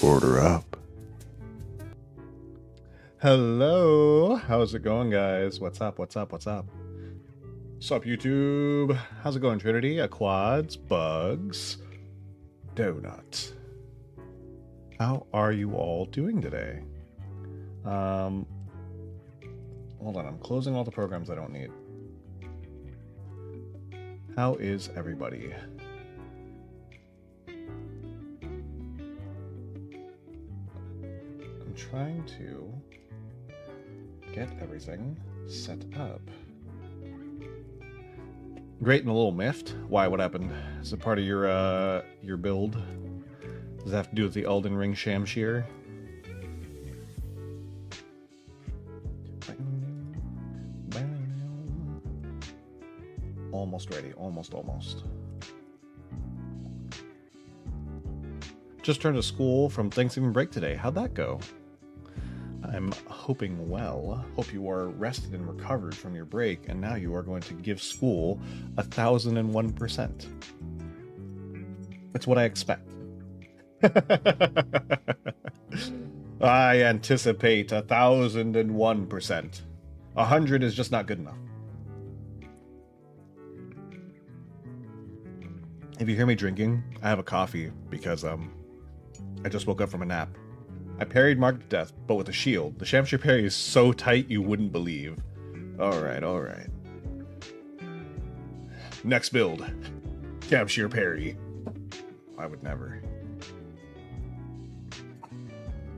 Order up. Hello, how's it going, guys? What's up? What's up? What's up? Sup, YouTube? How's it going, Trinity? Aquads, Bugs, Donut. How are you all doing today? Hold on, I'm closing all the programs I don't need. How is everybody? I'm trying to get everything set up. Great and a little miffed. Why? What happened? Is it part of your build? Does it have to do with the Elden Ring Shamshir? Almost ready. Almost. Just turned to school from Thanksgiving break today. How'd that go? I'm hoping well. Hope you are rested and recovered from your break, and now you are going to give school 1001%. That's what I expect. I anticipate 1001%. 100 is just not good enough. If you hear me drinking, I have a coffee because I just woke up from a nap. I parried Mark to death, but with a shield. The Shamshir parry is so tight you wouldn't believe. Alright. Next build. Shamshir parry. I would never.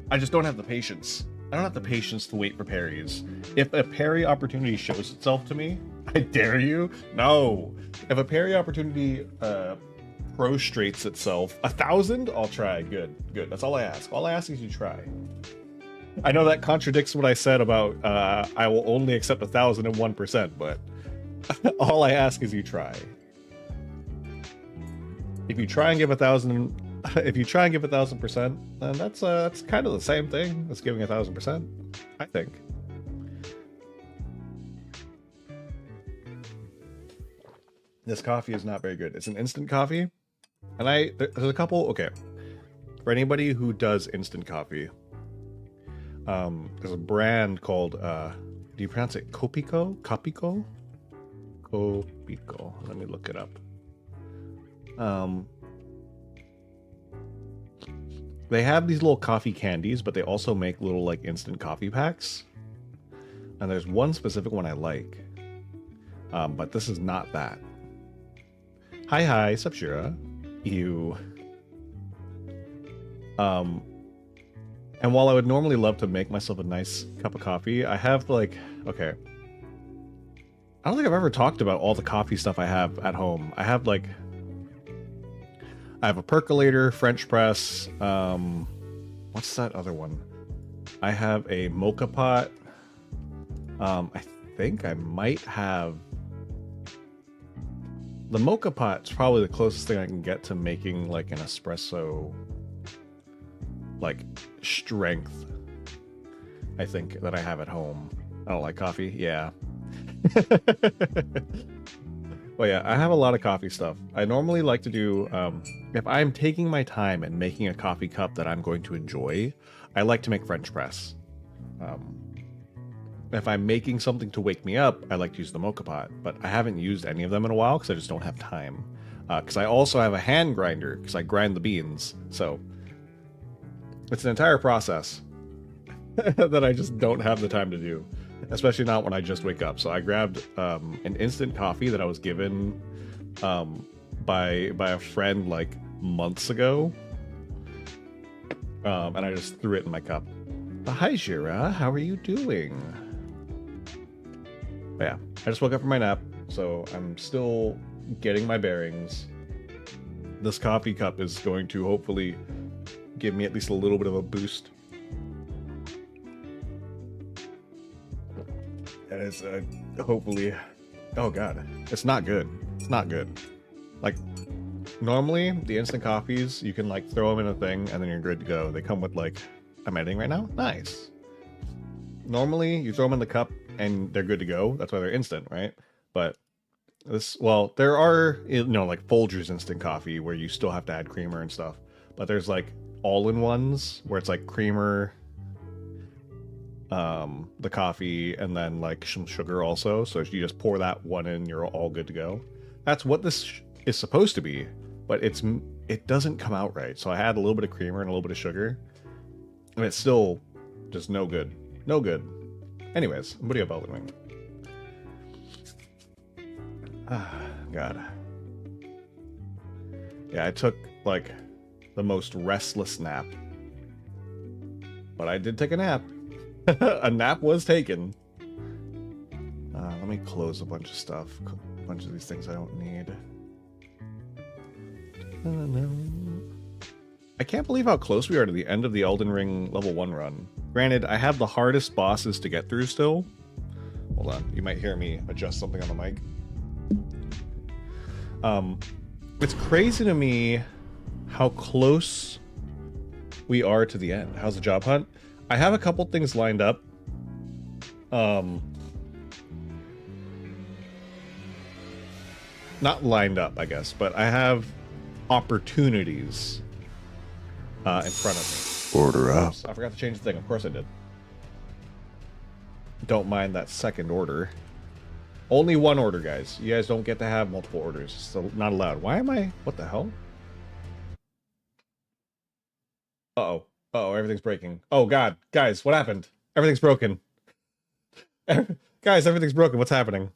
I just don't have the patience. I don't have the patience to wait for parries. If a parry opportunity shows itself to me, I dare you. No. If a parry opportunity prostrates itself, 1,000, I'll try. Good. That's all I ask. All I ask is you try. I know that contradicts what I said about I will only accept 1001%, but all I ask is you try. If you try and give 1,000%, then that's kind of the same thing as giving 1,000%, I think. This coffee is not very good. It's an instant coffee. And there's a couple, okay. For anybody who does instant coffee, there's a brand called, do you pronounce it Kopiko? Kopiko? Kopiko. Let me look it up. They have these little coffee candies, but they also make little like instant coffee packs. And there's one specific one I like. But this is not that. Hi, Subshira. You. And while I would normally love to make myself a nice cup of coffee, I have like, okay. I don't think I've ever talked about all the coffee stuff I have at home. I have a percolator, French press. What's that other one? I have a mocha pot. I think I might have. The mocha pot's probably the closest thing I can get to making like an espresso, like strength. I think that I have at home. I don't like coffee. Yeah. Well, yeah, I have a lot of coffee stuff. I normally like to do, if I'm taking my time and making a coffee cup that I'm going to enjoy, I like to make French press. If I'm making something to wake me up, I like to use the mocha pot, but I haven't used any of them in a while because I just don't have time. Because I also have a hand grinder because I grind the beans. So it's an entire process that I just don't have the time to do, especially not when I just wake up. So I grabbed an instant coffee that I was given by a friend like months ago, and I just threw it in my cup. Hi, Shira. How are you doing? But yeah, I just woke up from my nap, so I'm still getting my bearings. This coffee cup is going to hopefully give me at least a little bit of a boost. That is hopefully. Oh god, it's not good. It's not good. Like normally the instant coffees, you can like throw them in a thing and then you're good to go. They come with like, I'm editing right now. Nice. Normally you throw them in the cup and they're good to go. That's why they're instant, right? But this, well, there are, you know, like Folgers instant coffee where you still have to add creamer and stuff. But there's like all-in-ones where it's like creamer, the coffee, and then like some sugar also. So you just pour that one in, you're all good to go. That's what this is supposed to be, but it doesn't come out right. So I had a little bit of creamer and a little bit of sugar, and it's still just no good. No good. Anyways, I'm putting up Elden Ring. Ah, God. Yeah, I took like the most restless nap, but I did take a nap. A nap was taken. Let me close a bunch of stuff. A bunch of these things I don't need. I can't believe how close we are to the end of the Elden Ring level 1 run. Granted, I have the hardest bosses to get through still. Hold on, you might hear me adjust something on the mic. It's crazy to me how close we are to the end. How's the job hunt? I have a couple things lined up. Not lined up, I guess, but I have opportunities in front of me. Order up. Oops, I forgot to change the thing. Of course I did. Don't mind that second order. Only one order, guys. You guys don't get to have multiple orders. So not allowed. Why am I... What the hell? Uh-oh. Uh-oh, everything's breaking. Oh, God. Guys, what happened? Everything's broken. Guys, everything's broken. What's happening?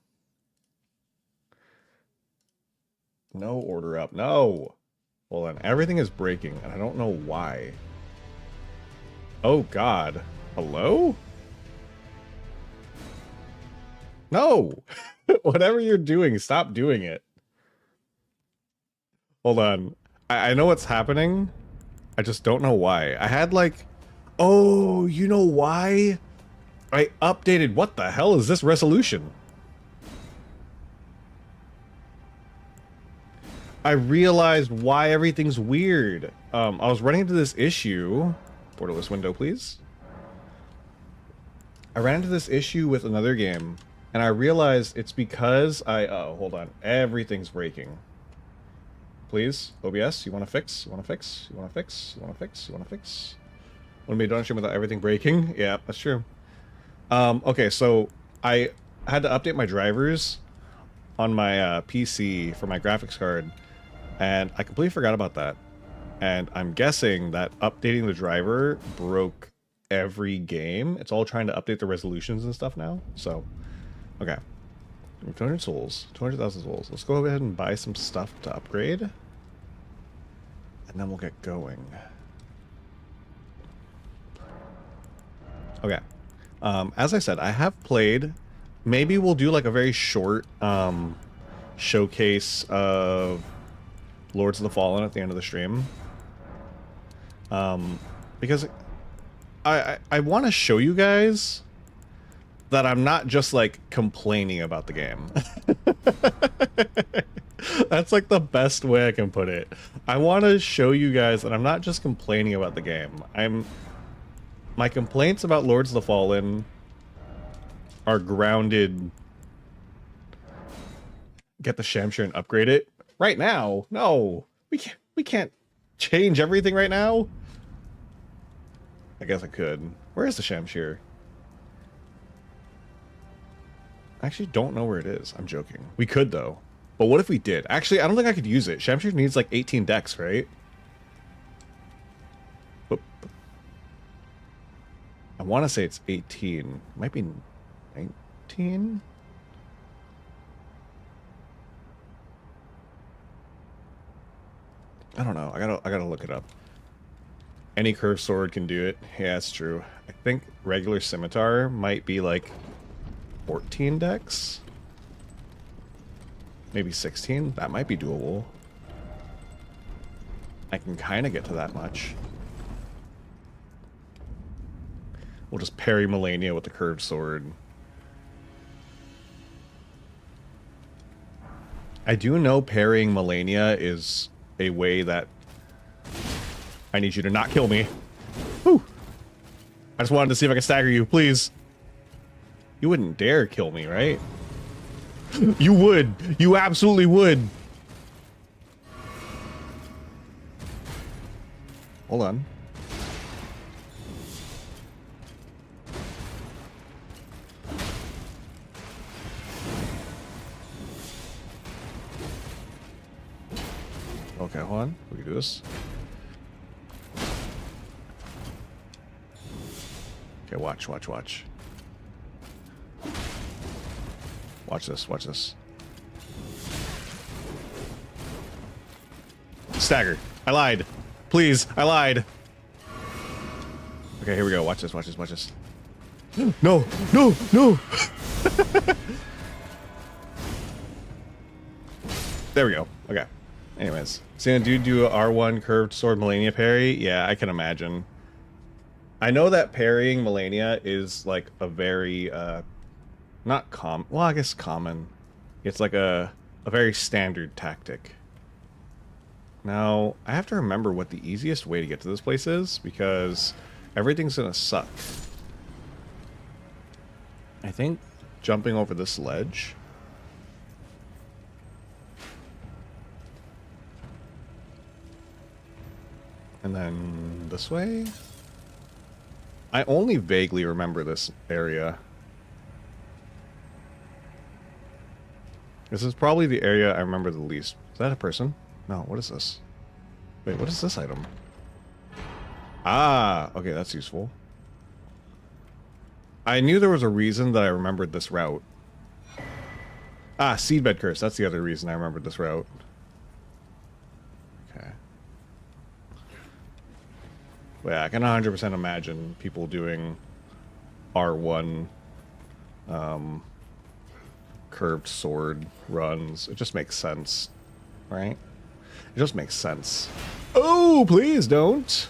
No order up. No. Well, then, everything is breaking, and I don't know why. Oh, God. Hello? No! Whatever you're doing, stop doing it. Hold on. I know what's happening. I just don't know why. I had like... Oh, you know why? I updated... What the hell is this resolution? I realized why everything's weird. I was running into this issue... Borderless window, please. I ran into this issue with another game, and I realized it's because oh, hold on. Everything's breaking. Please, OBS, you want to fix? You want to fix? You want to fix? You want to fix? You want to fix? Want to be done stream without everything breaking? Yeah, that's true. Okay, so I had to update my drivers on my PC for my graphics card, and I completely forgot about that. And I'm guessing that updating the driver broke every game. It's all trying to update the resolutions and stuff now. So, okay. 200 souls, 200,000 souls. Let's go ahead and buy some stuff to upgrade, and then we'll get going. Okay. As I said, I have played. Maybe we'll do like a very short showcase of Lords of the Fallen at the end of the stream. Because I want to show you guys that I'm not just like complaining about the game. That's like the best way I can put it. I want to show you guys that I'm not just complaining about the game. My complaints about Lords of the Fallen are grounded. Get the Shamshir and upgrade it right now. No, we can't change everything right now. I guess I could. Where is the Shamshir? I actually don't know where it is. I'm joking. We could, though. But what if we did? Actually, I don't think I could use it. Shamshir needs like 18 decks, right? Oop. I want to say it's 18. It might be 19? I don't know. I gotta look it up. Any curved sword can do it. Yeah, that's true. I think regular scimitar might be like 14 decks. Maybe 16. That might be doable. I can kind of get to that much. We'll just parry Melania with the curved sword. I do know parrying Melania is a way that I need you to not kill me. Whew. I just wanted to see if I could stagger you, please. You wouldn't dare kill me, right? You would. You absolutely would. Hold on. Okay, hold on. We can do this. Okay, watch. Watch this, watch this. Stagger. I lied. Please, I lied. Okay, here we go. Watch this. No. There we go. Okay. Anyways. So do a R1 curved sword Melania parry? Yeah, I can imagine. I know that parrying Melania is like a very, not common. Well, I guess common. It's like a very standard tactic. Now, I have to remember what the easiest way to get to this place is, because everything's gonna suck. I think jumping over this ledge. And then this way? I only vaguely remember this area. This is probably the area I remember the least. Is that a person? No, what is this? Wait, what is this item? Ah, okay, that's useful. I knew there was a reason that I remembered this route. Ah, Seedbed Curse. That's the other reason I remembered this route. Okay. Well, yeah, I can 100% imagine people doing R1 curved sword runs. It just makes sense, right? It just makes sense. Oh, please don't.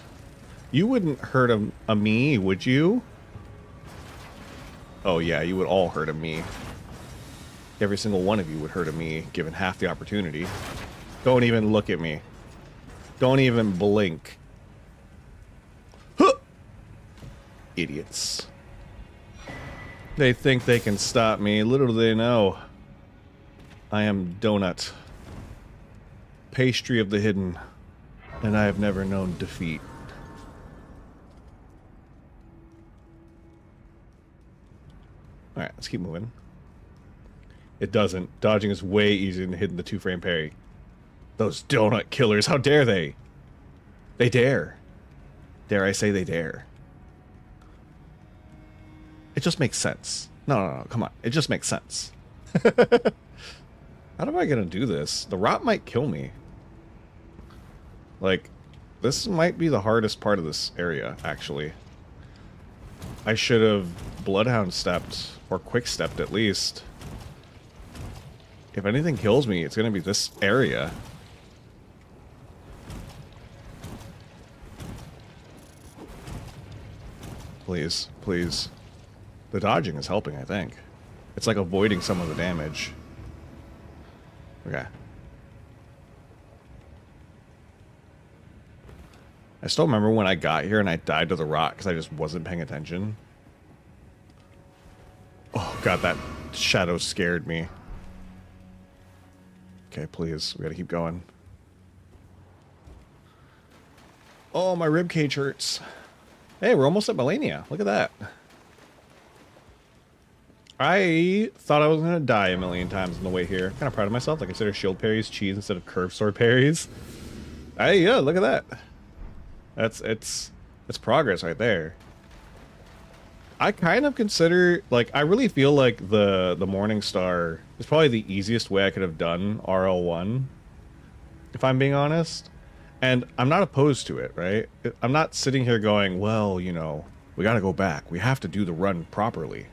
You wouldn't hurt a me, would you? Oh yeah, you would all hurt a me. Every single one of you would hurt a me, given half the opportunity. Don't even look at me. Don't even blink. Huh! Idiots. They think they can stop me. Little do they know. I am Donut. Pastry of the Hidden. And I have never known defeat. Alright, let's keep moving. It doesn't. Dodging is way easier than hitting the 2-frame parry. Those donut killers, how dare they? They dare. Dare I say they dare. It just makes sense. No, come on. It just makes sense. How am I gonna do this? The rot might kill me. Like, this might be the hardest part of this area, actually. I should have Bloodhound stepped, or quick stepped at least. If anything kills me, it's gonna be this area. Please, please. The dodging is helping, I think. It's like avoiding some of the damage. Okay. I still remember when I got here and I died to the rot because I just wasn't paying attention. Oh god, that shadow scared me. Okay, please. We gotta keep going. Oh, my ribcage hurts. Hey, we're almost at Melania. Look at that. I thought I was going to die a million times on the way here. Kind of proud of myself. I consider shield parries cheese instead of curved sword parries. Hey, yeah, look at that. It's progress right there. I kind of consider, like, I really feel like the Morning Star is probably the easiest way I could have done RL1, if I'm being honest. And I'm not opposed to it, right? I'm not sitting here going, well, you know, we got to go back. We have to do the run properly.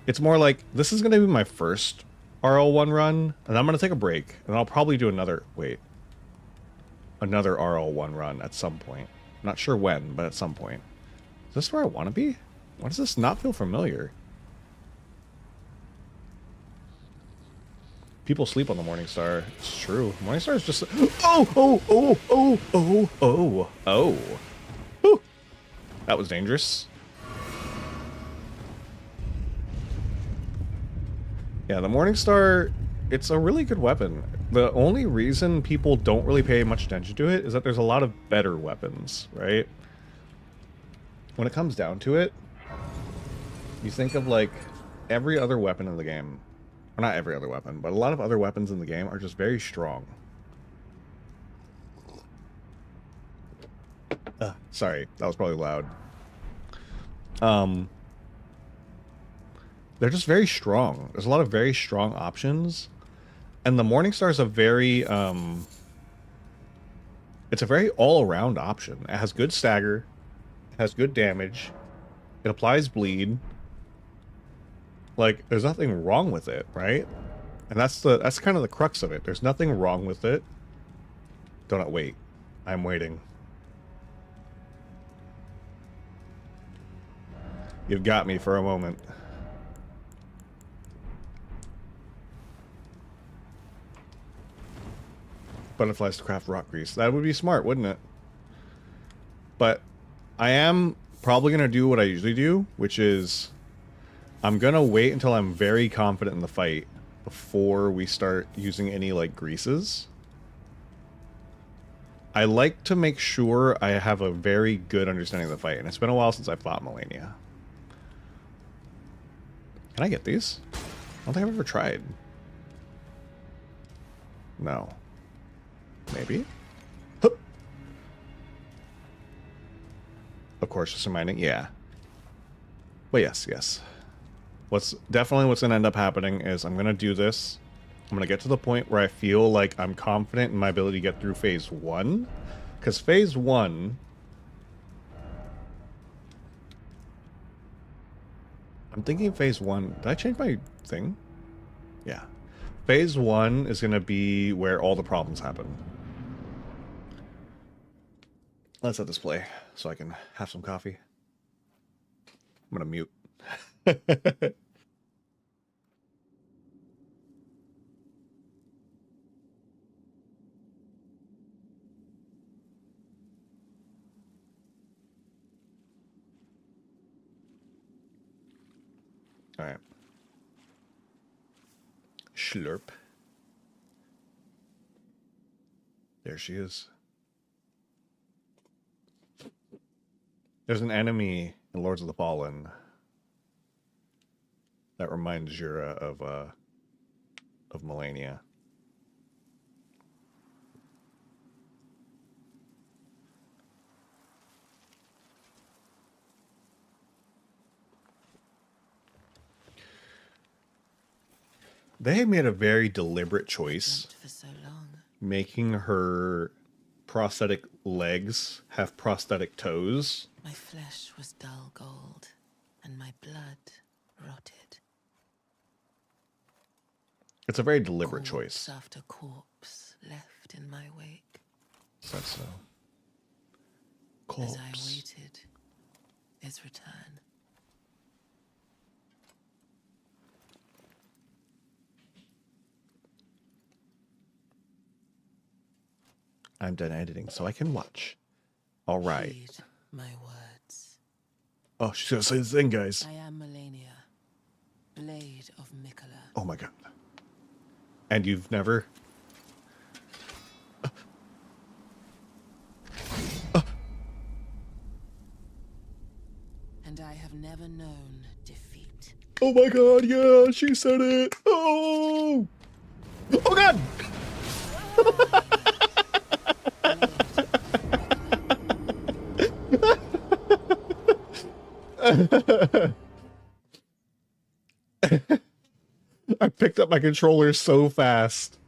It's more like, this is going to be my first RL1 run, and I'm going to take a break, and I'll probably do another RL1 run at some point. I'm not sure when, but at some point. Is this where I want to be? Why does this not feel familiar? People sleep on the Morning Star. It's true. Morning Star is just... Oh! Whew. That was dangerous. Yeah, the Morning Star, it's a really good weapon. The only reason people don't really pay much attention to it is that there's a lot of better weapons, right? When it comes down to it, you think of, like, every other weapon in the game. Or not every other weapon, but a lot of other weapons in the game are just very strong. Sorry, that was probably loud. They're just very strong. There's a lot of very strong options. And the Morningstar is a very, it's a very all-around option. It has good stagger, it has good damage, it applies bleed. Like, there's nothing wrong with it, right? And that's kind of the crux of it. There's nothing wrong with it. Donut, wait. I'm waiting. You've got me for a moment. Butterflies to craft rock grease. That would be smart, wouldn't it? But I am probably going to do what I usually do, which is I'm going to wait until I'm very confident in the fight before we start using any, like, greases. I like to make sure I have a very good understanding of the fight, and it's been a while since I've fought Malenia. Can I get these? I don't think I've ever tried. No. Maybe? Hup. Of course, just reminding. Yeah. But yes, yes. What's going to end up happening is I'm going to do this. I'm going to get to the point where I feel like I'm confident in my ability to get through phase 1. Because phase 1... I'm thinking phase 1... Did I change my thing? Yeah. Phase 1 is going to be where all the problems happen. Let's let this play so I can have some coffee. I'm going to mute. All right. Slurp. There she is. There's an enemy in Lords of the Fallen that reminds Jura of Malenia. They made a very deliberate choice for so long. Making her prosthetic legs have prosthetic toes. My flesh was dull gold, and my blood rotted. It's a very deliberate Corpse choice. after corpse left in my wake. Said so. As I Corpse. awaited its return. I'm done editing, so I can watch. All right. Heed my words. Oh, she's gonna say the thing, guys. I am Malenia, Blade of Mikola. Oh my god. And you've never... And I have never known defeat. Oh my god, yeah, she said it. Oh! Oh god! I picked up my controller so fast.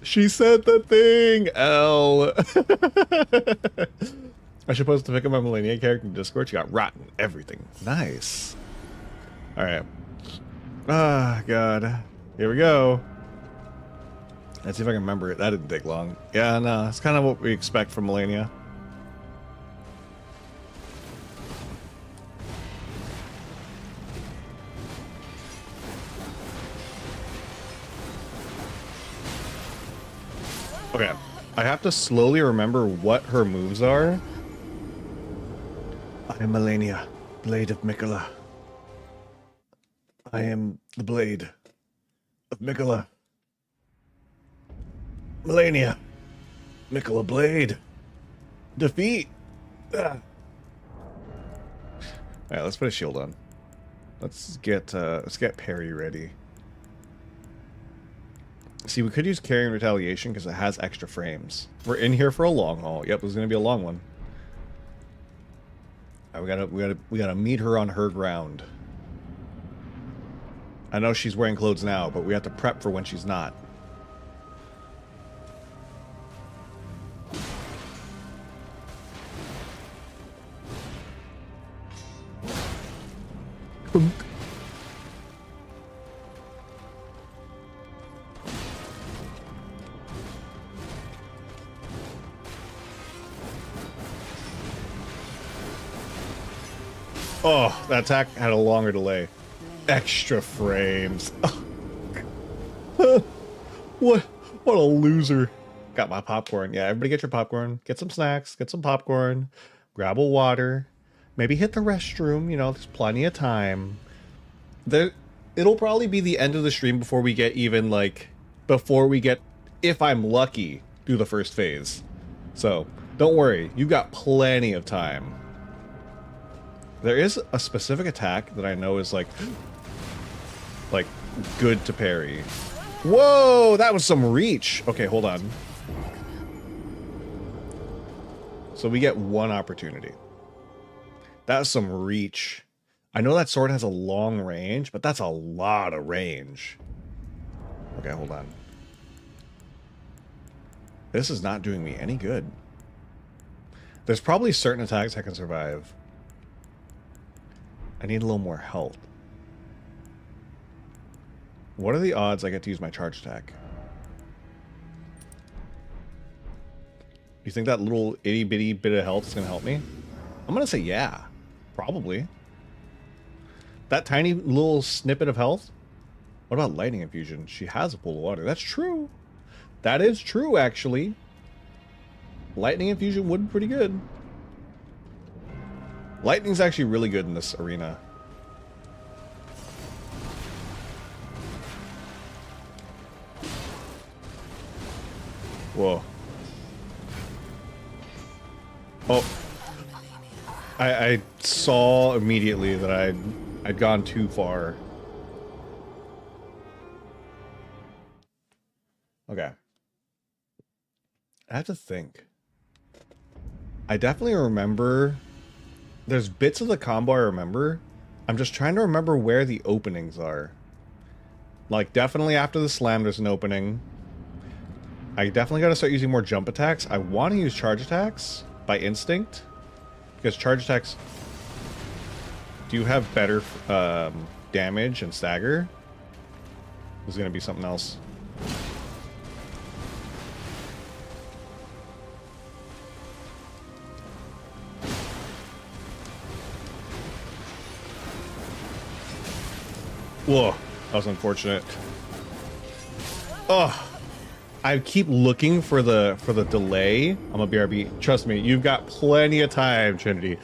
She said the thing. L. I supposed to pick up my Malenia character in Discord. She got rotten everything. Nice. All right. Ah, god. Here we go. Let's see if I can remember it. That didn't take long. Yeah, no, it's kind of what we expect from Malenia. Okay, I have to slowly remember what her moves are. I am Malenia, Blade of Mikola. I am the Blade of Mikola. Malenia, Mikola Blade. Defeat. Ah. All right, let's put a shield on. Let's get parry ready. See, we could use carrying retaliation because it has extra frames. We're in here for a long haul. Yep, this is gonna be a long one. All right, we gotta meet her on her ground. I know she's wearing clothes now, but we have to prep for when she's not. Oh, that attack had a longer delay. Extra frames. What a loser. Got my popcorn. Yeah, everybody get your popcorn. Get some snacks. Get some popcorn. Grab a water. Maybe hit the restroom. You know, there's plenty of time. It'll probably be the end of the stream before we get even, like, if I'm lucky, do the first phase. So, don't worry. You've got plenty of time. There is a specific attack that I know is like good to parry. Whoa, that was some reach. Okay, hold on. So we get one opportunity. That's some reach. I know that sword has a long range, but that's a lot of range. Okay, hold on. This is not doing me any good. There's probably certain attacks I can survive. I need a little more health. What are the odds I get to use my charge attack? You think that little itty bitty bit of health is going to help me? I'm going to say yeah. Probably. That tiny little snippet of health? What about lightning infusion? She has a pool of water. That's true. That is true, actually. Lightning infusion would be pretty good. Lightning's actually really good in this arena. Whoa. Oh. I saw immediately that I'd gone too far. Okay. I have to think. I definitely remember... There's bits of the combo I remember. I'm just trying to remember where the openings are. Like, definitely after the slam, there's an opening. I definitely got to start using more jump attacks. I want to use charge attacks by instinct. Because charge attacks do have better damage and stagger. This is going to be something else. Whoa, that was unfortunate. Oh, I keep looking for the delay. I'm a BRB. Trust me, you've got plenty of time, Trinity.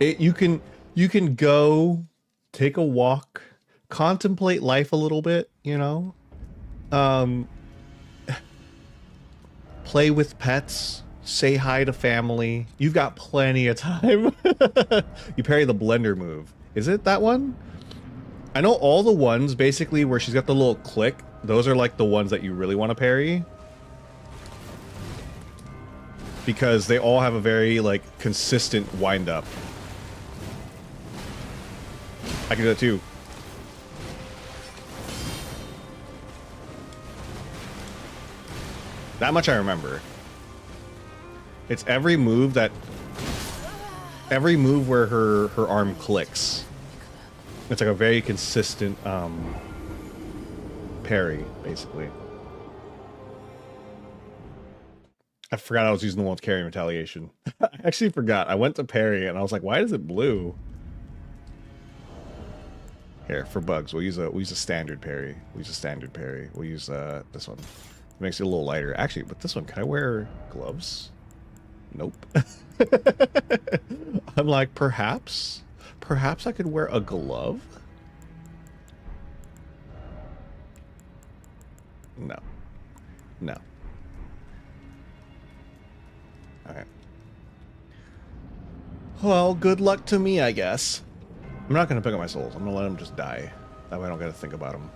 You can go take a walk, contemplate life a little bit, you know. Play with pets, say hi to family. You've got plenty of time. You parry the blender move. Is it that one? I know all the ones basically where she's got the little click, those are like the ones that you really want to parry. Because they all have a very like consistent wind up. I can do that too. That much I remember. It's every move where her arm clicks. It's like a very consistent parry, basically. I forgot I was using the one with carrying retaliation. I actually forgot. I went to parry and I was like, why is it blue? Here, for bugs, we'll use a standard parry. We'll use this one. It makes it a little lighter. Actually, but this one, can I wear gloves? Nope. I'm like, perhaps I could wear a glove? No. No. Alright. Well, good luck to me, I guess. I'm not gonna pick up my souls. I'm gonna let them just die. That way I don't gotta think about them.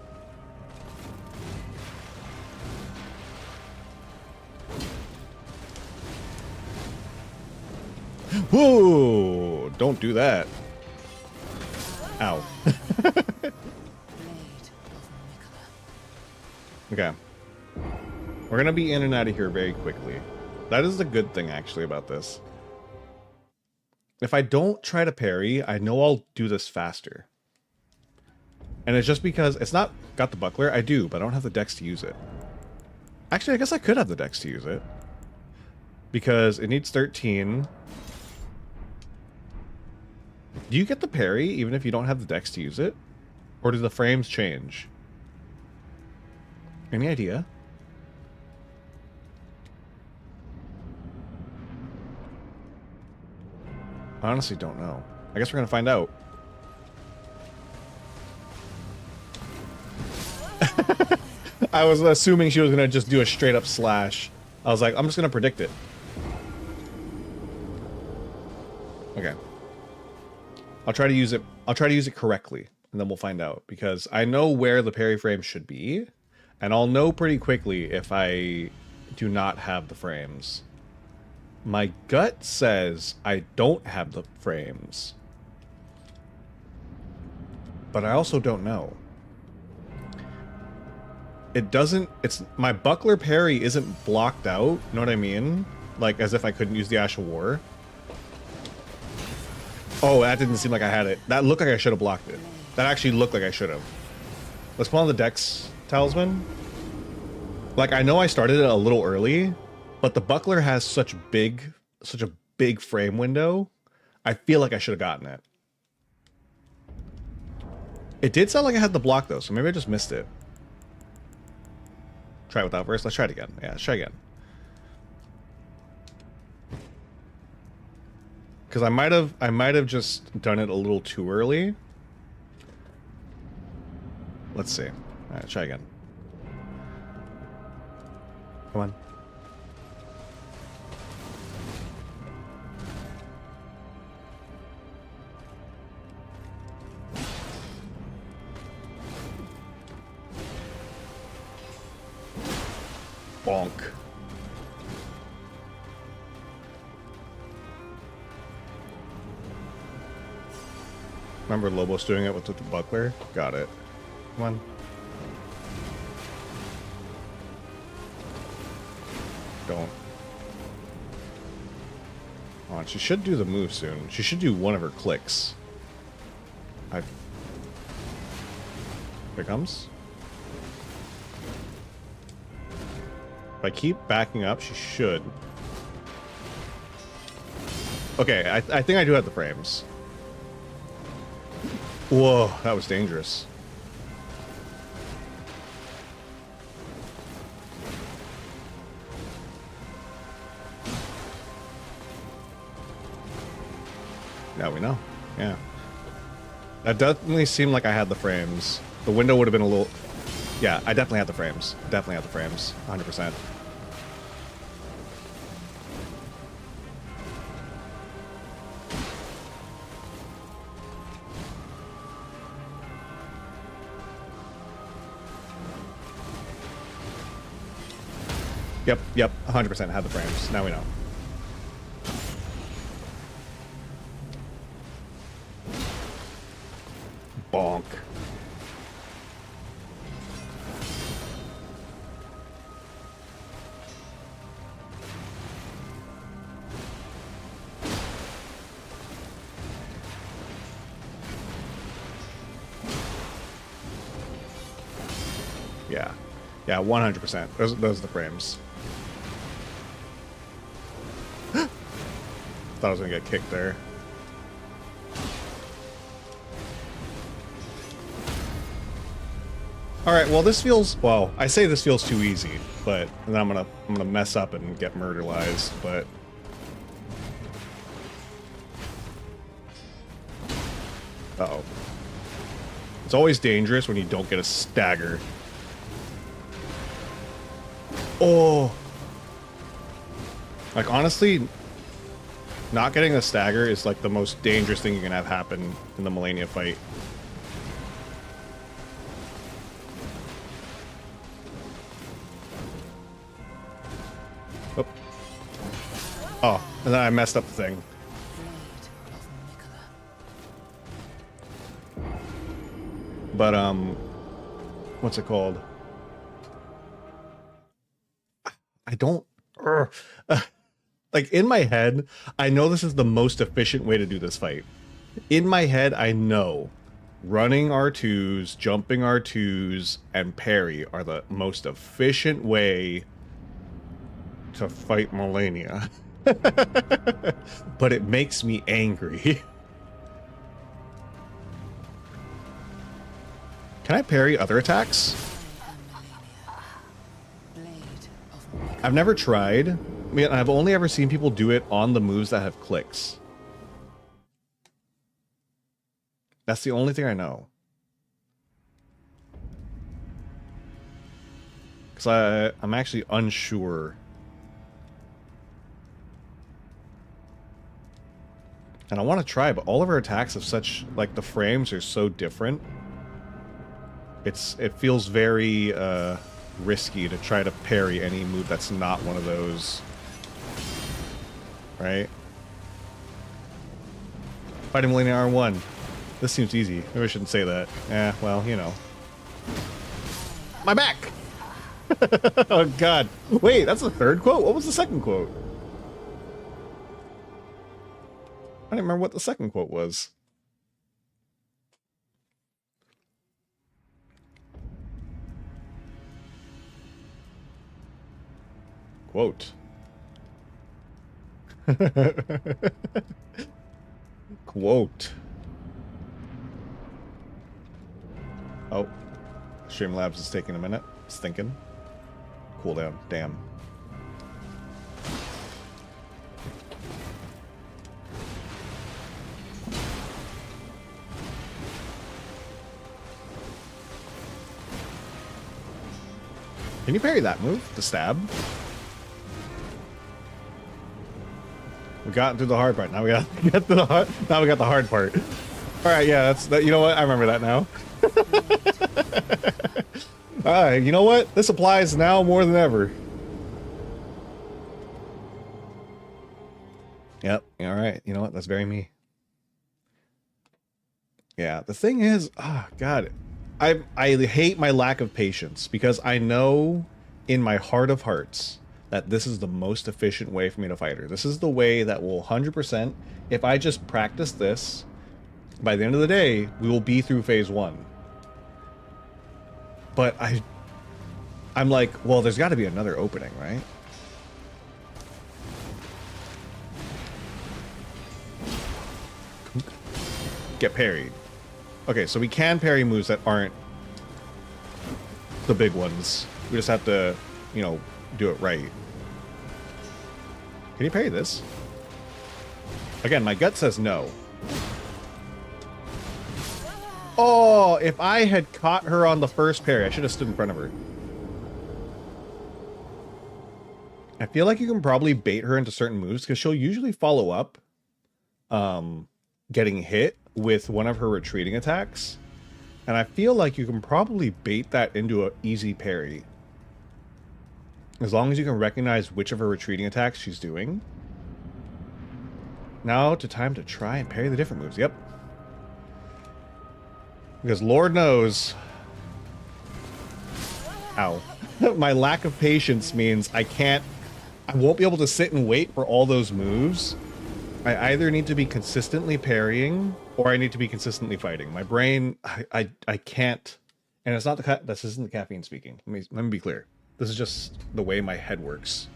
Whoa! Don't do that. Ow. Okay. We're gonna be in and out of here very quickly. That is the good thing, actually, about this. If I don't try to parry, I know I'll do this faster. And it's just because it's not got the buckler. I do, but I don't have the dex to use it. Actually, I guess I could have the dex to use it. Because it needs 13. Do you get the parry even if you don't have the dex to use it? Or do the frames change? Any idea? I honestly don't know. I guess we're gonna find out. I was assuming she was gonna just do a straight up slash. I was like, I'm just gonna predict it. Okay. I'll try to use it. I'll try to use it correctly, and then we'll find out, because I know where the parry frame should be, and I'll know pretty quickly if I do not have the frames. My gut says I don't have the frames, but I also don't know. It doesn't, it's, my buckler parry isn't blocked out, you know what I mean? Like, as if I couldn't use the Ash of War. Oh, that didn't seem like I had it. That looked like I should have blocked it. That actually looked like I should have. Let's put on the Dex Talisman. Like, I know I started it a little early, but the buckler has such a big frame window. I feel like I should have gotten it. It did sound like I had the block, though, so maybe I just missed it. Try it without burst. Let's try it again. Yeah, let's try again. Because I might have just done it a little too early. Let's see. All right, try again. Come on. Bonk. Remember Lobos doing it with the buckler? Got it. Come on. Don't. Oh, she should do the move soon. She should do one of her clicks. Here it comes. If I keep backing up, she should. Okay, I think I do have the frames. Whoa, that was dangerous. Now we know. Yeah. That definitely seemed like I had the frames. The window would have been a little... Yeah, I definitely had the frames. Definitely had the frames. 100%. Yep, 100% had the frames. Now we know. Bonk. Yeah. Yeah, 100%. Those are the frames. Thought I was gonna get kicked there. All right, well this feels, well, I say this feels too easy, but then I'm gonna mess up and get murderized, but uh-oh. It's always dangerous when you don't get a stagger. Oh. Like honestly, not getting a stagger is like the most dangerous thing you can have happen in the Malenia fight. Oh, and then I messed up the thing. But what's it called? I don't like in my head, I know this is the most efficient way to do this fight. In my head, I know running R2s, jumping R2s, and parry are the most efficient way to fight Malenia. But it makes me angry. Can I parry other attacks? I've never tried. I mean, I've only ever seen people do it on the moves that have clicks. That's the only thing I know. Because I'm actually unsure. And I want to try, but all of her attacks have such, like, the frames are so different. It feels very risky to try to parry any move that's not one of those. Right? Fighting Millennium R1. This seems easy. Maybe I shouldn't say that. Eh, well, you know. My back! Oh, God. Wait, that's the third quote? What was the second quote? I don't remember what the second quote was. Quote. Quote. Oh. Streamlabs is taking a minute. It's thinking. Cooldown. Damn. Can you parry that move? The stab? We got through the hard part. Now we got to get to the hard. Now we got the hard part. All right, yeah, that's that. You know what? I remember that now. All right, you know what? This applies now more than ever. Yep. All right. You know what? That's very me. Yeah. The thing is, oh God, I hate my lack of patience because I know in my heart of hearts that this is the most efficient way for me to fight her. This is the way that will 100%, if I just practice this, by the end of the day, we will be through phase 1. But I'm like, well, there's got to be another opening, right? Get parried. Okay, so we can parry moves that aren't the big ones. We just have to, you know, do it right. Can you parry this? Again, my gut says no. Oh, if I had caught her on the first parry, I should have stood in front of her. I feel like you can probably bait her into certain moves because she'll usually follow up getting hit with one of her retreating attacks. And I feel like you can probably bait that into an easy parry. As long as you can recognize which of her retreating attacks she's doing. Now time to try and parry the different moves. Yep. Because Lord knows... Ow. My lack of patience means I won't be able to sit and wait for all those moves. I either need to be consistently parrying or I need to be consistently fighting. My brain, I can't. And it's not this isn't the caffeine speaking. Let me be clear. This is just the way my head works.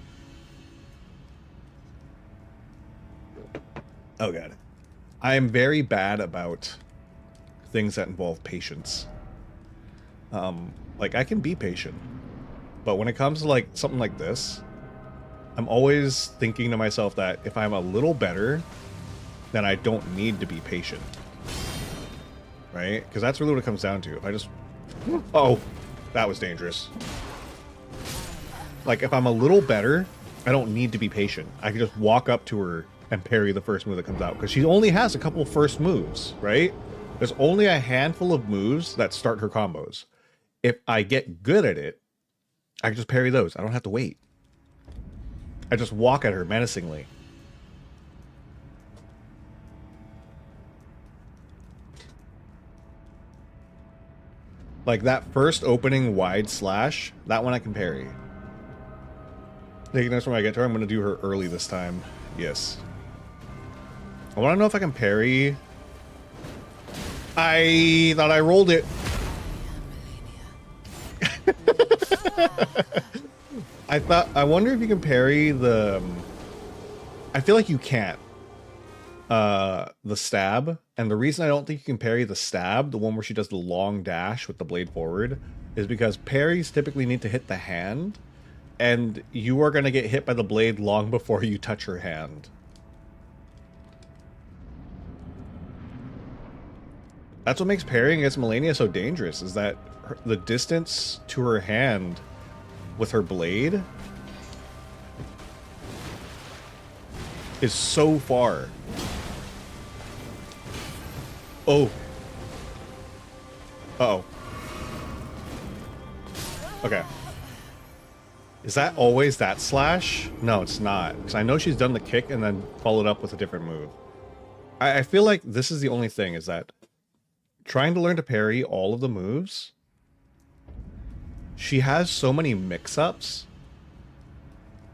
Oh God. I am very bad about things that involve patience. Like I can be patient, but when it comes to like something like this, I'm always thinking to myself that if I'm a little better, then I don't need to be patient. Right? Because that's really what it comes down to. If I just... Oh, that was dangerous. Like, if I'm a little better, I don't need to be patient. I can just walk up to her and parry the first move that comes out. Because she only has a couple first moves, right? There's only a handful of moves that start her combos. If I get good at it, I can just parry those. I don't have to wait. I just walk at her menacingly. Like that first opening wide slash, that one I can parry. Taking this when I get to her, I'm going to do her early this time. Yes. I want to know if I can parry. I thought I rolled it. I wonder if you can parry the... I feel like you can't. The stab. And the reason I don't think you can parry the stab, the one where she does the long dash with the blade forward, is because parries typically need to hit the hand, and you are going to get hit by the blade long before you touch her hand. That's what makes parrying against Malenia so dangerous, is that the distance to her hand with her blade is so far. Oh. Uh-oh. Okay. Is that always that slash? No, it's not. Because I know she's done the kick and then followed up with a different move. I feel like this is the only thing, is that trying to learn to parry all of the moves, she has so many mix-ups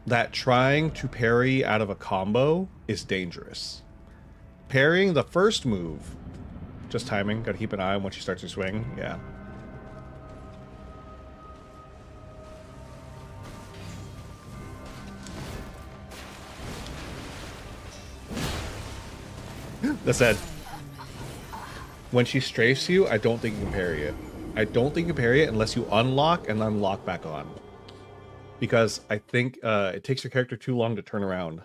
that trying to parry out of a combo is dangerous. Parrying the first move, just timing, gotta keep an eye on when she starts her swing, yeah. That said, when she strafes you, I don't think you can parry it. I don't think you can parry it unless you unlock and then lock back on. Because I think it takes your character too long to turn around.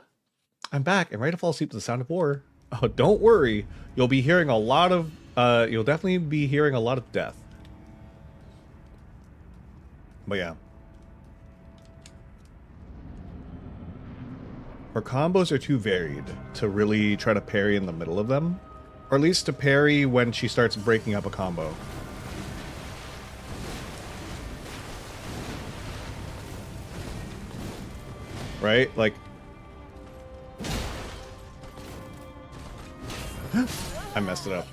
I'm back and ready to fall asleep to the sound of war. Oh, don't worry. You'll be hearing a lot of... you'll definitely be hearing a lot of death. But yeah. Her combos are too varied to really try to parry in the middle of them. Or at least to parry when she starts breaking up a combo. Right? Like... I messed it up.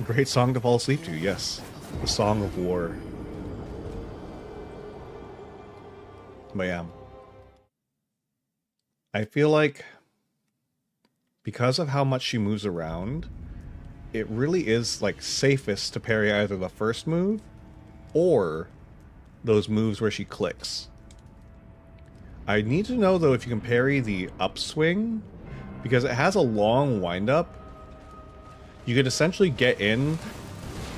Great song to fall asleep to, yes. The Song of War. But yeah. I feel like because of how much she moves around, it really is like safest to parry either the first move or those moves where she clicks. I need to know though if you can parry the upswing, because it has a long windup. You could essentially get in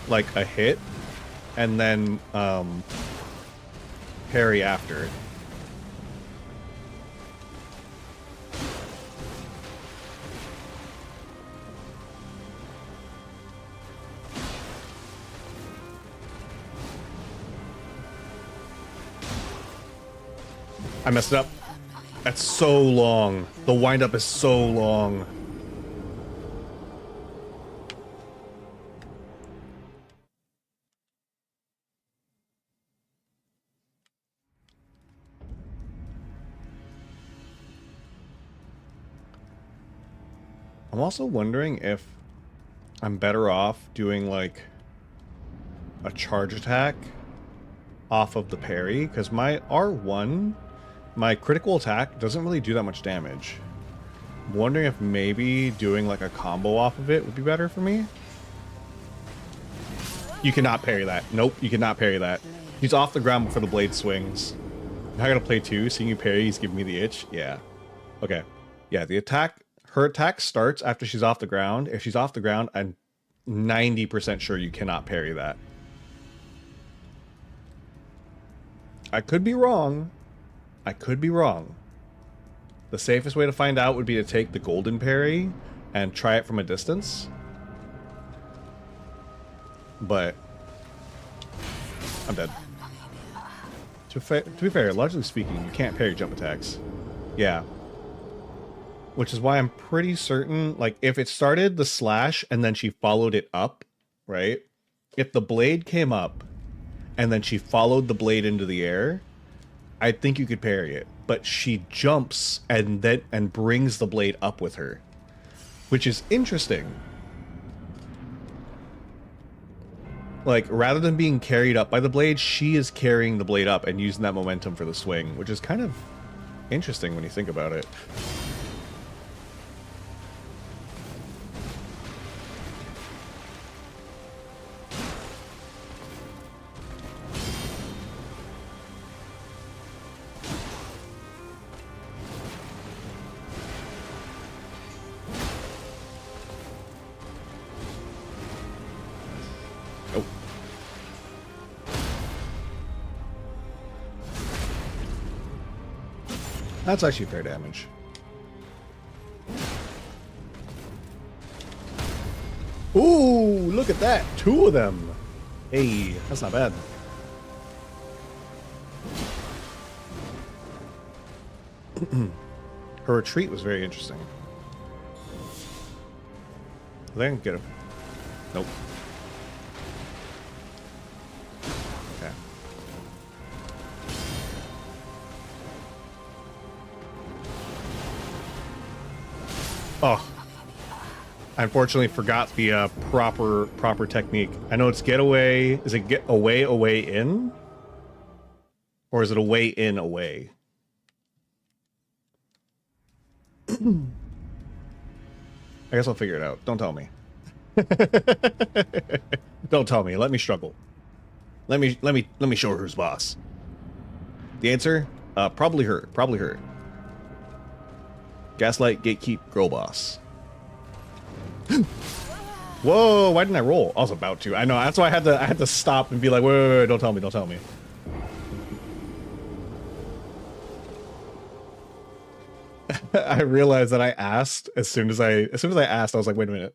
like a hit and then parry after. I messed it up. That's so long. The windup is so long. I'm also wondering if I'm better off doing like a charge attack off of the parry, because my R1, my critical attack doesn't really do that much damage. I'm wondering if maybe doing like a combo off of it would be better for me. You cannot parry that. Nope, you cannot parry that. He's off the ground before the blade swings. I gotta play two. Seeing you parry, he's giving me the itch. Yeah. Okay. Yeah, the attack, her attack starts after she's off the ground. If she's off the ground, I'm 90% sure you cannot parry that. I could be wrong. I could be wrong. The safest way to find out would be to take the golden parry and try it from a distance. But I'm dead. To be fair, largely speaking, you can't parry jump attacks. Yeah. Which is why I'm pretty certain, like, if it started the slash and then she followed it up, right? If the blade came up and then she followed the blade into the air, I think you could parry it. But she jumps and brings the blade up with her, which is interesting. Like, rather than being carried up by the blade, she is carrying the blade up and using that momentum for the swing, which is kind of interesting when you think about it. That's actually fair damage. Ooh, look at that. 2 of them. Hey, that's not bad. Her retreat was very interesting. I think I can get him. Nope. Okay. Oh, I unfortunately forgot the proper technique. I know it's get away. Is it get away in, or is it away in away? I guess I'll figure it out. Don't tell me. Don't tell me. Let me struggle. Let me show her who's boss. The answer? Probably her. Probably her. Gaslight, gatekeep, girl boss. Whoa, why didn't I roll? I was about to. I know, that's why I had to stop and be like, wait, don't tell me, don't tell me. I realized that I asked as soon as I asked, I was like, wait a minute.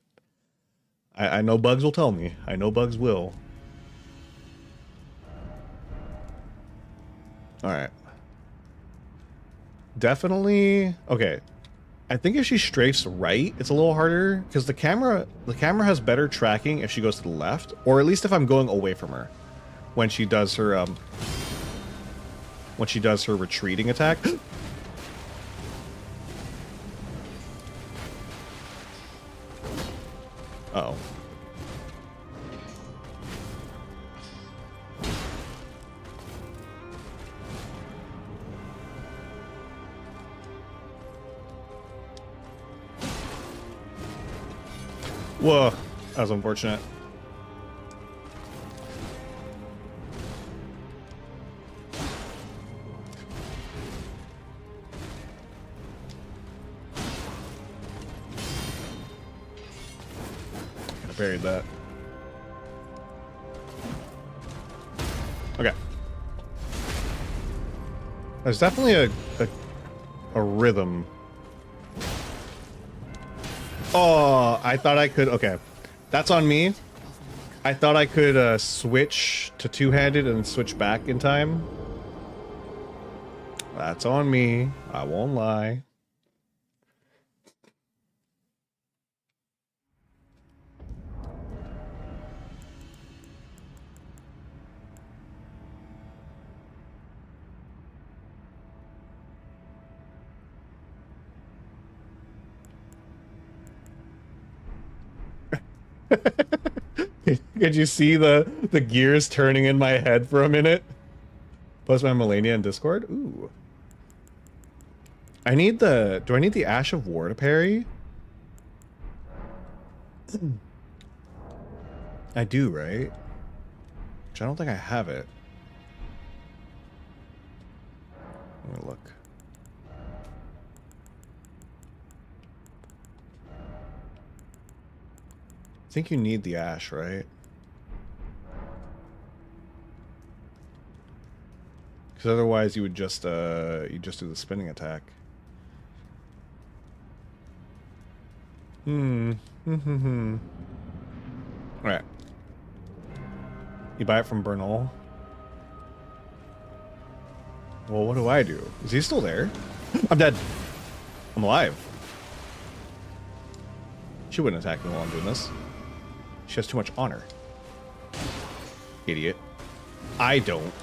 I know bugs will tell me. I know bugs will. Alright. Definitely okay. I think if she strafes right, it's a little harder because the camera has better tracking if she goes to the left, or at least if I'm going away from her when she does her retreating attack. Uh-oh. Whoa, that was unfortunate. I buried that. Okay. There's definitely a rhythm. Oh, I thought I could. Okay, that's on me. I thought I could switch to two-handed and switch back in time. That's on me. I won't lie. Could you see the gears turning in my head for a minute? Post my Melania in Discord? Ooh. I need the... Do I need the Ash of War to parry? I do, right? Which I don't think I have it. Let me look. I think you need the Ash, right? Because otherwise you would just do the spinning attack. Alright. You buy it from Bernal? Well, what do I do? Is he still there? I'm dead. I'm alive. She wouldn't attack me while I'm doing this. She has too much honor. Idiot. I don't.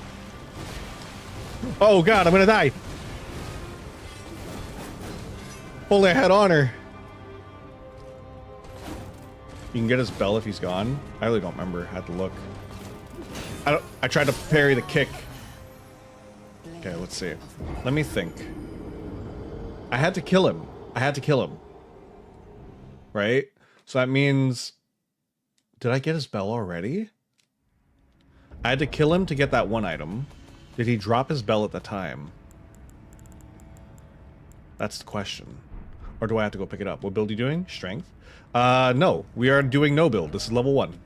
Oh god, I'm gonna die. Only I had honor. You can get his bell if he's gone. I really don't remember. I had to look. I tried to parry the kick. Okay, let's see. Let me think. I had to kill him. I had to kill him. Right? So that means... Did I get his bell already? I had to kill him to get that one item. Did he drop his bell at the time? That's the question. Or do I have to go pick it up? What build are you doing? Strength? No. We are doing no build. This is level 1.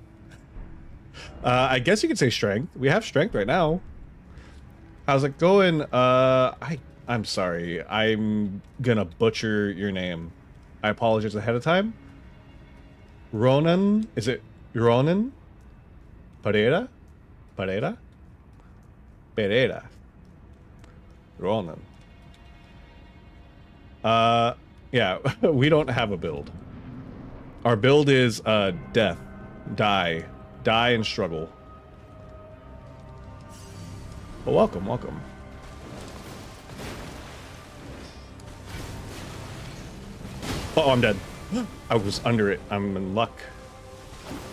I guess you could say strength. We have strength right now. How's it going? I'm sorry. I'm gonna butcher your name. I apologize ahead of time. Ronan? Is it Ronan? Pereira? Pereira? Pereira. Ronan. Yeah, we don't have a build. Our build is, death. Die. Die and struggle. Well, welcome, welcome. Oh, I'm dead. I was under it. I'm in luck.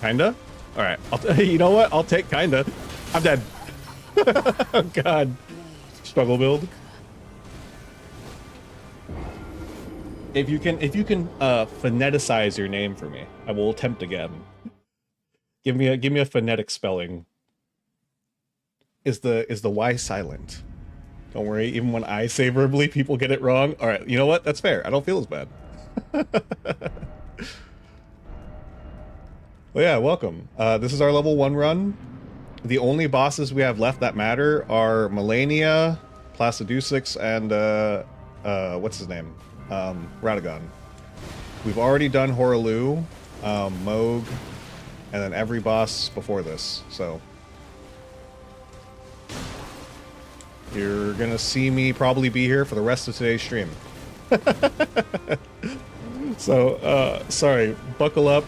Kinda? Alright, you know what? I'll take kinda. I'm dead. Oh, God. Struggle build. If you can phoneticize your name for me, I will attempt again. Give me a phonetic spelling. Is the Y silent? Don't worry, even when I say verbally, people get it wrong. All right, you know what? That's fair. I don't feel as bad. Well, yeah, welcome. This is our level 1 run. The only bosses we have left that matter are Melania, Placidusix, and what's his name? Radagon. We've already done Horalu, Moog, and then every boss before this, so you're gonna see me probably be here for the rest of today's stream. So, sorry, buckle up,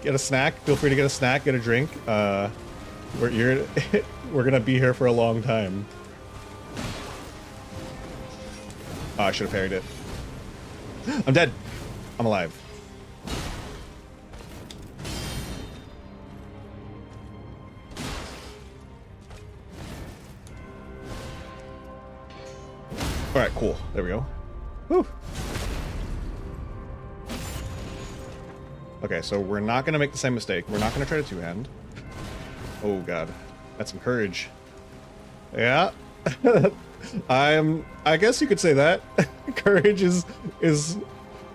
get a snack, feel free to get a snack, get a drink, we're gonna be here for a long time. Oh, I should have parried it. I'm dead. I'm alive. Alright, cool. There we go. Whew. Okay, so we're not going to make the same mistake. We're not going to try to two-hand. Oh, God. That's some courage. Yeah. I guess you could say that. Courage is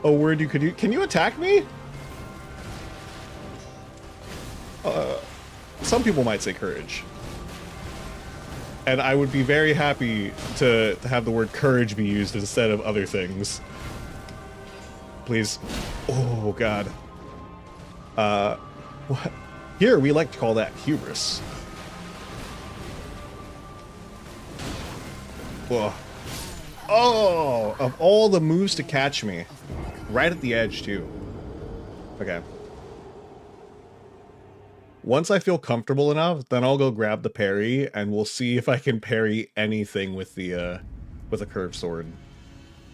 a word you could use. Can you attack me? Some people might say courage. And I would be very happy to have the word courage be used instead of other things. Please. Oh, God. What? Here, we like to call that hubris. Whoa. Oh, of all the moves to catch me. Right at the edge, too. Okay. Once I feel comfortable enough, then I'll go grab the parry, and we'll see if I can parry anything with the with a curved sword.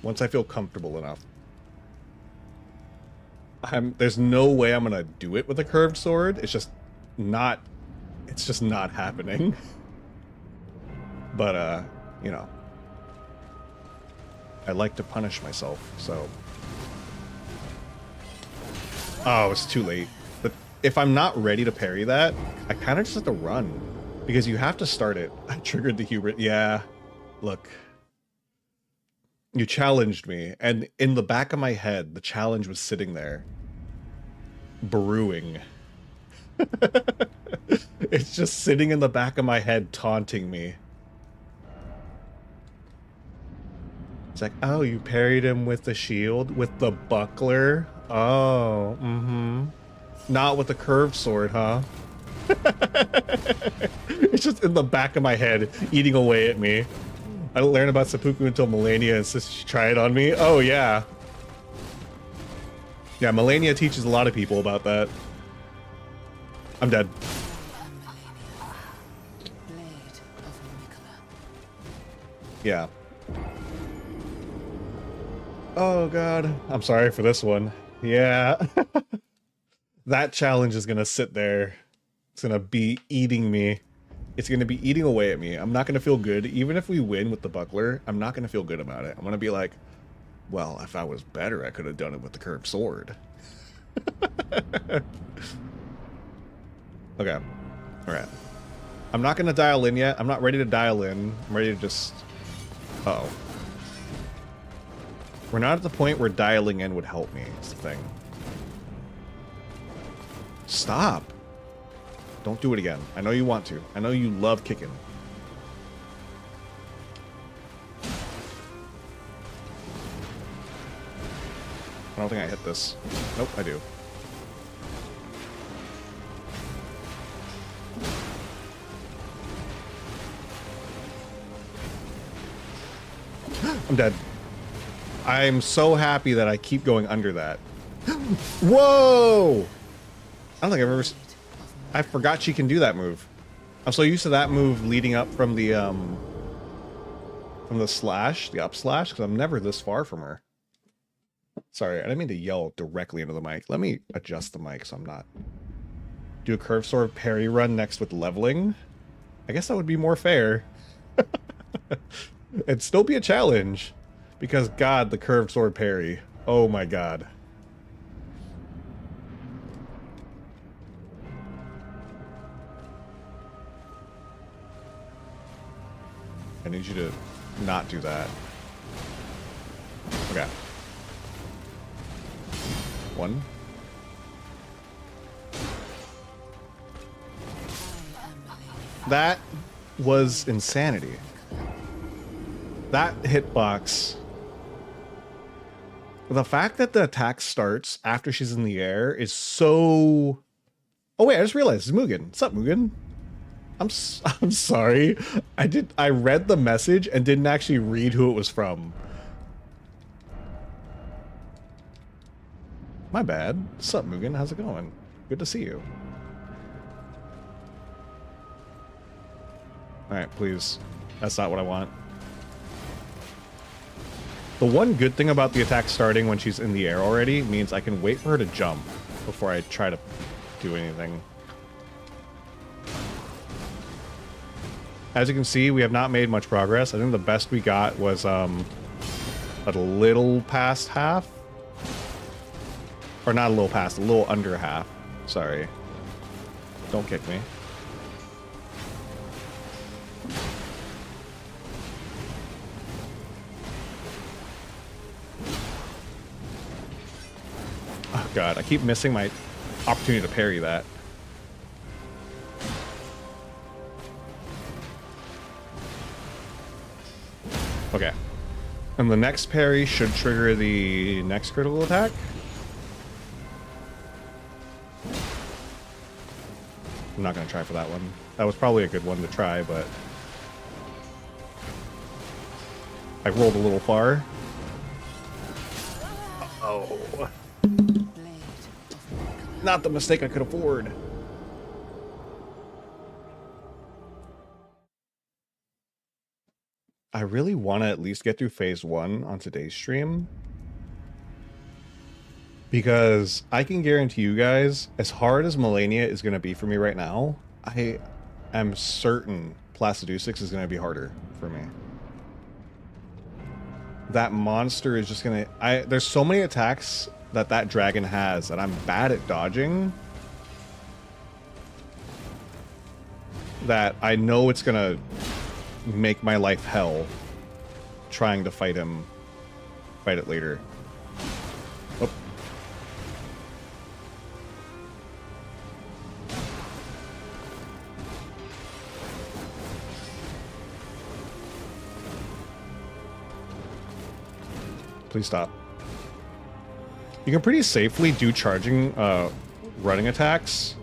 Once I feel comfortable enough. There's no way I'm gonna do it with a curved sword. It's just not happening. But you know, I like to punish myself, so. Oh, it's too late. But if I'm not ready to parry that, I kind of just have to run. Because you have to start it. I triggered the hubris. Yeah, look. You challenged me, and in the back of my head, the challenge was sitting there. Brewing. It's just sitting in the back of my head, taunting me. It's like, oh, you parried him with the shield? With the buckler? Oh, not with the curved sword, huh? It's just in the back of my head, eating away at me. I didn't learn about seppuku until Melania insisted she try it on me. Oh, yeah. Yeah, Melania teaches a lot of people about that. I'm dead. Yeah. Oh, God. I'm sorry for this one. Yeah. That challenge is gonna sit there. It's gonna be eating me. It's going to be eating away at me. I'm not going to feel good. Even if we win with the buckler, I'm not going to feel good about it. I'm going to be like, well, if I was better, I could have done it with the curved sword. Okay. All right. I'm not going to dial in yet. I'm not ready to dial in. I'm ready to just... Uh-oh. We're not at the point where dialing in would help me. It's the thing. Stop. Don't do it again. I know you want to. I know you love kicking. I don't think I hit this. Nope, I do. I'm dead. I'm so happy that I keep going under that. Whoa! I don't think I've ever... I forgot she can do that move. I'm so used to that move leading up from the slash, the up slash, because I'm never this far from her. Sorry, I didn't mean to yell directly into the mic. Let me adjust the mic so I'm not... Do a curved sword parry run next with leveling? I guess that would be more fair. It'd still be a challenge. Because, God, the curved sword parry. Oh my God. I need you to not do that. Okay. One. That was insanity. That hitbox. The fact that the attack starts after she's in the air is so... Oh wait, I just realized it's Mugen. What's up, Mugen? I'm sorry. I read the message and didn't actually read who it was from. My bad. What's up, Mugen? How's it going? Good to see you. Alright, please. That's not what I want. The one good thing about the attack starting when she's in the air already means I can wait for her to jump before I try to do anything. As you can see, we have not made much progress. I think the best we got was a little past half. Or not a little past, a little under half. Sorry. Don't kick me. Oh God, I keep missing my opportunity to parry that. Okay. And the next parry should trigger the next critical attack. I'm not going to try for that one. That was probably a good one to try, but... I rolled a little far. Uh-oh. Not the mistake I could afford. I really want to at least get through phase 1 on today's stream. Because I can guarantee you guys, as hard as Melania is going to be for me right now, I am certain Placidusix is going to be harder for me. That monster is just going to... There's so many attacks that dragon has that I'm bad at dodging. That I know it's going to make my life hell trying to fight it later. Oh. Please stop. You can pretty safely do charging running attacks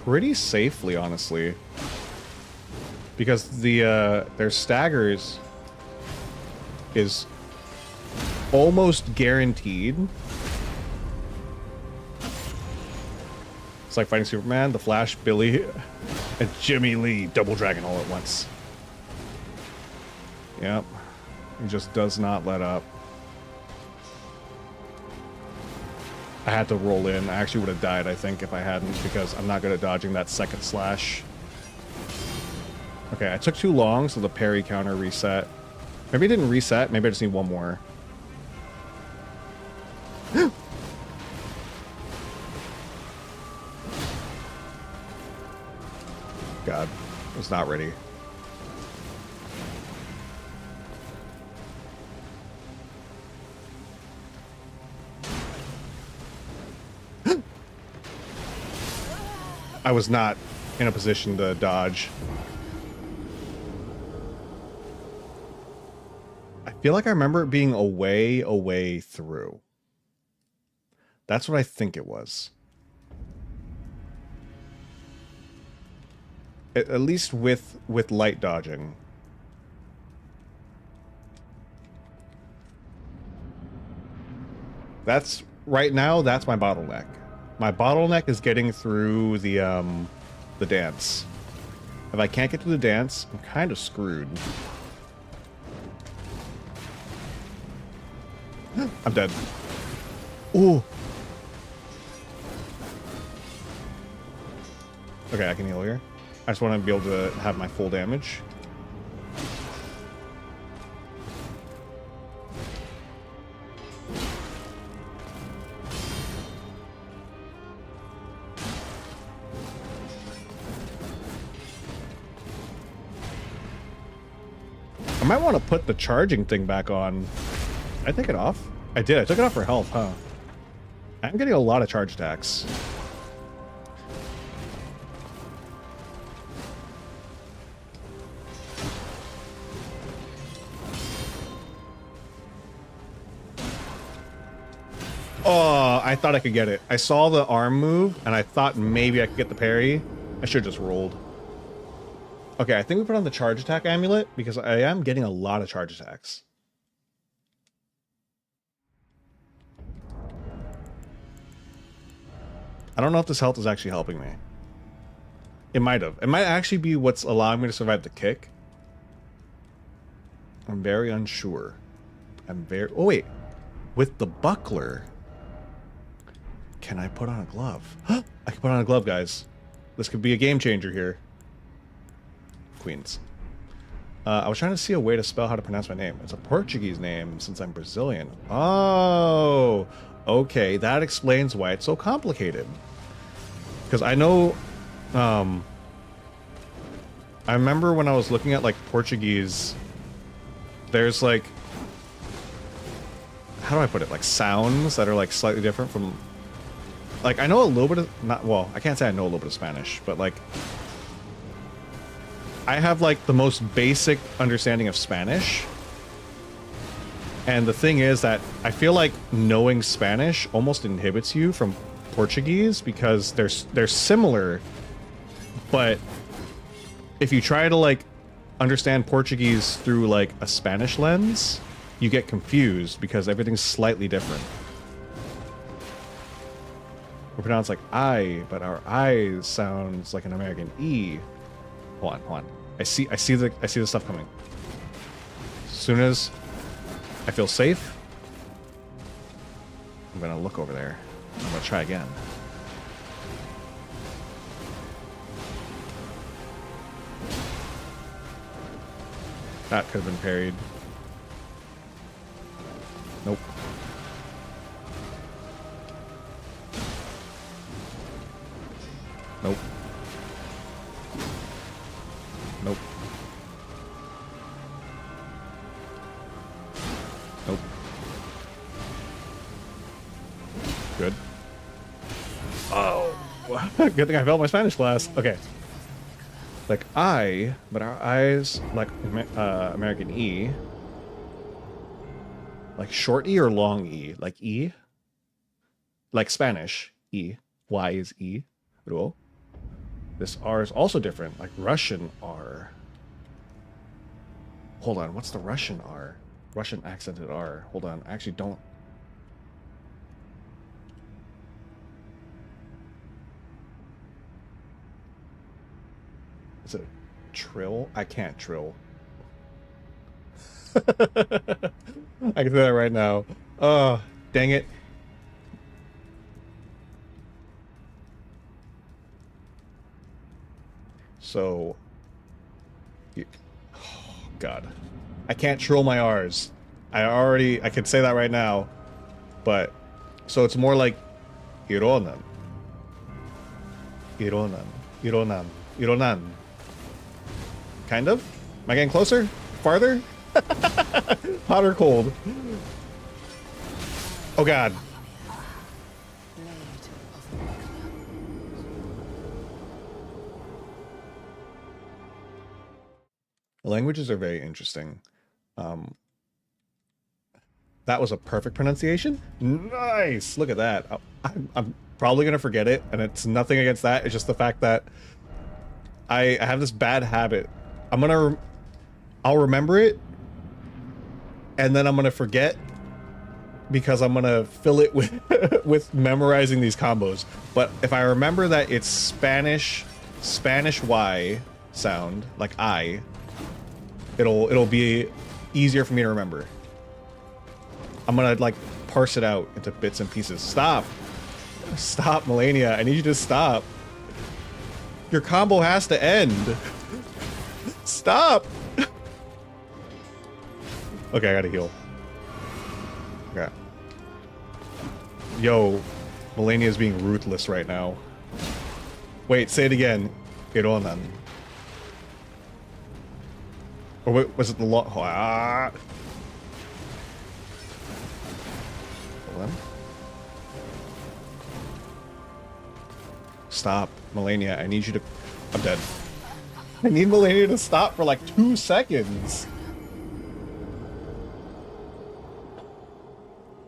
pretty safely, honestly, because their staggers is almost guaranteed. It's like fighting Superman, the Flash, Billy, and Jimmy Lee double dragon all at once. Yep, he just does not let up. I had to roll in. I actually would have died, I think, if I hadn't, because I'm not good at dodging that second slash. Okay, I took too long, so the parry counter reset. Maybe it didn't reset. Maybe I just need one more. God, I was not ready. I was not in a position to dodge. I feel like I remember it being away through. That's what I think it was. At least with light dodging. That's right now, that's my bottleneck. My bottleneck is getting through the dance. If I can't get through the dance, I'm kind of screwed. I'm dead. Ooh. Okay, I can heal here. I just want to be able to have my full damage. I might want to put the charging thing back on. Did I take it off? I did. I took it off for health, huh? I'm getting a lot of charge attacks. Oh, I thought I could get it. I saw the arm move, and I thought maybe I could get the parry. I should have just rolled. Okay, I think we put on the charge attack amulet, because I am getting a lot of charge attacks. I don't know if this health is actually helping me. It might have. It might actually be what's allowing me to survive the kick. I'm very unsure. Oh, wait. With the buckler... Can I put on a glove? I can put on a glove, guys. This could be a game changer here. Queens. I was trying to see a way to spell how to pronounce my name. It's a Portuguese name since I'm Brazilian. Oh, okay. That explains why it's so complicated. Because I know... I remember when I was looking at, like, Portuguese... There's, like... How do I put it? Like, sounds that are, like, slightly different from... Like, I know a little bit of... Not, well, I can't say I know a little bit of Spanish, but, like... I have, like, the most basic understanding of Spanish. And the thing is that I feel like knowing Spanish almost inhibits you from Portuguese because they're similar. But if you try to, like, understand Portuguese through, like, a Spanish lens, you get confused because everything's slightly different. We pronounce like I, but our I sounds like an American E. Hold on. I see the stuff coming. As soon as I feel safe, I'm gonna look over there. I'm gonna try again. That could have been parried. Nope. Nope. Nope. Nope. Good. Oh. Good thing I failed my Spanish class. Okay. Like I, but our eyes like American E. Like short E or long E? Like E? Like Spanish E. Y is E. Cool. This R is also different, like Russian R. Hold on, what's the Russian R? Russian accented R. Hold on, I actually don't. Is it a trill? I can't trill. I can do that right now. Oh, dang it. So, oh God, I can't trill my R's. I could say that right now, but so it's more like ironan, ironan, ironan, ironan. Kind of. Am I getting closer? Farther? Hot or cold? Oh God. Languages are very interesting. That was a perfect pronunciation. Nice. Look at that. I'm probably gonna forget it, and it's nothing against that. It's just the fact that I have this bad habit. I'll remember it, and then I'm gonna forget because I'm gonna fill it with with memorizing these combos. But if I remember that it's Spanish Y sound, like I, it'll be easier for me to remember. I'm gonna like parse it out into bits and pieces. Stop, Melania. I need you to stop. Your combo has to end. Stop. Okay, I gotta heal. Okay. Yo, Melania's being ruthless right now. Wait, say it again. Ironan. Or wait, was it the long? Ah. Hold on. Stop, Melania. I need you to. I'm dead. I need Melania to stop for like 2 seconds.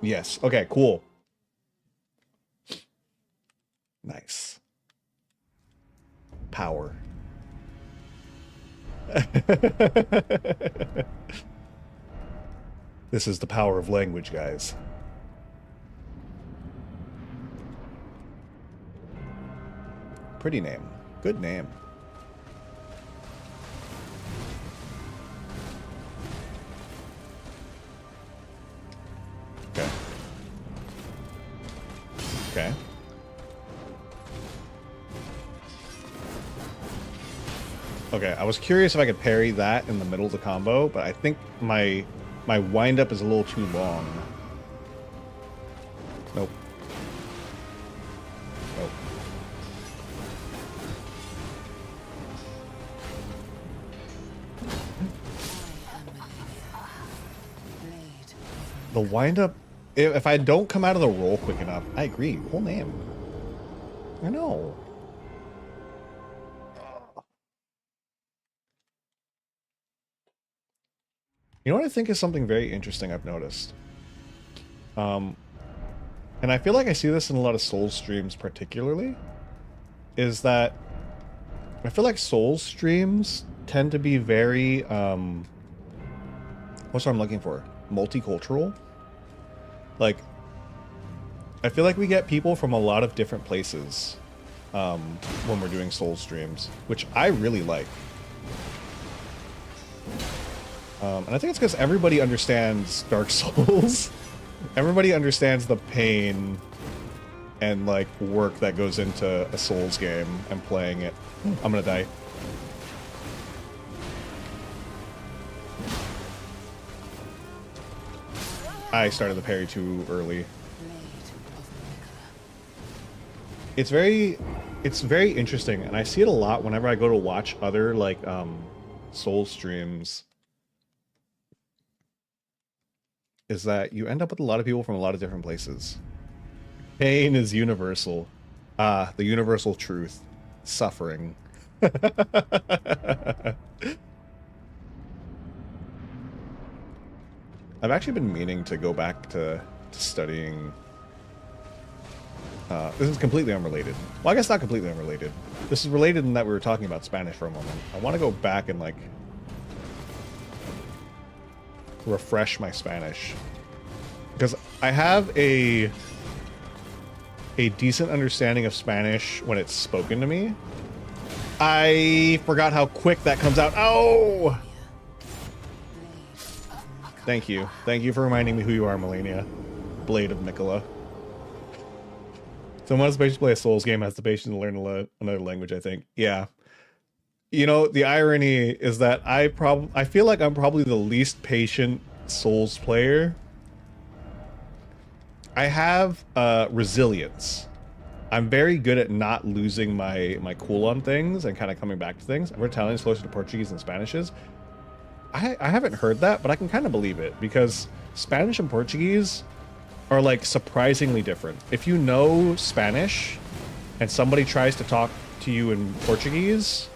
Yes. Okay, cool. Nice. Power. This is the power of language, guys. Pretty name. Good name. Okay. Okay. Okay, I was curious if I could parry that in the middle of the combo, but I think my wind-up is a little too long. Nope. Nope. The wind-up... If I don't come out of the roll quick enough... I agree. Whole name. I know. You know what I think is something very interesting I've noticed? And I feel like I see this in a lot of Souls streams particularly, is that I feel like Souls streams tend to be very, what's what I'm looking for? Multicultural? Like, I feel like we get people from a lot of different places when we're doing Souls streams, which I really like. And I think it's because everybody understands Dark Souls. Everybody understands the pain and, like, work that goes into a Souls game and playing it. I'm gonna die. I started the parry too early. It's very interesting, and I see it a lot whenever I go to watch other, like, Souls streams. Is that you end up with a lot of people from a lot of different places. Pain is universal. Ah, the universal truth. Suffering. I've actually been meaning to go back to studying... this is completely unrelated. Well, I guess not completely unrelated. This is related in that we were talking about Spanish for a moment. I want to go back and, like, refresh my Spanish, because I have a decent understanding of Spanish when it's spoken to me. I forgot how quick that comes out. Oh! Thank you for reminding me who you are, Melania. Blade of Mikola. Someone has the patience to play a Souls game has the patience to learn another language, I think. Yeah. You know, the irony is that I feel like I'm probably the least patient Souls player. I have resilience. I'm very good at not losing my cool on things and kind of coming back to things. I'm Italian is closer to Portuguese than Spanish is. I haven't heard that, but I can kind of believe it because Spanish and Portuguese are like surprisingly different. If you know Spanish and somebody tries to talk to you in Portuguese,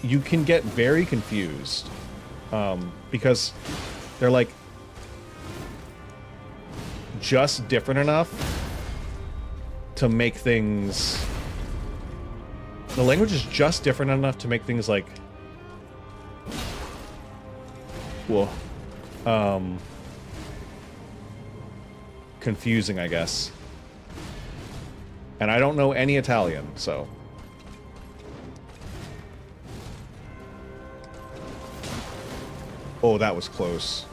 you can get very confused because they're like just different enough to make things, the language is just different enough to make things like, well, confusing, I guess. And I don't know any Italian, so. Oh, that was close.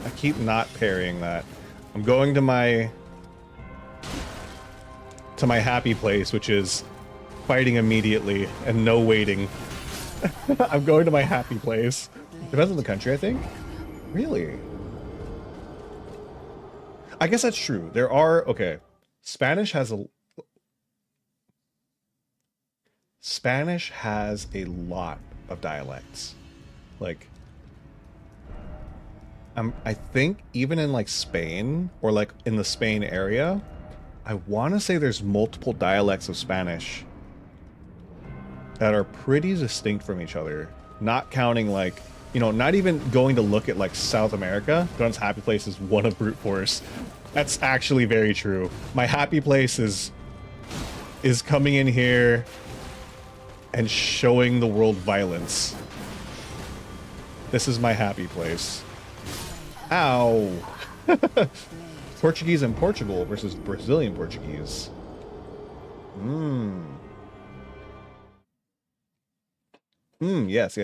I keep not parrying that. I'm going to my happy place, which is fighting immediately and no waiting. I'm going to my happy place. Depends on the country, I think. Really? I guess that's true. There are, okay. Spanish has a lot of dialects. Like, I think even in like Spain or like in the Spain area, I want to say there's multiple dialects of Spanish that are pretty distinct from each other. Not counting like, you know, not even going to look at like South America. Don's happy place is one of brute force. That's actually very true. My happy place is coming in here and showing the world violence. This is my happy place. Ow. Portuguese and Portugal versus Brazilian Portuguese. Yes.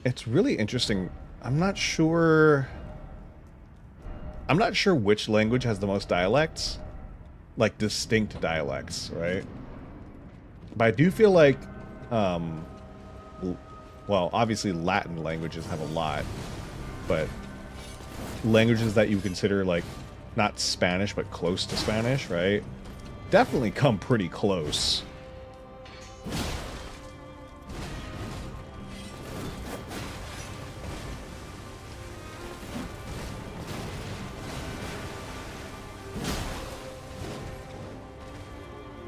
It's really interesting. I'm not sure which language has the most dialects. Like distinct dialects, right? But I do feel like well, obviously Latin languages have a lot, but languages that you consider like not Spanish but close to Spanish, right? Definitely come pretty close.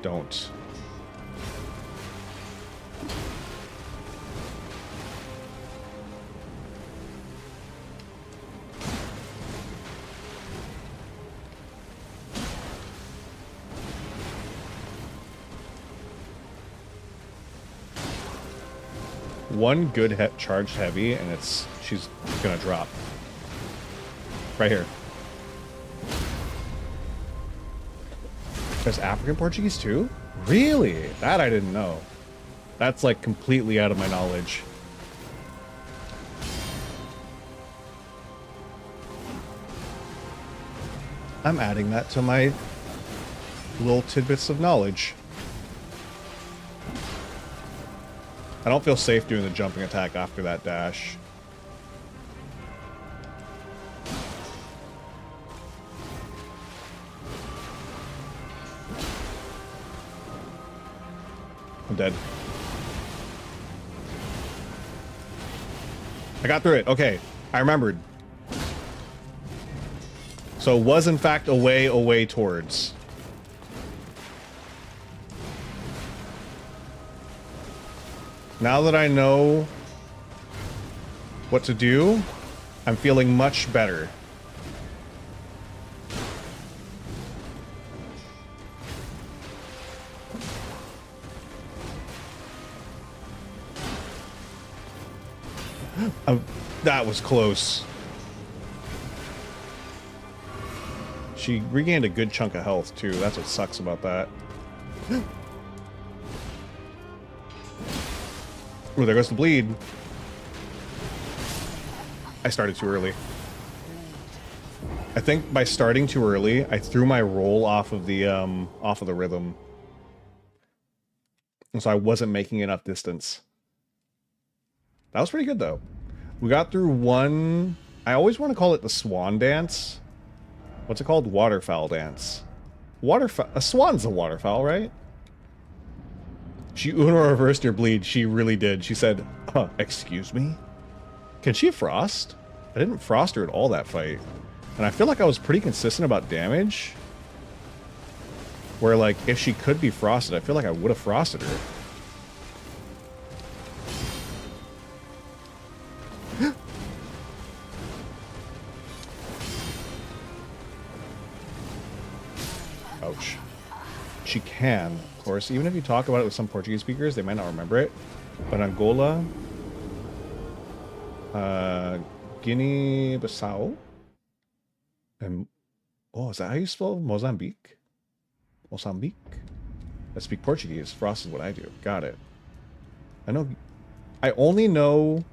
Don't. One good charged heavy, and she's gonna drop. Right here. There's African Portuguese too? Really? That I didn't know. That's like completely out of my knowledge. I'm adding that to my little tidbits of knowledge. I don't feel safe doing the jumping attack after that dash. I'm dead. I got through it. Okay, I remembered. So it was in fact away towards. Now that I know what to do, I'm feeling much better. That was close. She regained a good chunk of health too. That's what sucks about that. Oh, there goes the bleed. I started too early. I think by starting too early, I threw my roll off of the rhythm. And so I wasn't making enough distance. That was pretty good though. We got through one. I always want to call it the swan dance. What's it called? Waterfowl dance. A swan's a waterfowl, right? She Uno reversed your bleed. She really did. She said, excuse me? Can she frost? I didn't frost her at all that fight. And I feel like I was pretty consistent about damage. Where, like, if she could be frosted, I feel like I would have frosted her. Ouch. She can, of course. Even if you talk about it with some Portuguese speakers, they might not remember it. But Angola, Guinea-Bissau, and oh, is that how you spell Mozambique? Mozambique? I speak Portuguese. Frost is what I do. Got it. I know. I only know.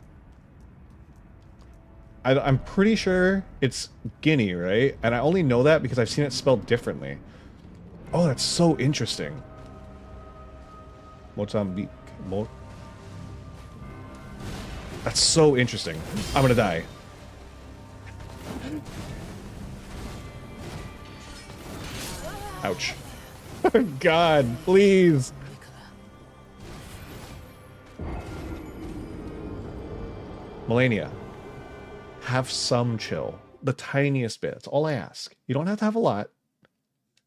I'm pretty sure it's Guinea, right? And I only know that because I've seen it spelled differently. Oh, that's so interesting. Mozambique. That's so interesting. I'm gonna die. Ouch. God, please. Melania, have some chill. The tiniest bit. That's all I ask. You don't have to have a lot.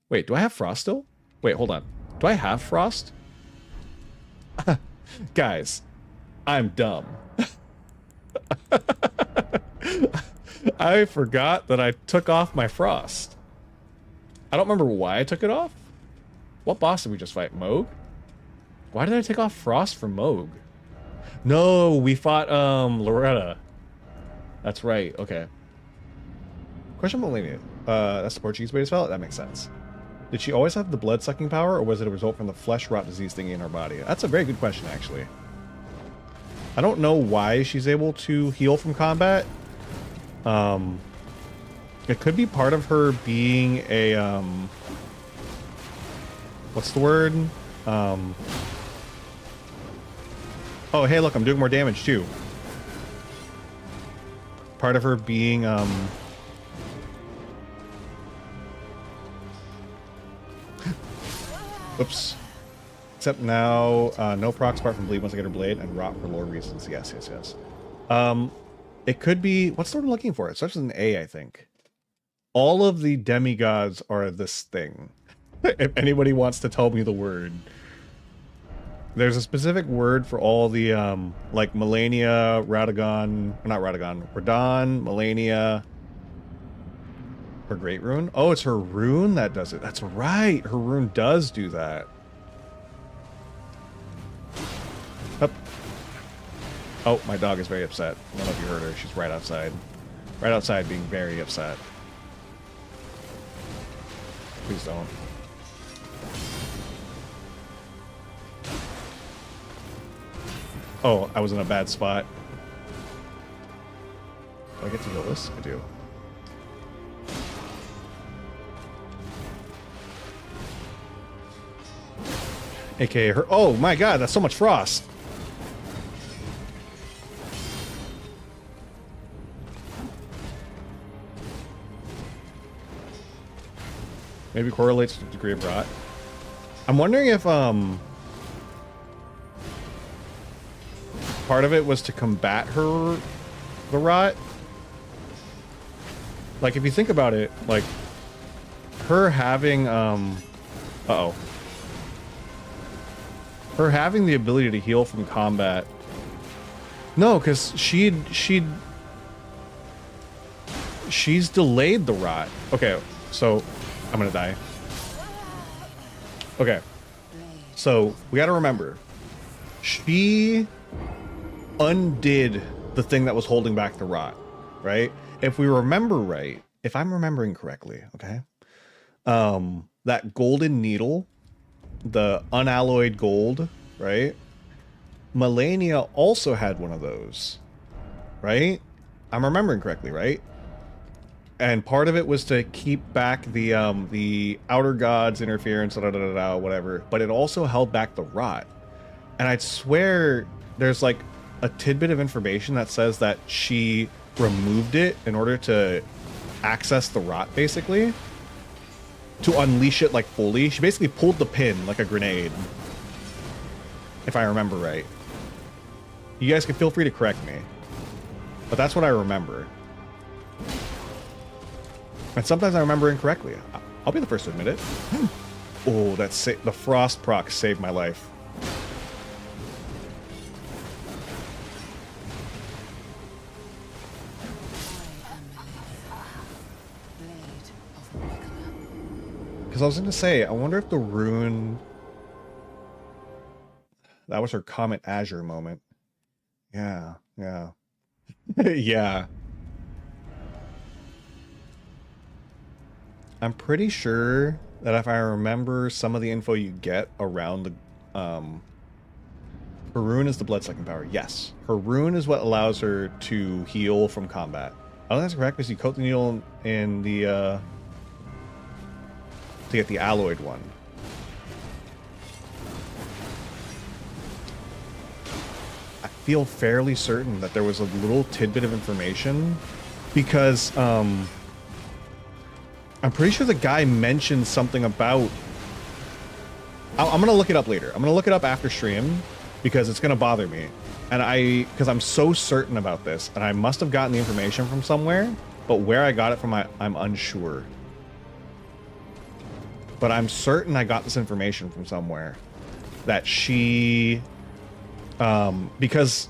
Wait, do I have frost still? Wait, hold on. Do I have frost? Guys, I'm dumb. I forgot that I took off my frost. I don't remember why I took it off. What boss did we just fight? Moog? Why did I take off frost for Moog? No, we fought Loretta. That's right. Okay. Question Melania. That's the Portuguese way to spell it? That makes sense. Did she always have the blood-sucking power, or was it a result from the flesh rot disease thingy in her body? That's a very good question, actually. I don't know why she's able to heal from combat. It could be part of her being a, what's the word? Oh, hey, look, I'm doing more damage, too. Part of her being, Oops. Except now, no procs apart from bleed once I get her blade, and rot for lore reasons. Yes, yes, yes. It could be... What's the word I'm looking for? It starts with an A, I think. All of the demigods are this thing. If anybody wants to tell me the word. There's a specific word for all the, like, Melania, Radagon... Not Radagon. Radon, Melania... Her Great Rune? Oh, it's her rune that does it. That's right. Her rune does do that. Up. Oh, my dog is very upset. I don't know if you heard her. She's right outside. Right outside being very upset. Please don't. Oh, I was in a bad spot. Do I get to heal this? I do. AKA her. Oh my god, that's so much frost. Maybe correlates to the degree of rot. I'm wondering if part of it was to combat the rot. Like if you think about it, like her having uh-oh. Her having the ability to heal from combat. No, because she's delayed the rot. Okay, so I'm gonna die. Okay. So we gotta remember. She undid the thing that was holding back the rot, right? If we remember right, if I'm remembering correctly, okay? That golden needle, the unalloyed gold, right? Melania also had one of those, right? I'm remembering correctly, right? And part of it was to keep back the outer gods interference, whatever. But it also held back the rot. And I'd swear there's like a tidbit of information that says that she removed it in order to access the rot, basically. To unleash it like fully. She basically pulled the pin like a grenade. If I remember right. You guys can feel free to correct me. But that's what I remember. And sometimes I remember incorrectly. I'll be the first to admit it. Oh, that's the frost proc saved my life. Because I was going to say, I wonder if the rune... That was her Comet Azure moment. Yeah, yeah. Yeah. I'm pretty sure that if I remember some of the info you get around the... her rune is the blood-sucking power. Yes. Her rune is what allows her to heal from combat. I don't think that's correct because you coat the needle in the... to get the alloyed one. I feel fairly certain that there was a little tidbit of information because I'm pretty sure the guy mentioned something about... I'm going to look it up later. I'm going to look it up after stream because it's going to bother me. And because I'm so certain about this, and I must have gotten the information from somewhere, but where I got it from, I'm unsure. But I'm certain I got this information from somewhere that she... because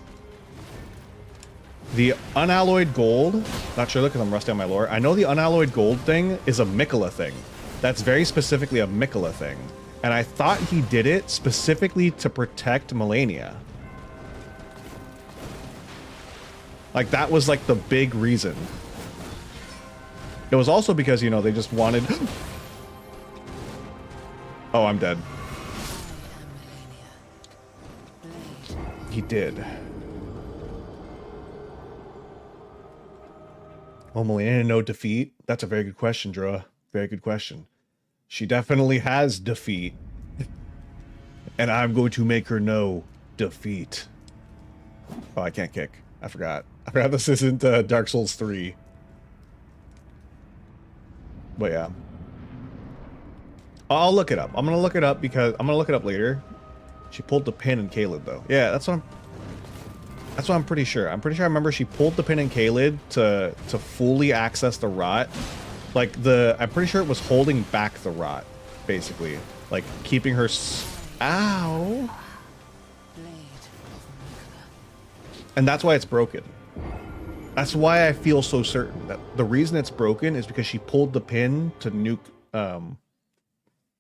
the unalloyed gold, not sure because I'm rusty on my lore. I know the unalloyed gold thing is a Mikola thing. That's very specifically a Mikola thing. And I thought he did it specifically to protect Malenia. Like, that was like the big reason. It was also because, you know, they just wanted... Oh, I'm dead. He did. Oh, Malenia, no defeat? That's a very good question, Dra. Very good question. She definitely has defeat. And I'm going to make her know defeat. Oh, I can't kick. I forgot. I forgot this isn't Dark Souls 3. But yeah. I'll look it up. I'm going to look it up because... I'm going to look it up later. She pulled the pin in Caelid, though. Yeah, that's what I'm pretty sure. I'm pretty sure I remember she pulled the pin in Caelid to fully access the rot. Like, I'm pretty sure it was holding back the rot, basically. Like, keeping her... Ow! And that's why it's broken. That's why I feel so certain that the reason it's broken is because she pulled the pin to nuke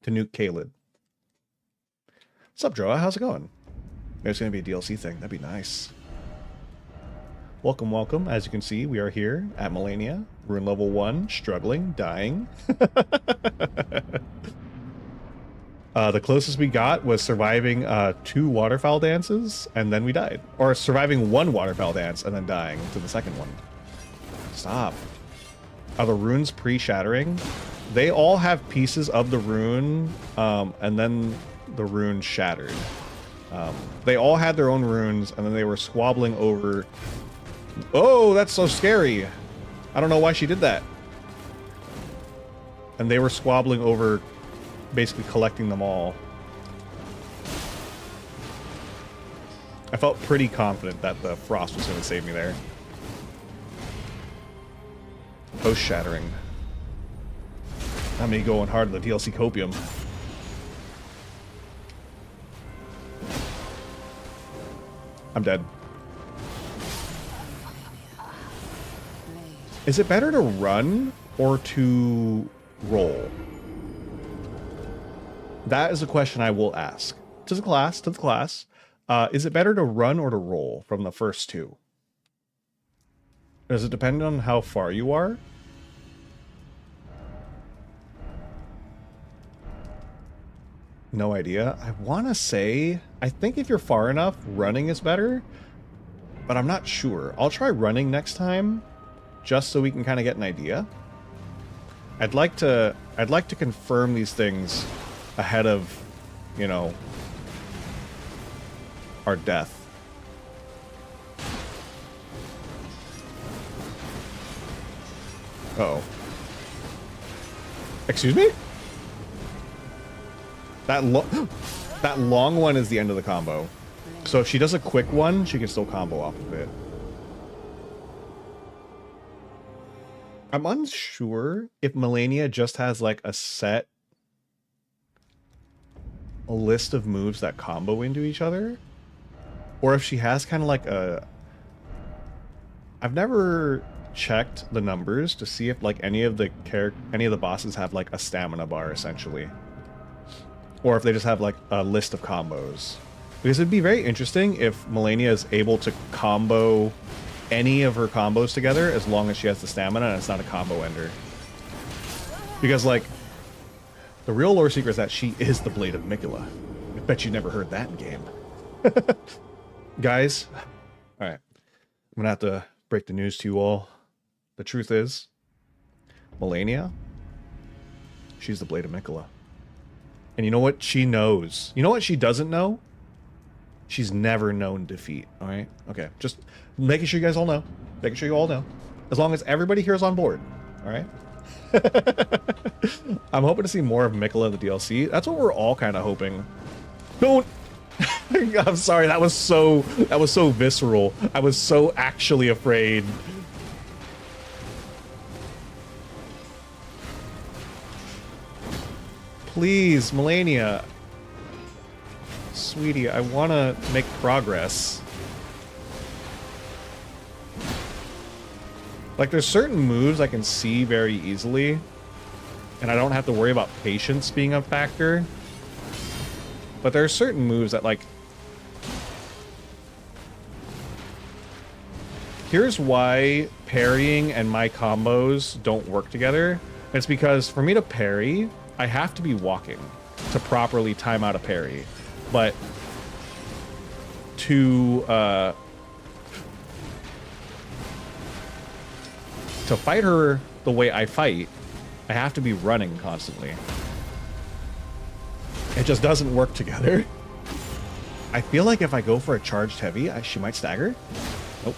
Caelid. What's up, Droa? How's it going? There's going to be a DLC thing. That'd be nice. Welcome, welcome. As you can see, we are here at Malenia. We're in level 1, struggling, dying. The closest we got was surviving 2 waterfowl dances, and then we died. Or surviving 1 waterfowl dance, and then dying to the second one. Stop. Are the runes pre-shattering? They all have pieces of the rune, and then the rune shattered. They all had their own runes, and then they were squabbling over... Oh, that's so scary. I don't know why she did that. And they were squabbling over basically collecting them all. I felt pretty confident that the frost was going to save me there. Post-shattering. I'm going hard on the DLC copium. I'm dead. Is it better to run or to roll? That is a question I will ask. To the class. Is it better to run or to roll from the first 2? Does it depend on how far you are? No idea. I want to say, I think if you're far enough, running is better, but I'm not sure. I'll try running next time. just so we can kind of get an idea. I'd like to confirm these things ahead of, you know, our death. Uh-oh. Excuse me? That long one is the end of the combo. So if she does a quick one, she can still combo off of it. I'm unsure if Melania just has like a list of moves that combo into each other, or if she has kind of like a... I've never checked the numbers to see if like any of the bosses have like a stamina bar essentially, or if they just have like a list of combos. Because it'd be very interesting if Melania is able to combo any of her combos together as long as she has the stamina and it's not a combo ender. Because like the real lore secret is that she is the Blade of Miquella. I bet you never heard that in game. Guys, all right, I'm gonna have to break the news to you all. The truth is, Melania, she's the Blade of Miquella. And you know what she knows? You know what she doesn't know? She's never known defeat, all right? Okay, just making sure you guys all know. Making sure you all know. As long as everybody here is on board, all right? I'm hoping to see more of Miquella in the DLC. That's what we're all kind of hoping. Don't... I'm sorry, that was so visceral. I was so actually afraid. Please, Melania. Sweetie, I want to make progress. Like, there's certain moves I can see very easily, and I don't have to worry about patience being a factor. But there are certain moves that, like... Here's why parrying and my combos don't work together. It's because for me to parry, I have to be walking to properly time out a parry. But to fight her the way I fight, I have to be running constantly. It just doesn't work together. I feel like if I go for a charged heavy, she might stagger. Nope.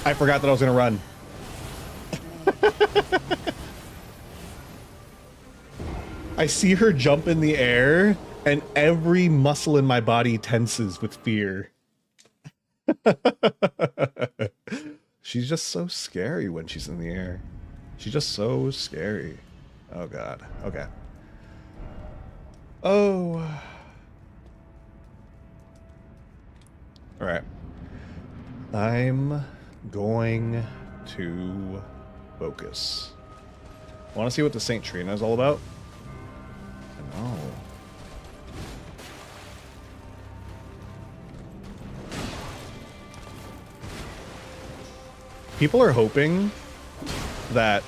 I forgot that I was gonna run. I see her jump in the air, and every muscle in my body tenses with fear. She's just so scary when she's in the air. She's just so scary. Oh god. Okay. Oh. All right. I'm going to focus. Want to see what the Saint Trina is all about? No. People are hoping that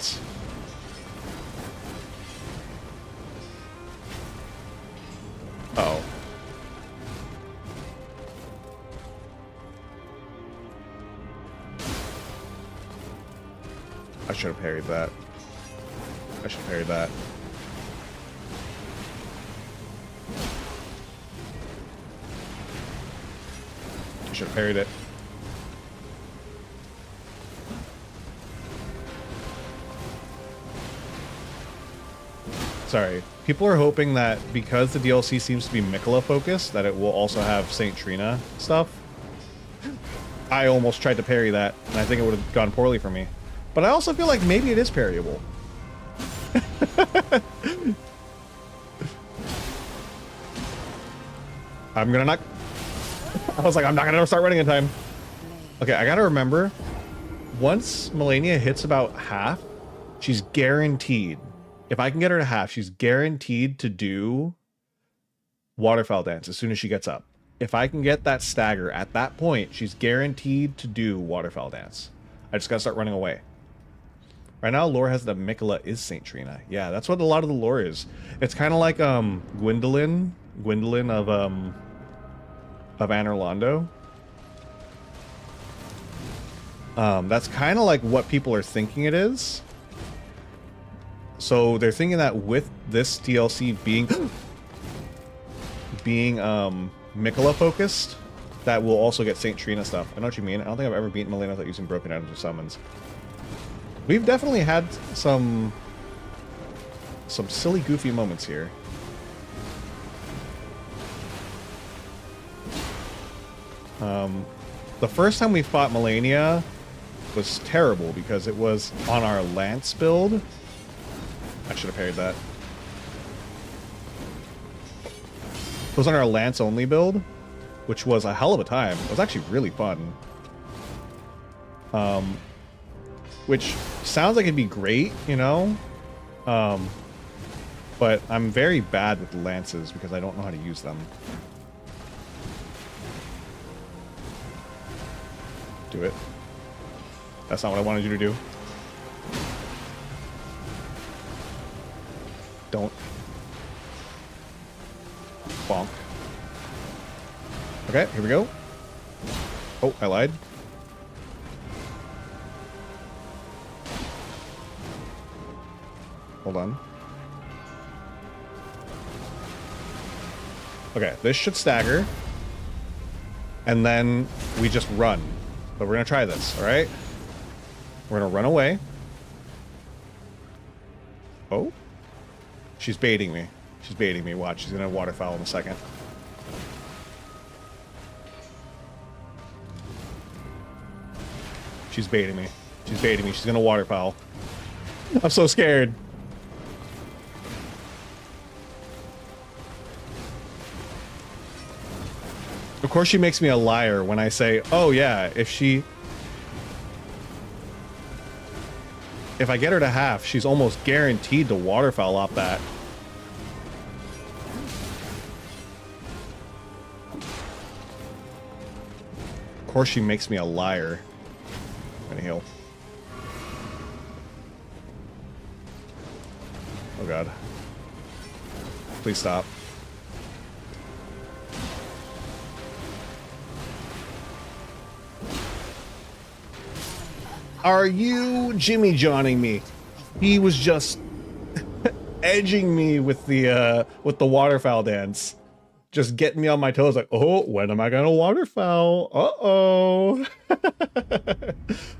oh. I should have parried that. I should have parried that. I should have parried it. Sorry. People are hoping that because the DLC seems to be Miquella focused, that it will also have Saint Trina stuff. I almost tried to parry that, and I think it would have gone poorly for me. But I also feel like maybe it is parryable. I'm gonna not... I was like, I'm not gonna start running in time. Okay, I gotta remember, once Melania hits about half, she's guaranteed. If I can get her to half, she's guaranteed to do waterfowl dance as soon as she gets up. If I can get that stagger at that point, she's guaranteed to do waterfowl dance. I just gotta start running away. Right now, lore has that Miquella is Saint Trina. Yeah, that's what a lot of the lore is. It's kind of like Gwendolyn of Anor Londo. That's kind of like what people are thinking it is. So they're thinking that with this DLC being Mikola focused, that will also get Saint Trina stuff. I know what you mean. I don't think I've ever beaten Melina without using broken items or summons. We've definitely had some silly, goofy moments here. The first time we fought Melania was terrible because it was on our Lance build. I should have parried that. It was on our Lance only build, which was a hell of a time. It was actually really fun. Which sounds like it'd be great, you know? But I'm very bad with lances because I don't know how to use them. Do it. That's not what I wanted you to do. Don't. Bonk. Okay, here we go. Oh, I lied. Hold on. Okay, this should stagger. And then we just run. But we're gonna try this, alright? We're gonna run away. Oh? She's baiting me. She's baiting me. Watch, she's gonna waterfowl in a second. She's baiting me. She's baiting me. She's gonna waterfowl. I'm so scared. Of course she makes me a liar when I say, oh yeah, if I get her to half, she's almost guaranteed to waterfowl off that. Of course she makes me a liar. I'm gonna heal. Oh god. Please stop. Are you Jimmy Johnning me? He was just edging me with the waterfowl dance. Just getting me on my toes like, oh, when am I gonna waterfowl? Uh-oh. Do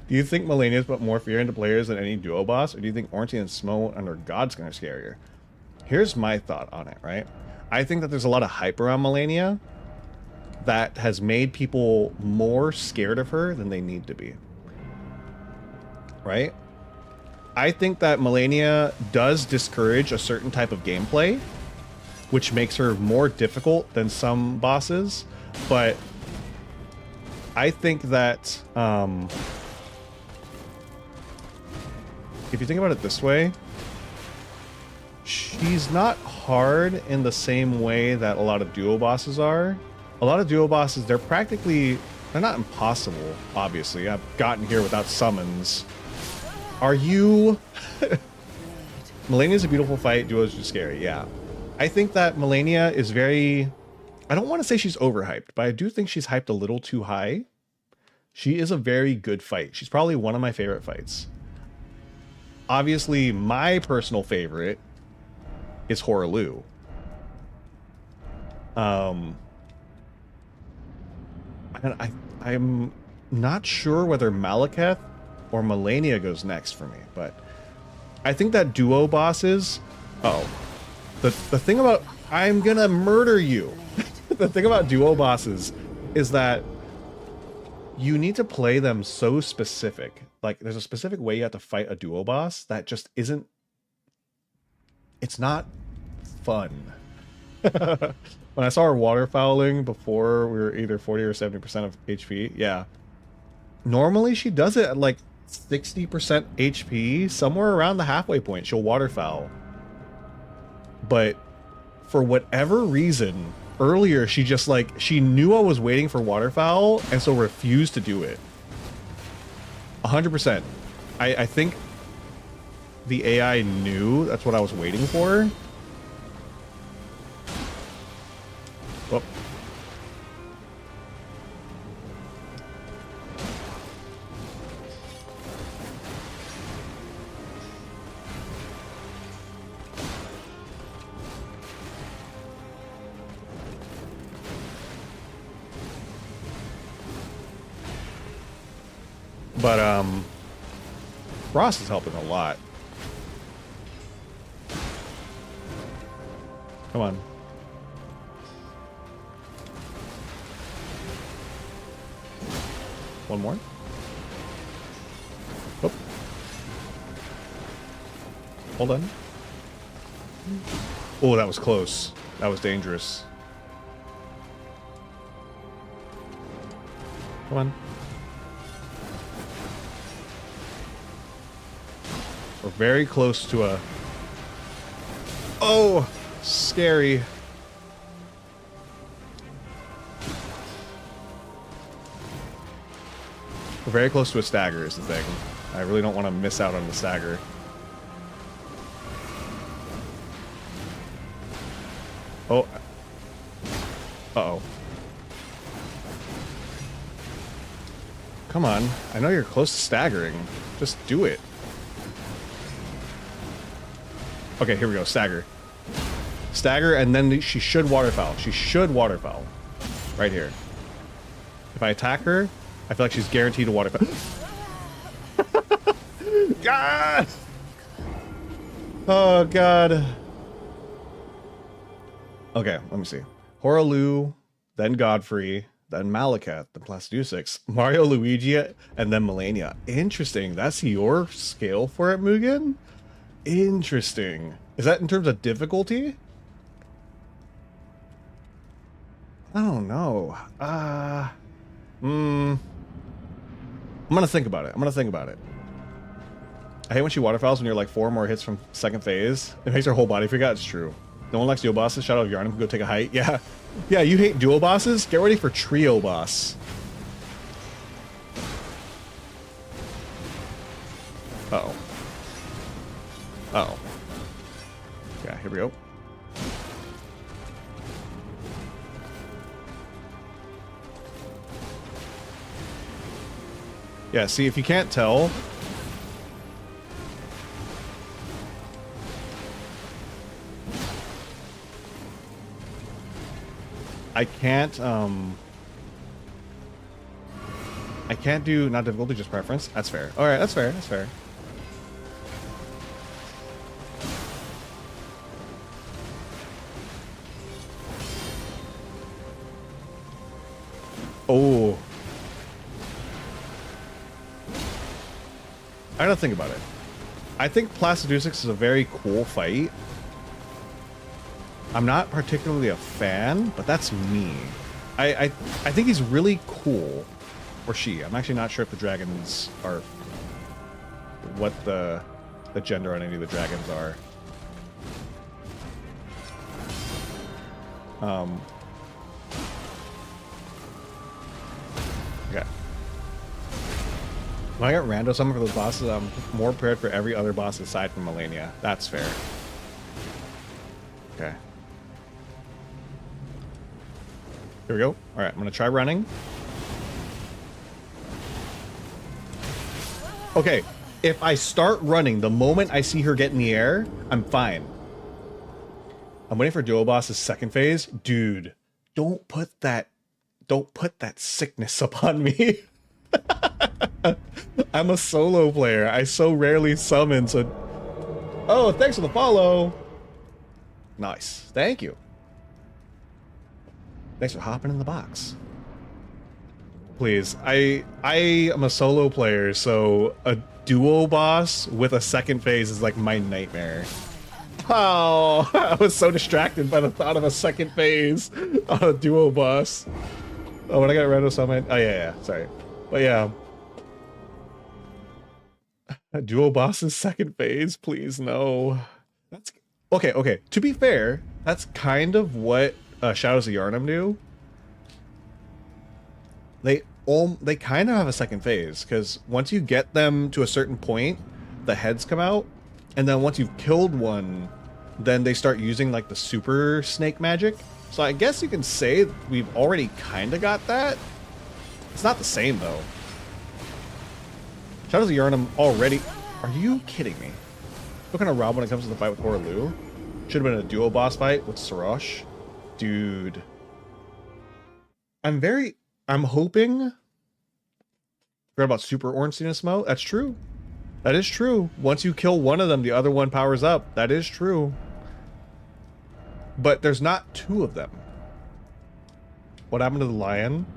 you think Melania's put more fear into players than any duo boss? Or do you think Ornstein and Smo under God's gonna scare you? Here's my thought on it, right? I think that there's a lot of hype around Melania that has made people more scared of her than they need to be. Right? I think that Melania does discourage a certain type of gameplay, which makes her more difficult than some bosses, but I think that if you think about it this way, she's not hard in the same way that a lot of duo bosses are. A lot of duo bosses, they're not impossible, obviously. I've gotten here without summons. Are you... Melania's a beautiful fight, duo's just scary, yeah. I think that Melania is very... I don't want to say she's overhyped, but I do think she's hyped a little too high. She is a very good fight. She's probably one of my favorite fights. Obviously, my personal favorite is Hoaraloo. I'm not sure whether Malekith or Melania goes next for me, but I think that duo bosses... Oh. The thing about... I'm gonna murder you! The thing about duo bosses is that you need to play them so specific. Like, there's a specific way you have to fight a duo boss that just isn't... It's not fun. When I saw her waterfowling before we were either 40 or 70% of HP, yeah. Normally she does it at like 60% HP, somewhere around the halfway point, she'll waterfowl. But for whatever reason, earlier she just like, she knew I was waiting for waterfowl and so refused to do it. 100%. I think the AI knew that's what I was waiting for. Whoop. But Frost is helping a lot. Come on. One more. Oop. Hold on. Oh, that was close. That was dangerous. Come on. We're very close to a... Oh! Scary. We're very close to a stagger is the thing. I really don't want to miss out on the stagger. Oh. Uh-oh. Come on. I know you're close to staggering. Just do it. Okay, here we go. Stagger. Stagger, and then she should waterfowl. She should waterfowl. Right here. If I attack her, I feel like she's guaranteed to waterfowl. God! Oh, God. Okay, let me see. Horalu, then Godfrey, then Malakat, then Plastudusix, Mario, Luigi, and then Melania. Interesting. That's your scale for it, Mugen? Interesting. Is that in terms of difficulty? I don't know. I'm gonna think about it. I hate when she waterfowls when you're like 4 more hits from second phase. It makes her whole body freak out. It's true. No one likes duo bosses. Shadow of Yharnam can go take a hike. Yeah. Yeah, you hate duo bosses? Get ready for trio boss. Uh-oh. Uh-oh. Yeah, here we go. Yeah, see, if you can't tell... I can't do not difficulty, just preference. That's fair. Alright, that's fair, that's fair. Oh. I gotta think about it. I think Plastudusix is a very cool fight. I'm not particularly a fan, but that's me. I think he's really cool. Or she. I'm actually not sure if the dragons are... what the gender on any of the dragons are. Okay. When I get rando summon for those bosses, I'm more prepared for every other boss aside from Melania. That's fair. Okay. Here we go. Alright, I'm gonna try running. Okay, if I start running the moment I see her get in the air, I'm fine. I'm waiting for duo boss's second phase. Dude, don't put that sickness upon me. I'm a solo player. I so rarely summon, so... Oh, thanks for the follow. Nice. Thank you. Thanks for hopping in the box. Please. I am a solo player, so a duo boss with a second phase is like my nightmare. Oh, I was so distracted by the thought of a second phase on a duo boss. Oh, when I got rando summon. Oh, yeah, sorry. But yeah. A duo boss's second phase, please, no. That's okay. To be fair, that's kind of what Shadows of Yharnam do. They kind of have a second phase, because once you get them to a certain point, the heads come out, and then once you've killed one, then they start using like the super snake magic. So I guess you can say we've already kind of got that. It's not the same though. Shadows of Yharnam already... Are you kidding me? What kind of rob when it comes to the fight with Horalu? Should have been a duo boss fight with Sarosh. Dude. I'm hoping Forgot about Super Ornstein Smoke. That's true. That is true. Once you kill one of them, the other one powers up. That is true. But there's not two of them. What happened to the lion?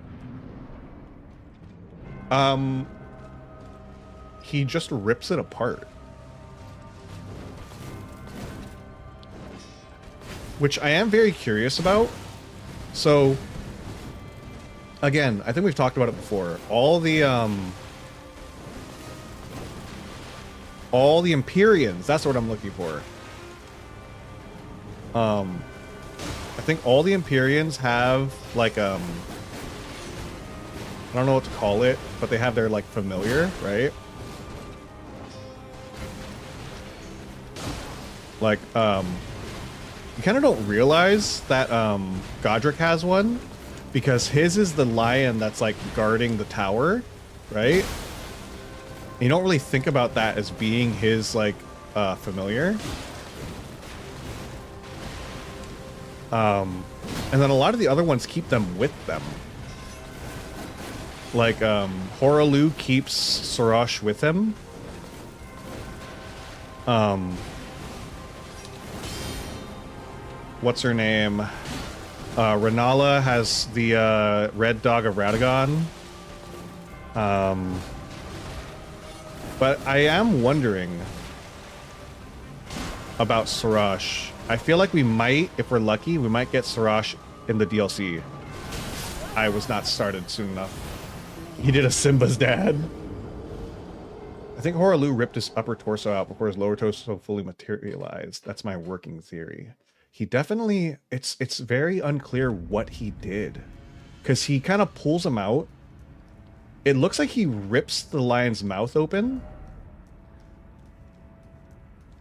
He just rips it apart. Which I am very curious about. So, again, I think we've talked about it before. All the Empyreans, that's what I'm looking for. I think all the Empyreans have, like, I don't know what to call it, but they have their, like, familiar, right? Like, you kind of don't realize that, Godric has one, because his is the lion that's, like, guarding the tower, right? You don't really think about that as being his, like, familiar. And then a lot of the other ones keep them with them. Like, Horalu keeps Sorosh with him. What's her name? Renala has the, red dog of Radagon. But I am wondering about Sorosh. I feel like we might, if we're lucky, we might get Sorosh in the DLC. I was not started soon enough. He did a Simba's dad. I think Horalu ripped his upper torso out before his lower torso fully materialized. That's my working theory. He definitely, it's very unclear what he did. Because he kind of pulls him out. It looks like he rips the lion's mouth open.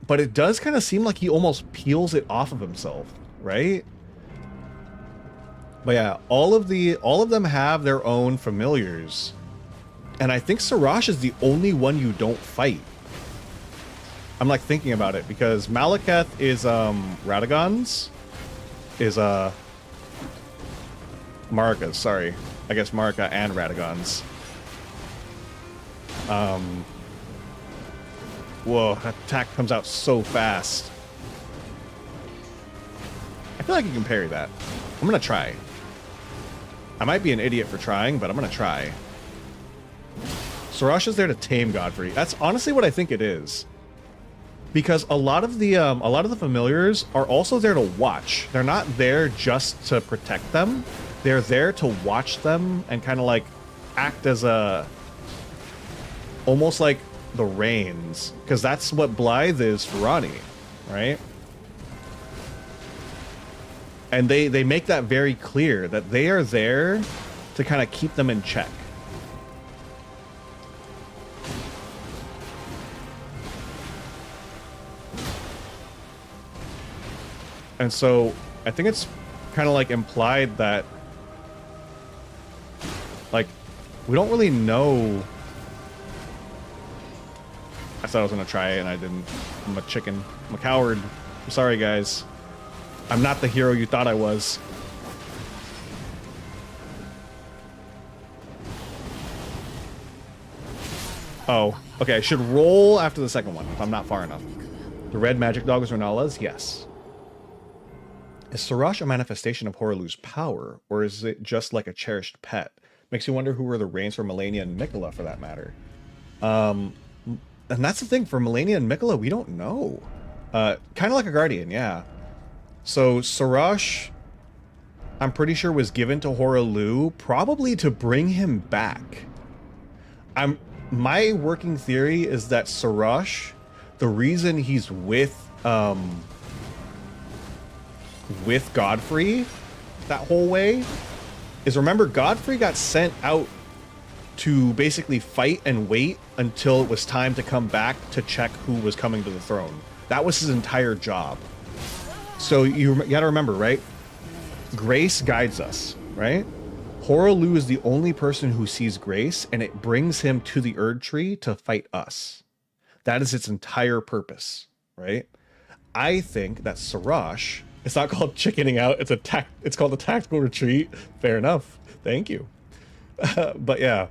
But it does kind of seem like he almost peels it off of himself, right? But yeah, all of them have their own familiars. And I think Sorosh is the only one you don't fight. I'm like thinking about it because Malekith is Radagon's. Is Marika's, sorry. I guess Marika and Radagon's. Whoa, that attack comes out so fast. I feel like you can parry that. I'm gonna try. I might be an idiot for trying, but I'm gonna try. Sorosh is there to tame Godfrey. That's honestly what I think it is. Because a lot of the familiars are also there to watch. They're not there just to protect them. They're there to watch them and kind of like act as a almost like the reins, because that's what Blythe is for Ronnie, right? And they make that very clear that they are there to kind of keep them in check. And so I think it's kind of like implied that like we don't really know. I thought I was gonna try it and I didn't. I'm a chicken. I'm a coward. I'm sorry, guys. I'm not the hero you thought I was. Oh, okay. I should roll after the second one if I'm not far enough. The red magic dog was Renala's? Yes. Is Sorosh a manifestation of Horalu's power, or is it just like a cherished pet? Makes you wonder who were the reigns for Melania and Mikola, for that matter. And that's the thing, for Melania and Mikola, we don't know. Kind of like a guardian, yeah. So Sorosh, I'm pretty sure, was given to Horalu, probably to bring him back. My working theory is that Sorosh, the reason he's with Godfrey that whole way is, remember, Godfrey got sent out to basically fight and wait until it was time to come back to check who was coming to the throne. That was his entire job. So you gotta remember, right? Grace guides us, right? Horalu is the only person who sees Grace, and it brings him to the Erd Tree to fight us. That is its entire purpose, right? I think that Sorosh, it's not called chickening out, it's called a tactical retreat. Fair enough. Thank you. But yeah,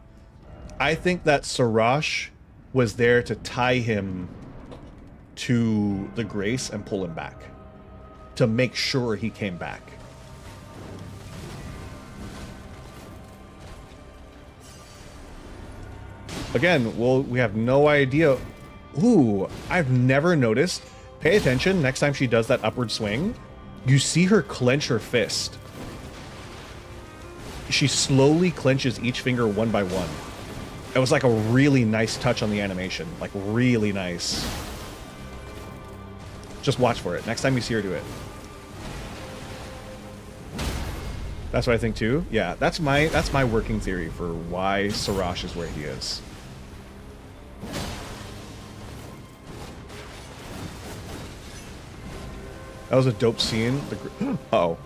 I think that Sarash was there to tie him to the Grace and pull him back. To make sure he came back. Again, well, we have no idea. Ooh, I've never noticed. Pay attention next time she does that upward swing. You see her clench her fist. She slowly clenches each finger one by one. It was like a really nice touch on the animation. Like, really nice. Just watch for it. Next time you see her do it. That's what I think too. Yeah, that's my working theory for why Sarash is where he is. That was a dope scene. Uh-oh.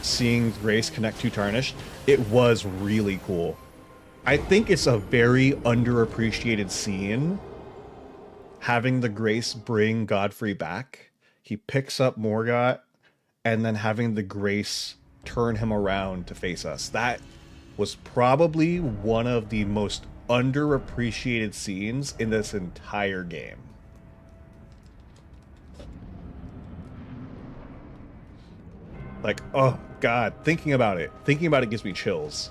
Seeing Grace connect to Tarnished, it was really cool. I think it's a very underappreciated scene. Having the Grace bring Godfrey back. He picks up Morgott, and then having the Grace turn him around to face us. That was probably one of the most underappreciated scenes in this entire game. Like, oh god, thinking about it gives me chills.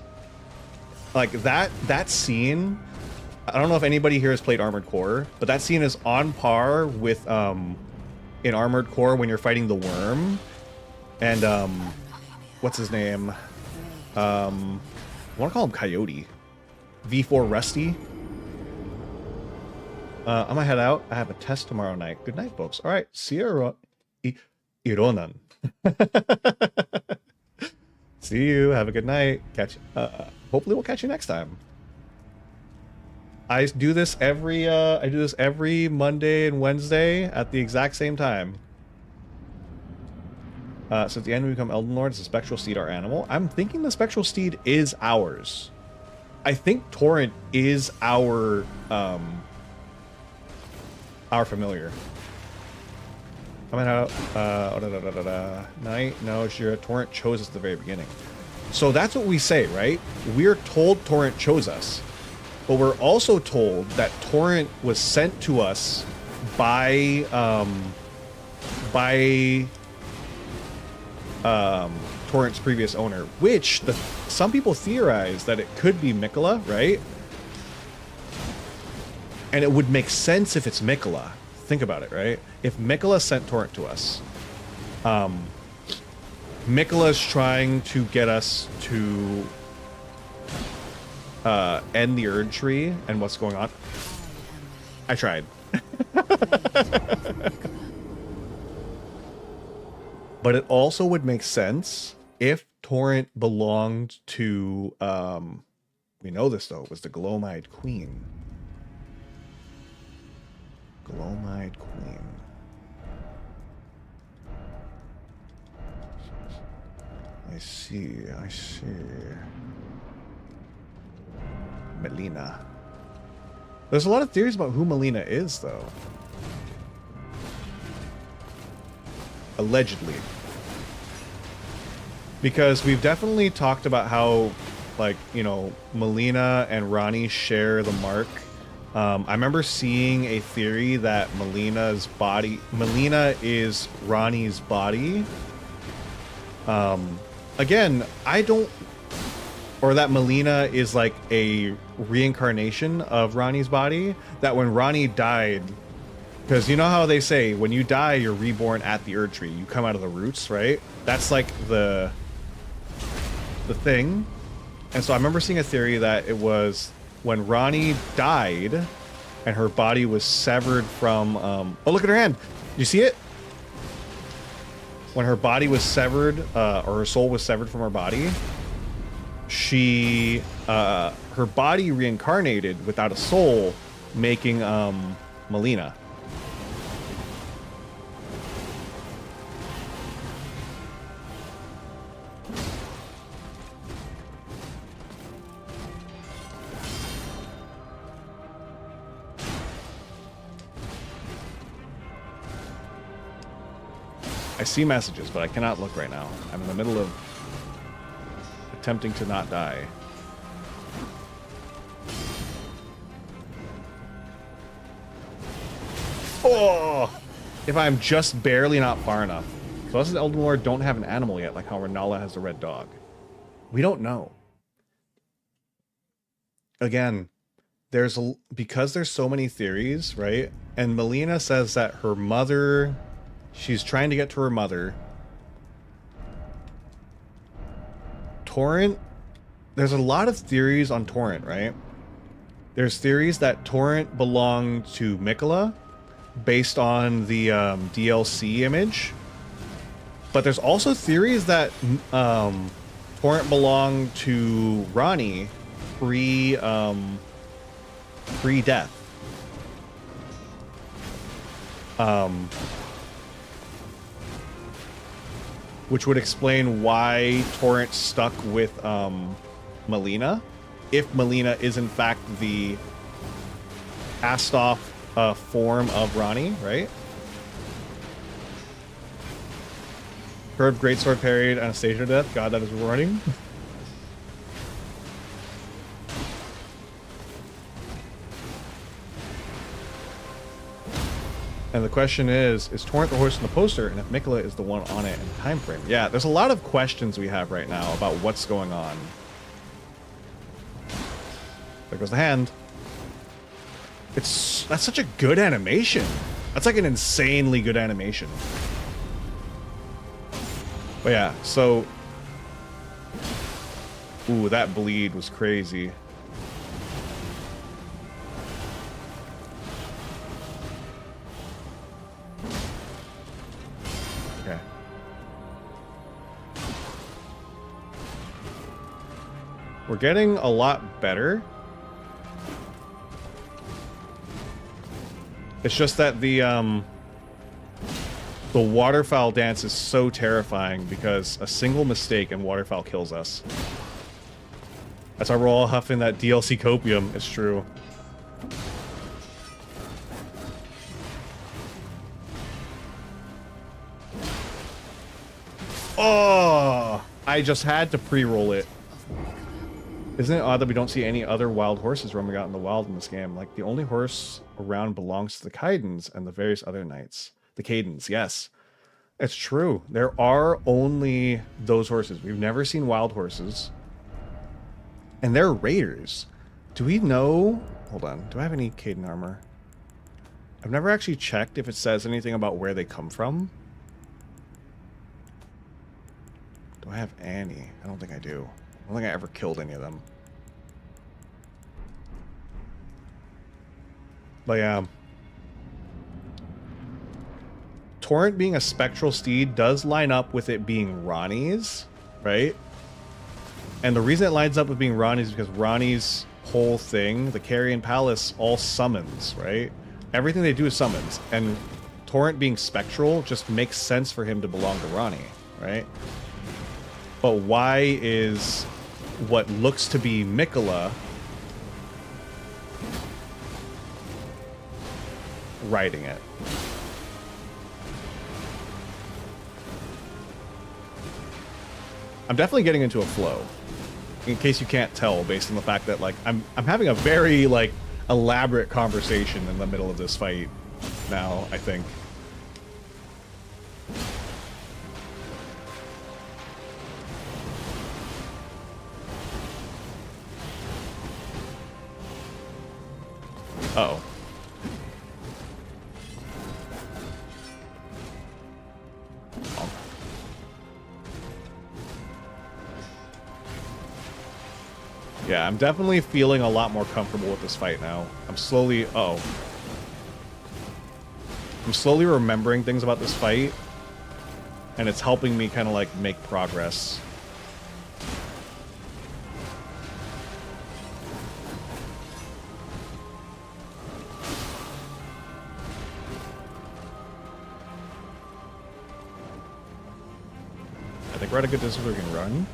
Like that scene, I don't know if anybody here has played Armored Core, but that scene is on par with in Armored Core when you're fighting the worm and what's his name? I want to call him Coyote. V4 Rusty. I'm gonna head out. I have a test tomorrow night. Good night, folks. All right, see you, Ironan. See you. Have a good night. Catch. Hopefully, we'll catch you next time. I do this every Monday and Wednesday at the exact same time. So at the end we become Elden Lords. The Spectral Steed our animal. I'm thinking the Spectral Steed is ours. I think Torrent is our familiar. Coming out, night. No, sure. Torrent chose us at the very beginning. So that's what we say, right? We're told Torrent chose us, but we're also told that Torrent was sent to us by Torrent's previous owner, which some people theorize that it could be Mikola, right? And it would make sense if it's Mikola. Think about it, right? If Mikola sent Torrent to us, Mikola's trying to get us to end the Erd Tree and what's going on. I tried. But it also would make sense if Torrent belonged to, we know this though, it was the Glomide Queen. Glomide Queen. I see. Melina. There's a lot of theories about who Melina is, though. Allegedly. Because we've definitely talked about how, like, you know, Melina and Ranni share the mark. I remember seeing a theory that Melina is Ranni's body. Again, or that Melina is like a reincarnation of Ranni's body. That when Ranni died, because you know how they say when you die, you're reborn at the Erd Tree. You come out of the roots, right? That's like the thing. And so I remember seeing a theory that it was when Ranni died and her body was severed from oh, look at her hand. You see it? When her body was severed, or her soul was severed from her body, her body reincarnated without a soul, making Melina. I see messages, but I cannot look right now. I'm in the middle of attempting to not die. Oh! If I'm just barely not far enough. So us as Elden Lord don't have an animal yet, like how Renala has the red dog. We don't know. Again, because there's so many theories, right? And Melina says that her mother, she's trying to get to her mother. Torrent, there's a lot of theories on Torrent, right? There's theories that Torrent belonged to Miquella based on the DLC image. But there's also theories that Torrent belonged to Ranni pre-death. Which would explain why Torrent stuck with Melina, if Melina is in fact the cast-off form of Ranni, right? Herb Greatsword parried Anastasia to death. God, that is running. And the question is Torrent the horse in the poster, and if Miquella is the one on it in the time frame? Yeah, there's a lot of questions we have right now about what's going on. There goes the hand. That's such a good animation. That's like an insanely good animation. But yeah, so... Ooh, that bleed was crazy. Okay. We're getting a lot better. It's just that the waterfowl dance is so terrifying because a single mistake and waterfowl kills us. That's why we're all huffing that DLC copium. It's true. Oh! I just had to pre-roll it. Isn't it odd that we don't see any other wild horses roaming out in the wild in this game? Like, the only horse around belongs to the Kaidens and the various other knights. The Cadens, yes. It's true. There are only those horses. We've never seen wild horses. And they're raiders. Do we know... Hold on. Do I have any Caden armor? I've never actually checked if it says anything about where they come from. Do I have any? I don't think I do. I don't think I ever killed any of them. But yeah. Torrent being a spectral steed does line up with it being Ranni's, right? And the reason it lines up with being Ranni's is because Ranni's whole thing, the Carrion Palace, all summons, right? Everything they do is summons. And Torrent being spectral just makes sense for him to belong to Ranni, right? But why is what looks to be Miquella riding it? I'm definitely getting into a flow. In case you can't tell, based on the fact that like I'm having a very like elaborate conversation in the middle of this fight now, I think. Uh-oh. Yeah, I'm definitely feeling a lot more comfortable with this fight now. I'm slowly... Uh-oh. I'm slowly remembering things about this fight, and it's helping me kind of, like, make progress. I think we're at a good distance where we can run.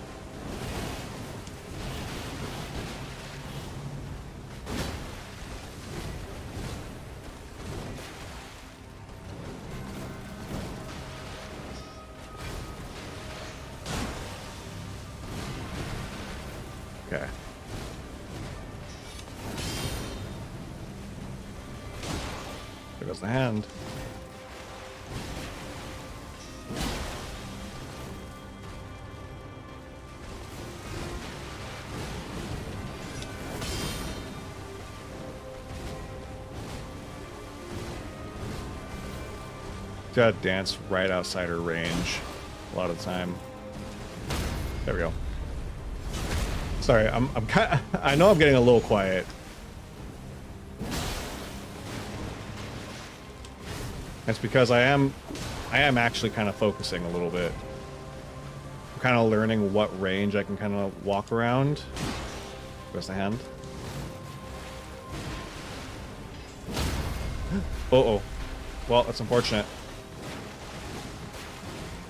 Okay. There goes the hand. Gotta dance right outside her range a lot of the time. There we go. Sorry, I'm kind. I know I'm getting a little quiet. That's because I am actually kind of focusing a little bit. I'm kind of learning what range I can kind of walk around. Where's the hand? Uh-oh. Well, that's unfortunate.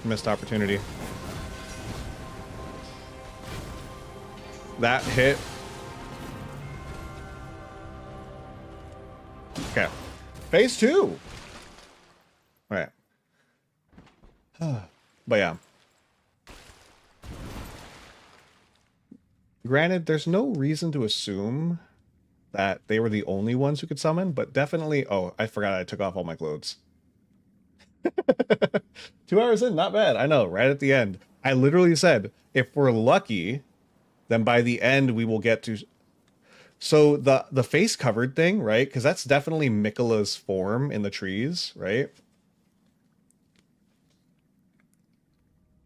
Missed opportunity. That hit. Okay. Phase 2. All right. But yeah. Granted, there's no reason to assume that they were the only ones who could summon, but definitely... Oh, I forgot I took off all my clothes. 2 hours in, not bad. I know, right at the end. I literally said, if we're lucky, then by the end we will get to... So the face covered thing, right? Because that's definitely Miquella's form in the trees, right?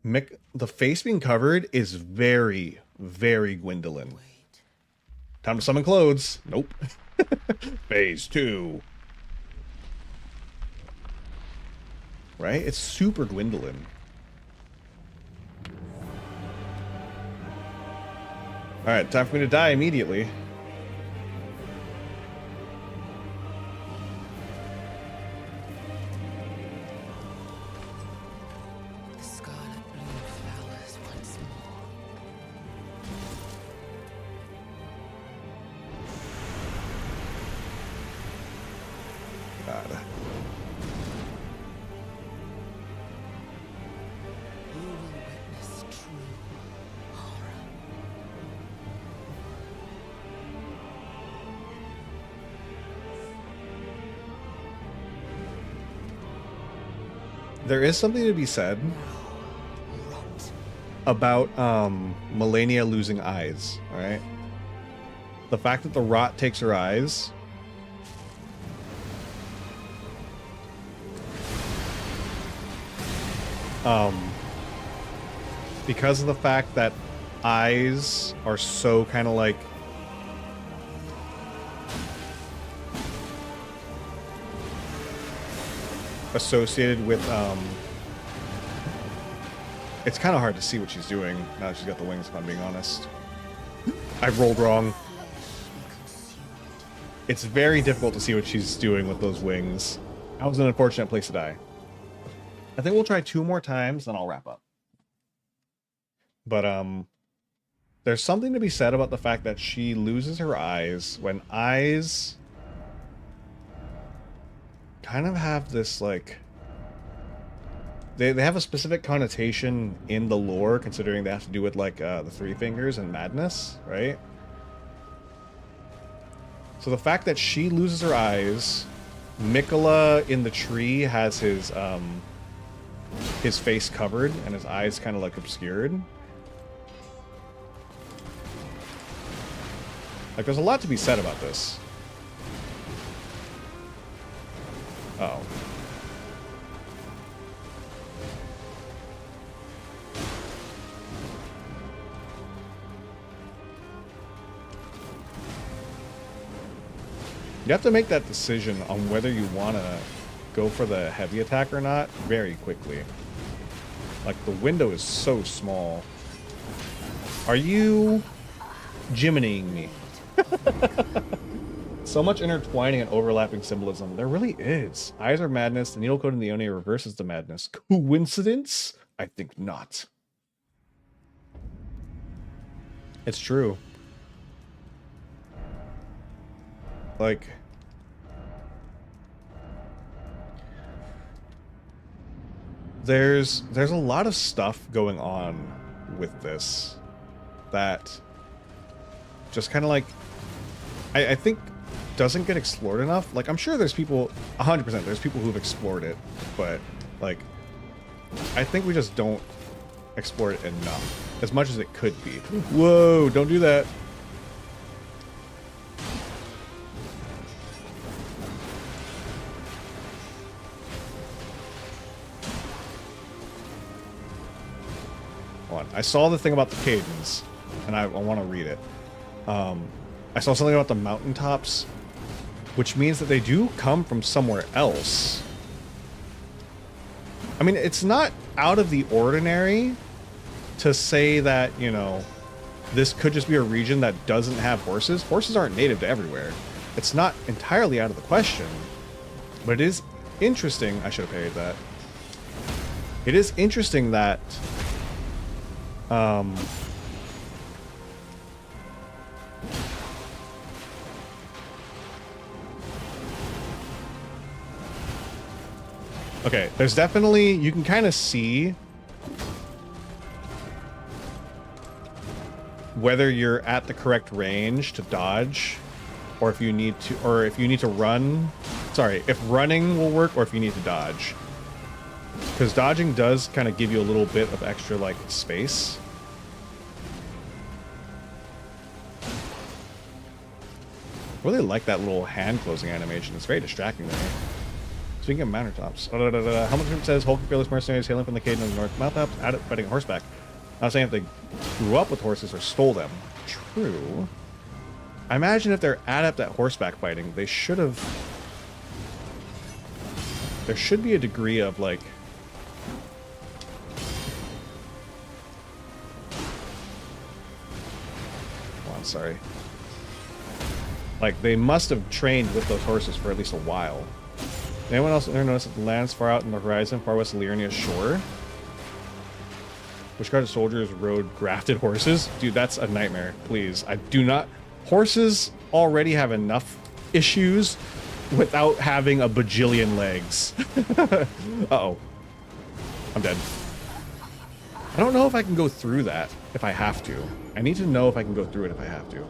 The face being covered is very, very Gwendolyn. Time to summon clothes. Nope. Phase 2. Right? It's super Gwendolyn. Alright, time for me to die immediately. The scarlet bloom flowers once more. God. Who will witness true horror? There is something to be said about Melania losing eyes, alright? The fact that the rot takes her eyes. Because of the fact that eyes are so kind of like associated with it's kind of hard to see what she's doing now that she's got the wings, if I'm being honest. I rolled wrong. It's very difficult to see what she's doing with those wings. That was an unfortunate place to die. I think we'll try 2 more times, then I'll wrap up. But there's something to be said about the fact that she loses her eyes when eyes kind of have this, like... They have a specific connotation in the lore, considering they have to do with, like, the 3 fingers and madness, right? So the fact that she loses her eyes, Miquella in the tree has his face covered and his eyes kind of, like, obscured. Like, there's a lot to be said about this. Uh-oh. You have to make that decision on whether you want to go for the heavy attack or not very quickly. Like, the window is so small. Are you Jiminying me? So much intertwining and overlapping symbolism. There really is. Eyes are madness. The needle code in the Oni reverses the madness. Coincidence? I think not. It's true. Like... There's a lot of stuff going on with this that just kind of like... I think doesn't get explored enough. Like, I'm sure there's people, 100%, there's people who've explored it, but, like, I think we just don't explore it enough, as much as it could be. Whoa, don't do that. Hold on. I saw the thing about the cadence, and I want to read it. I saw something about the mountaintops, which means that they do come from somewhere else. I mean, it's not out of the ordinary to say that, you know, this could just be a region that doesn't have horses. Horses aren't native to everywhere. It's not entirely out of the question, but it is interesting. I should have paid that. It is interesting that okay, there's definitely, you can kind of see whether you're at the correct range to dodge, or if you need to, run. Sorry, if running will work, or if you need to dodge. Because dodging does kind of give you a little bit of extra, like, space. I really like that little hand closing animation. It's very distracting to me. Speaking of mountaintops, Helmut says Hulk fearless mercenaries hailing from the Caden of the North mountaintops, adept fighting horseback. I was saying if they grew up with horses or stole them. True. I imagine if they're adept at horseback fighting, they should have. There should be a degree of, like, oh, I'm sorry. Like, they must have trained with those horses for at least a while. Anyone else ever notice that the lands far out in the horizon, far west of Liurnia's shore? Which kind of soldiers rode grafted horses? Dude, that's a nightmare. Please, I do not. Horses already have enough issues without having a bajillion legs. Uh-oh. I'm dead. I don't know if I can go through that if I have to. I need to know if I can go through it if I have to.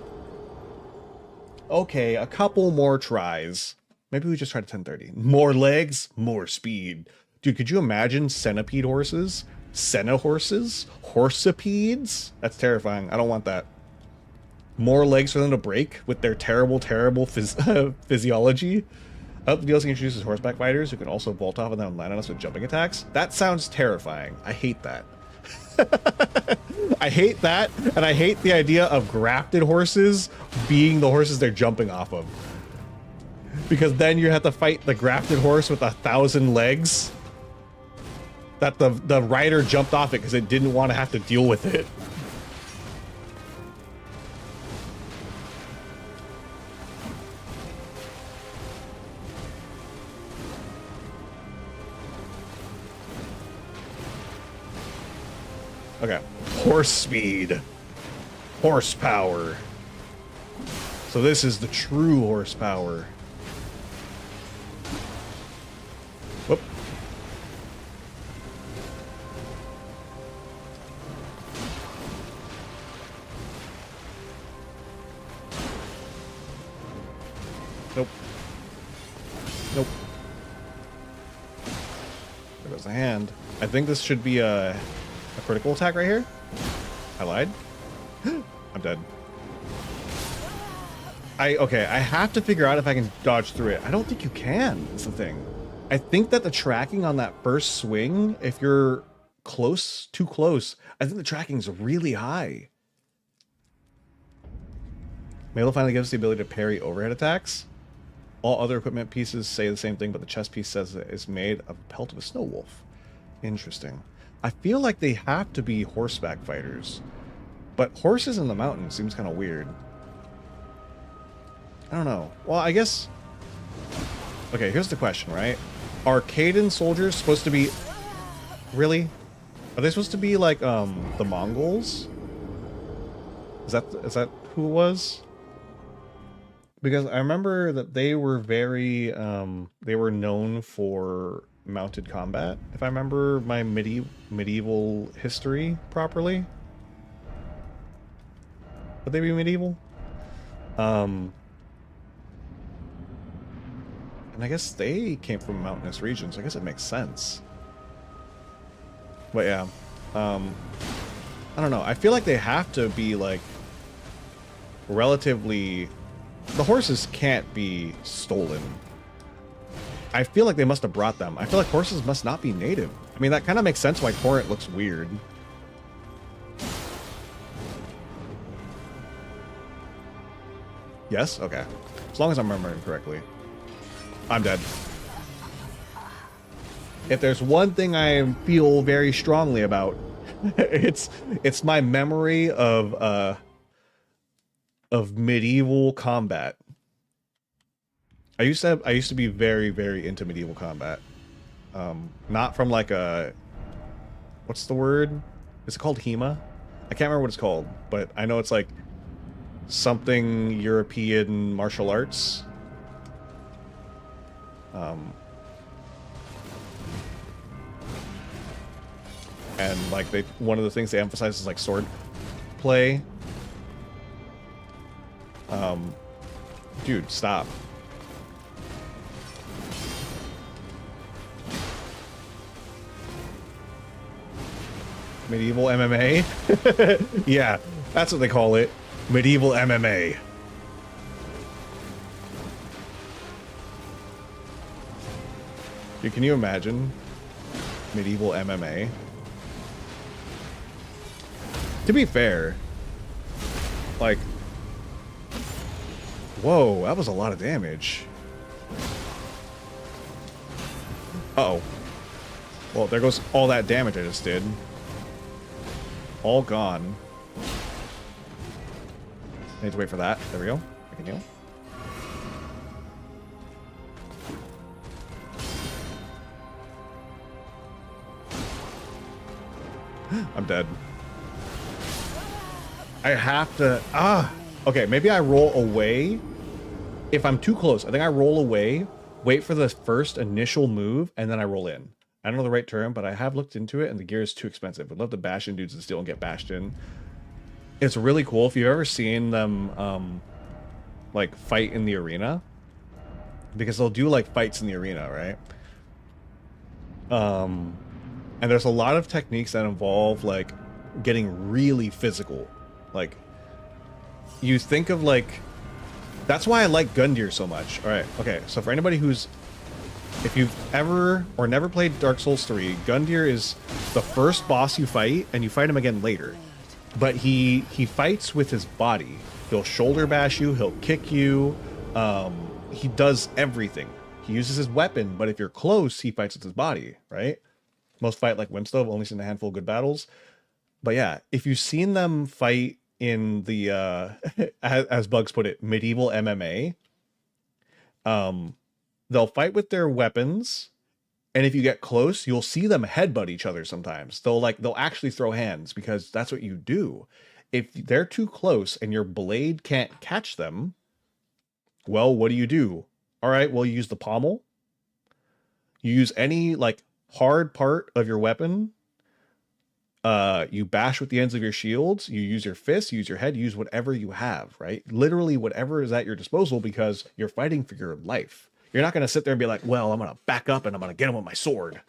Okay, a couple more tries. Maybe we just try to 1030. More legs, more speed. Dude, could you imagine centipede horses? Senna horses? Horsepides? That's terrifying. I don't want that. More legs for them to break with their terrible, terrible physiology. Oh, the DLC introduces horseback fighters who can also vault off and then land on us with jumping attacks. That sounds terrifying. I hate that. I hate that, and I hate the idea of grafted horses being the horses they're jumping off of. Because then you have to fight the grafted horse with 1,000 legs that the rider jumped off it because it didn't want to have to deal with it. Okay, horse speed, horsepower. So this is the true horsepower. Whoop. Nope. Nope. There goes the hand. I think this should be a critical attack right here. I lied. I'm dead. Okay, I have to figure out if I can dodge through it. I don't think you can, is the thing. I think that the tracking on that first swing, if you're close, too close, I think the tracking is really high. Melo finally gives us the ability to parry overhead attacks. All other equipment pieces say the same thing, but the chest piece says it is made of the pelt of a snow wolf. Interesting. I feel like they have to be horseback fighters, but horses in the mountains seems kind of weird. I don't know. Well, I guess... Okay, here's the question, right? Are Caden soldiers supposed to be... Really? Are they supposed to be like, the Mongols? Is that who it was? Because I remember that they were very, they were known for mounted combat, if I remember my medieval history properly. Would they be medieval? And I guess they came from mountainous regions. I guess it makes sense. But yeah, I don't know. I feel like they have to be like relatively. The horses can't be stolen. I feel like they must have brought them. I feel like horses must not be native. I mean, that kind of makes sense why Torrent looks weird. Yes? Okay. As long as I'm remembering correctly. I'm dead. If there's one thing I feel very strongly about, it's my memory of medieval combat. I used to be very, very into medieval combat. Not from like a, what's the word? Is it called HEMA? I can't remember what it's called, but I know it's like something European martial arts. And like one of the things they emphasize is like sword play. Dude, stop. Medieval MMA? Yeah, that's what they call it. Medieval MMA. Dude, can you imagine? Medieval MMA. To be fair, like, whoa, that was a lot of damage. Uh-oh. Well, there goes all that damage I just did. All gone. I need to wait for that. There we go. I can heal. I'm dead. I have to... Okay, maybe I roll away. If I'm too close, I think I roll away, wait for the first initial move, and then I roll in. I don't know the right term, but I have looked into it, and the gear is too expensive. I'd love to bash in dudes that still don't get bashed in. It's really cool. If you've ever seen them, like, fight in the arena, because they'll do, like, fights in the arena, right? And there's a lot of techniques that involve, like, getting really physical. Like, you think of, like... That's why I like Gundyr so much. Alright, okay. So for anybody who's... If you've ever or never played Dark Souls 3, Gundyr is the first boss you fight, and you fight him again later. But he fights with his body. He'll shoulder bash you, he'll kick you, he does everything. He uses his weapon, but if you're close, he fights with his body, right? Most fight like Wimstove, only seen a handful of good battles. But yeah, if you've seen them fight in the, as Bugs put it, medieval MMA, they'll fight with their weapons, and if you get close, you'll see them headbutt each other sometimes. They'll actually throw hands, because that's what you do. If they're too close and your blade can't catch them, well, what do? All right, well, you use the pommel. You use any, like, hard part of your weapon. You bash with the ends of your shields. You use your fists, you use your head, you use whatever you have, right? Literally whatever is at your disposal, because you're fighting for your life. You're not going to sit there and be like, well, I'm going to back up and I'm going to get him with my sword.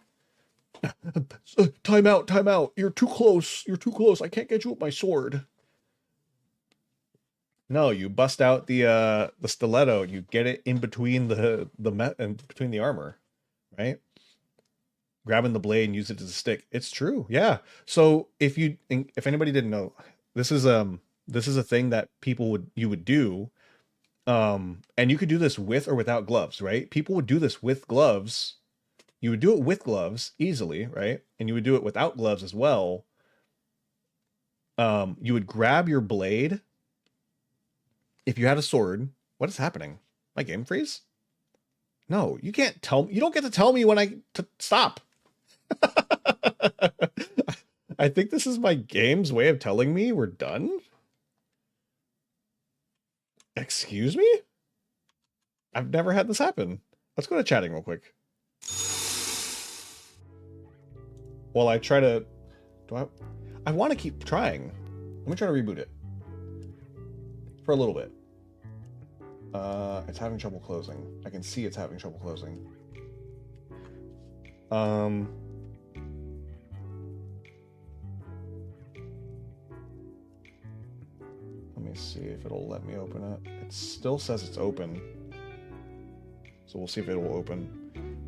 Time out, time out. You're too close. You're too close. I can't get you with my sword. No, you bust out the stiletto. You get it in between between the armor, right? Grabbing the blade and use it as a stick. It's true. Yeah. So if anybody didn't know, this is a thing that you would do. And you could do this with or without gloves, right? People would do this with gloves. You would do it with gloves easily, right? And you would do it without gloves as well. You would grab your blade. If you had a sword, what is happening? My game freeze? No, you can't tell me. You don't get to tell me when to stop. I think this is my game's way of telling me we're done. Excuse me? I've never had this happen. Let's go to chatting real quick. While I try to... I want to keep trying. Let me try to reboot it. For a little bit. It's having trouble closing. I can see it's having trouble closing. Let me see if it'll let me open it. It still says it's open. So we'll see if it will open.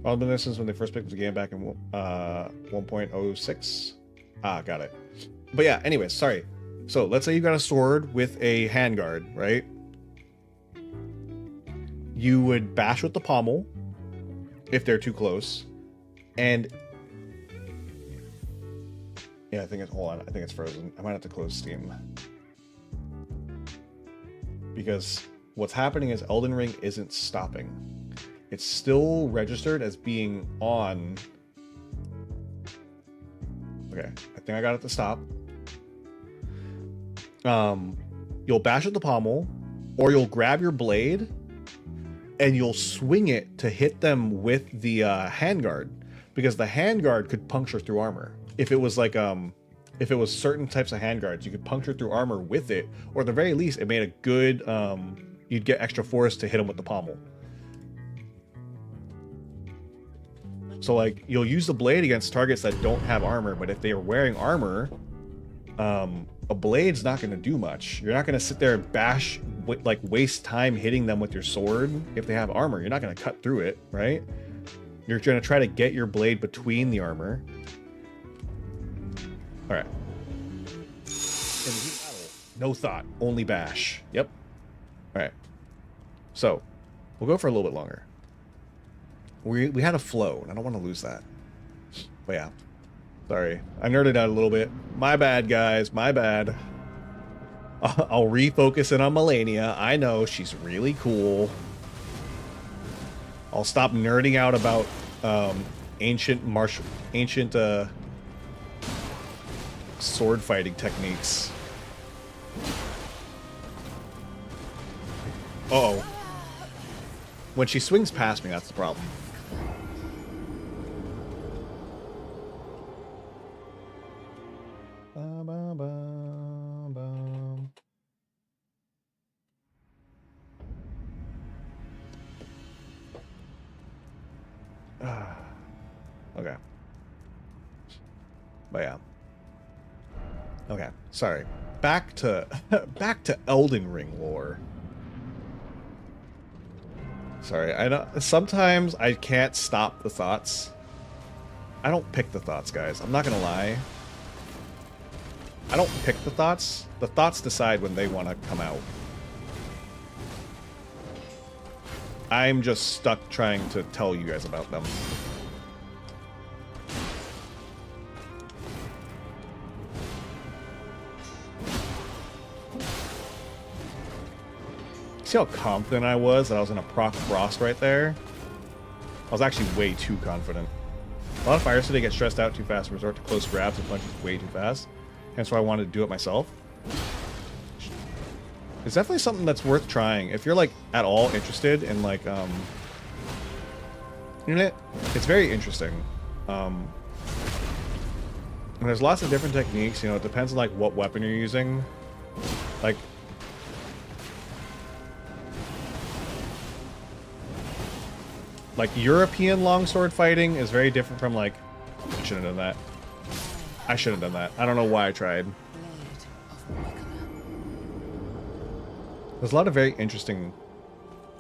Well, been there since when they first picked up the game back in 1.06. Ah, got it. But yeah, anyways, sorry. So let's say you got a sword with a handguard, right? You would bash with the pommel if they're too close. And yeah, I think it's, hold on, I think it's frozen. I might have to close Steam. Because what's happening is Elden Ring isn't stopping. It's still registered as being on. Okay, I think I got it to stop. You'll bash at the pommel, or you'll grab your blade, and you'll swing it to hit them with the handguard, because the handguard could puncture through armor. If it was like if it was certain types of handguards, you could puncture through armor with it, or at the very least, it made a good. You'd get extra force to hit them with the pommel. So like you'll use the blade against targets that don't have armor, but if they are wearing armor, a blade's not going to do much. You're not going to sit there and bash, like waste time hitting them with your sword if they have armor. You're not going to cut through it, right? You're going to try to get your blade between the armor. All right. In the heat battle, no thought, only bash. Yep. All right. So we'll go for a little bit longer. We had a flow, and I don't want to lose that. But yeah. Sorry. I nerded out a little bit. My bad, guys. My bad. I'll refocus it on Melania. I know, she's really cool. I'll stop nerding out about ancient sword fighting techniques. Uh-oh. When she swings past me, that's the problem. Okay. But yeah. Okay, sorry. Back to Elden Ring lore. Sorry, I know sometimes I can't stop the thoughts. I don't pick the thoughts, guys. I'm not gonna lie. I don't pick the thoughts. The thoughts decide when they want to come out. I'm just stuck trying to tell you guys about them. See how confident I was that I was going to proc Frost right there? I was actually way too confident. A lot of fighters today get stressed out too fast and resort to close grabs and punches way too fast. Hence why I wanted to do it myself. It's definitely something that's worth trying. If you're like at all interested in like it's very interesting. And there's lots of different techniques, you know, it depends on like what weapon you're using. Like European longsword fighting is very different from like, I shouldn't have done that. I shouldn't have done that. I don't know why I tried. There's a lot of very interesting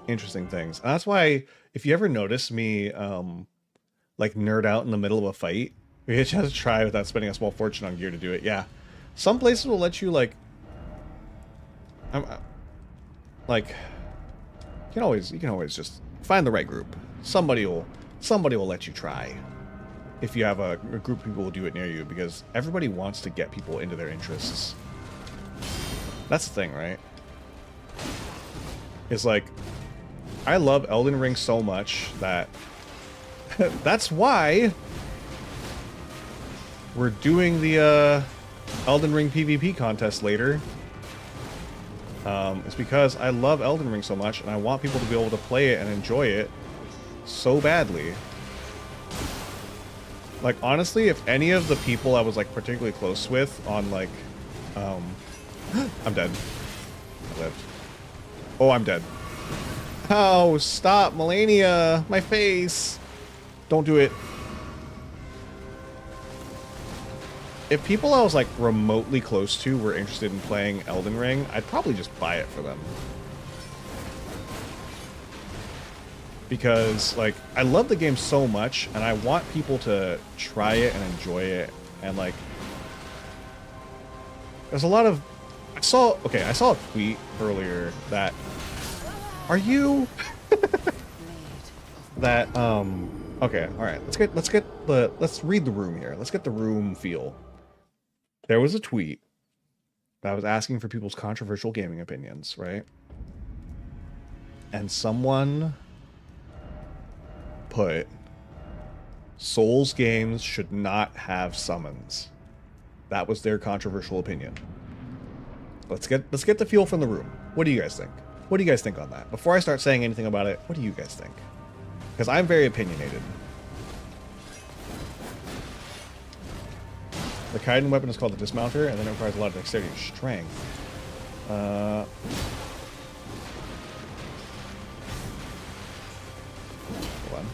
things. And that's why if you ever notice me like nerd out in the middle of a fight, you just have to try without spending a small fortune on gear to do it. Yeah. Some places will let you like you can always just find the right group. Somebody will let you try. If you have a group of people who will do it near you, because everybody wants to get people into their interests. That's the thing, right? It's like, I love Elden Ring so much that that's why we're doing the Elden Ring PvP contest later. It's because I love Elden Ring so much and I want people to be able to play it and enjoy it so badly. Like, honestly, if any of the people I was like particularly close with on like I'm dead. I lived. Oh, I'm dead. Oh, stop, Melania! My face! Don't do it. If people I was like remotely close to were interested in playing Elden Ring, I'd probably just buy it for them. Because like I love the game so much and I want people to try it and enjoy it, and like there's a lot of I saw a tweet earlier that that okay, all right, let's read the room here. Let's get the room feel. There was a tweet that was asking for people's controversial gaming opinions, right? And someone put Souls games should not have summons. That was their controversial opinion. Let's get the feel from the room. What do you guys think? What do you guys think on that? Before I start saying anything about it, what do you guys think? Because I'm very opinionated. The Kaiden weapon is called the Dismounter, and then it requires a lot of dexterity and strength. Hold on.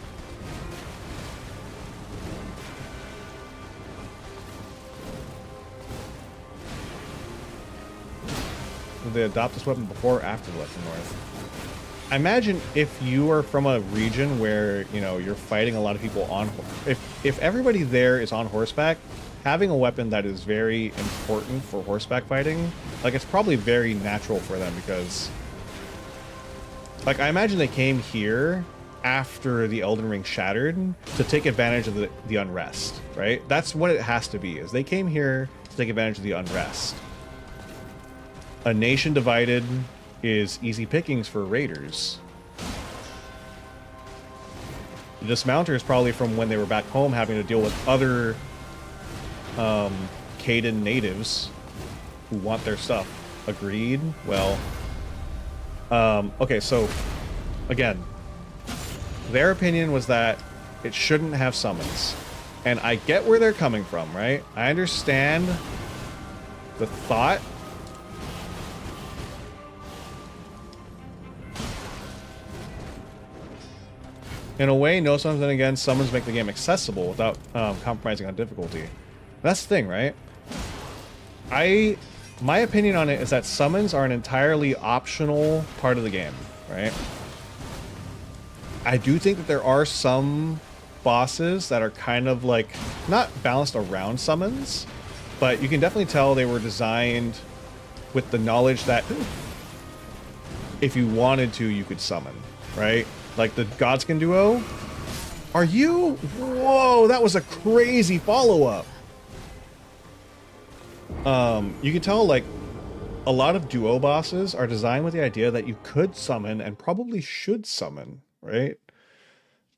Did they adopt this weapon before or after the Left and North? I imagine if you are from a region where, you know, you're fighting a lot of people on... If everybody there is on horseback, having a weapon that is very important for horseback fighting, like, it's probably very natural for them because... Like, I imagine they came here after the Elden Ring shattered to take advantage of the unrest, right? That's what it has to be, is they came here to take advantage of the unrest. A nation divided is easy pickings for raiders. The Dismounter is probably from when they were back home having to deal with other Kaiden natives who want their stuff. Agreed? Well, okay, so again, their opinion was that it shouldn't have summons. And I get where they're coming from, right? I understand the thought. In a way, no summons, then again, summons make the game accessible without compromising on difficulty. That's the thing, right? My opinion on it is that summons are an entirely optional part of the game, right? I do think that there are some bosses that are kind of like, not balanced around summons, but you can definitely tell they were designed with the knowledge that if you wanted to, you could summon, right? Like the Godskin duo. Are you? Whoa, that was a crazy follow-up. You can tell like a lot of duo bosses are designed with the idea that you could summon and probably should summon, right?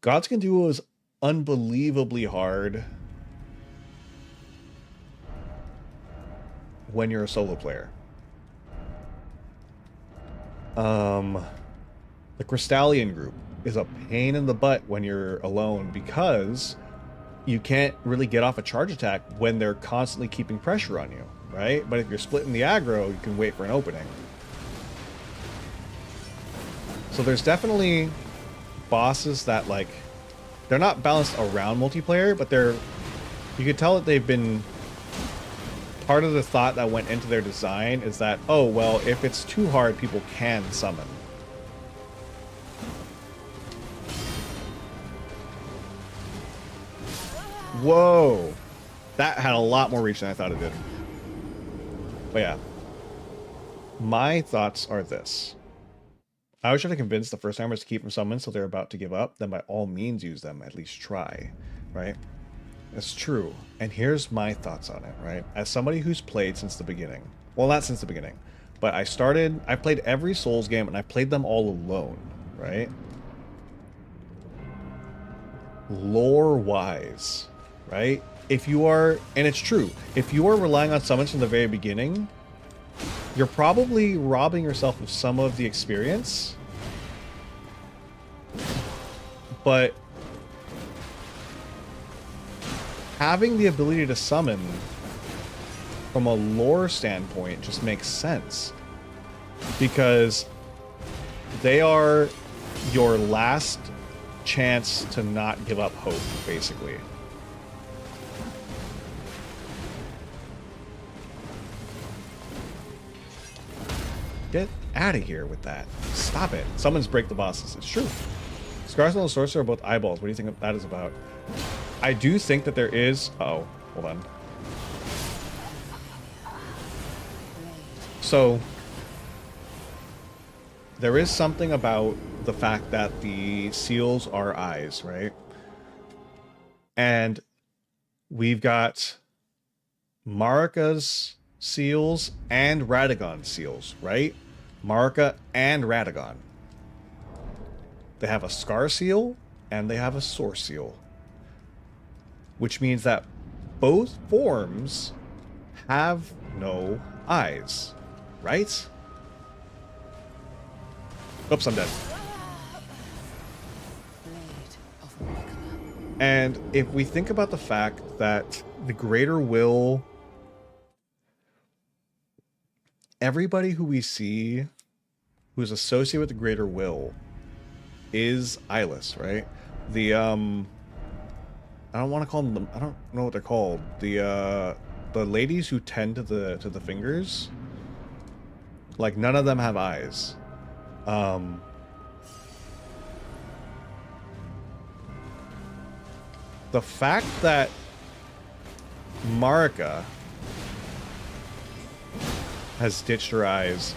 Godskin duo is unbelievably hard when you're a solo player. The Crystallian group is a pain in the butt when you're alone because you can't really get off a charge attack when they're constantly keeping pressure on you, right? But if you're splitting the aggro, you can wait for an opening. So there's definitely bosses that, like, they're not balanced around multiplayer, but you can tell that they've been... Part of the thought that went into their design is that, oh, well, if it's too hard, people can summon. Whoa! That had a lot more reach than I thought it did. But yeah. My thoughts are this. I was trying to convince the first timers to keep them summoned so they're about to give up, then by all means use them, at least try, right? That's true. And here's my thoughts on it, right? As somebody who's played since the beginning. Well, not since the beginning. But I played every Souls game and I played them all alone, right? Lore-wise, right? If you are, and it's true, if you are relying on summons from the very beginning, you're probably robbing yourself of some of the experience. But having the ability to summon from a lore standpoint just makes sense. Because They are your last chance to not give up hope, basically. Get out of here with that. Stop it. Summons break the bosses. It's true. Scars on the Sorcerer are both eyeballs. What do you think that is about? I do think that there is... Uh-oh. Hold on. So, there is something about the fact that the seals are eyes, right? And we've got Marika's seals and Radagon's seals, right? Marika and Radagon. They have a Scar seal and they have a Source seal. Which means that both forms have no eyes, right? Oops, I'm dead. And if we think about the fact that the Greater Will, everybody who we see who's associated with the Greater Will is eyeless, right? The I don't want to call them, I don't know what they're called. The ladies who tend to the fingers, like none of them have eyes. The fact that Marika has ditched her eyes.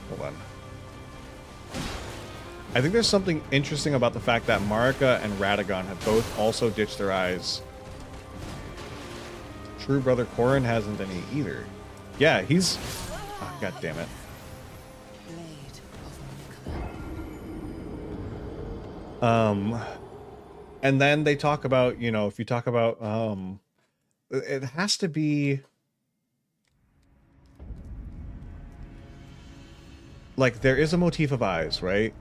Hold on. I think there's something interesting about the fact that Marika and Radagon have both also ditched their eyes. True brother Corrin hasn't any either. Yeah, he's... Oh, God damn it. And then they talk about, you know, if you talk about, it has to be like there is a motif of eyes, right?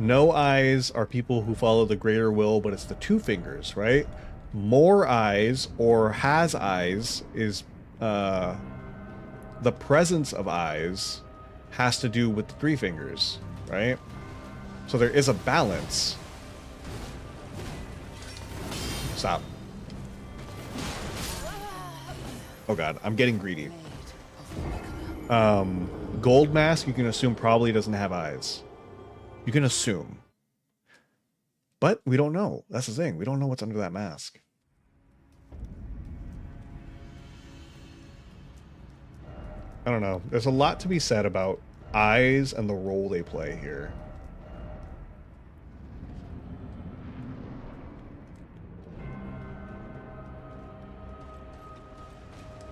No eyes are people who follow the Greater Will, but it's the two fingers, right? More eyes or has eyes is the presence of eyes has to do with the three fingers, right? So there is a balance. Stop. Oh god, I'm getting greedy. Gold Mask, you can assume probably doesn't have eyes. You can assume. But we don't know. That's the thing. We don't know what's under that mask. I don't know. There's a lot to be said about eyes and the role they play here.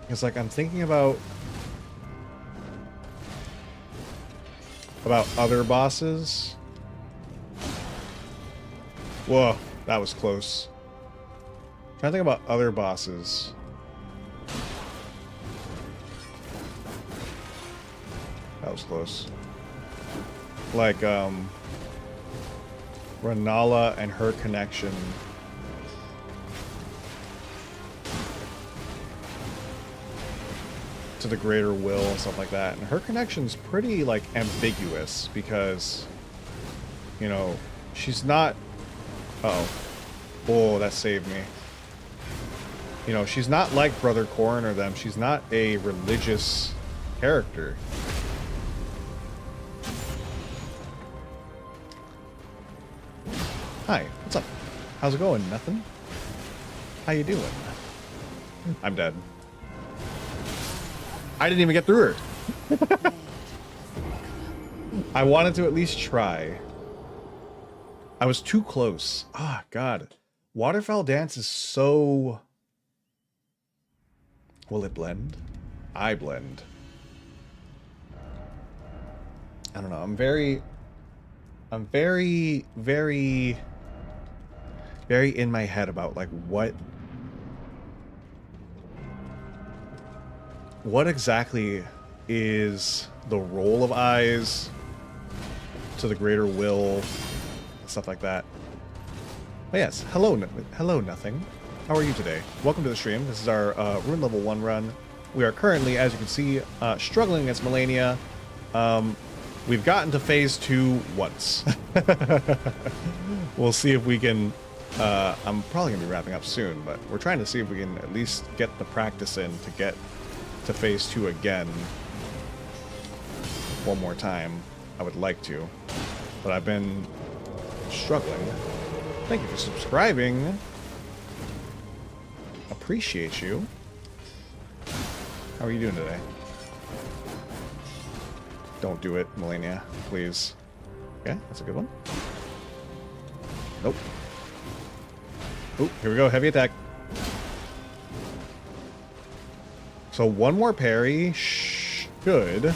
It's like I'm thinking about other bosses. Whoa, that was close. I'm trying to think about other bosses. That was close. Like Renala and her connection. To the Greater Will and stuff like that. And her connection's pretty like ambiguous because, you know, she's not... Uh-oh. Oh, that saved me. You know, she's not like Brother Corrin or them. She's not a religious character. Hi, what's up? How's it going? Nothing? How you doing? I'm dead. I didn't even get through her. I wanted to at least try. I was too close. Ah, God. Waterfowl Dance is so... Will it blend? I blend. I don't know. I'm very, very in my head about like what exactly is the role of eyes to the Greater Will, stuff like that. But yes, hello nothing. How are you today? Welcome to the stream. This is our Rune level 1 run. We are currently, as you can see, struggling against Melania. We've gotten to phase 2 once. We'll see if we can... I'm probably going to be wrapping up soon, but we're trying to see if we can at least get the practice in to get to phase 2 again. One more time. I would like to. But I've been struggling. Thank you for subscribing. Appreciate you. How are you doing today? Don't do it, Melania, please. Okay, that's a good one. Nope. Oop, here we go, heavy attack. So one more parry should...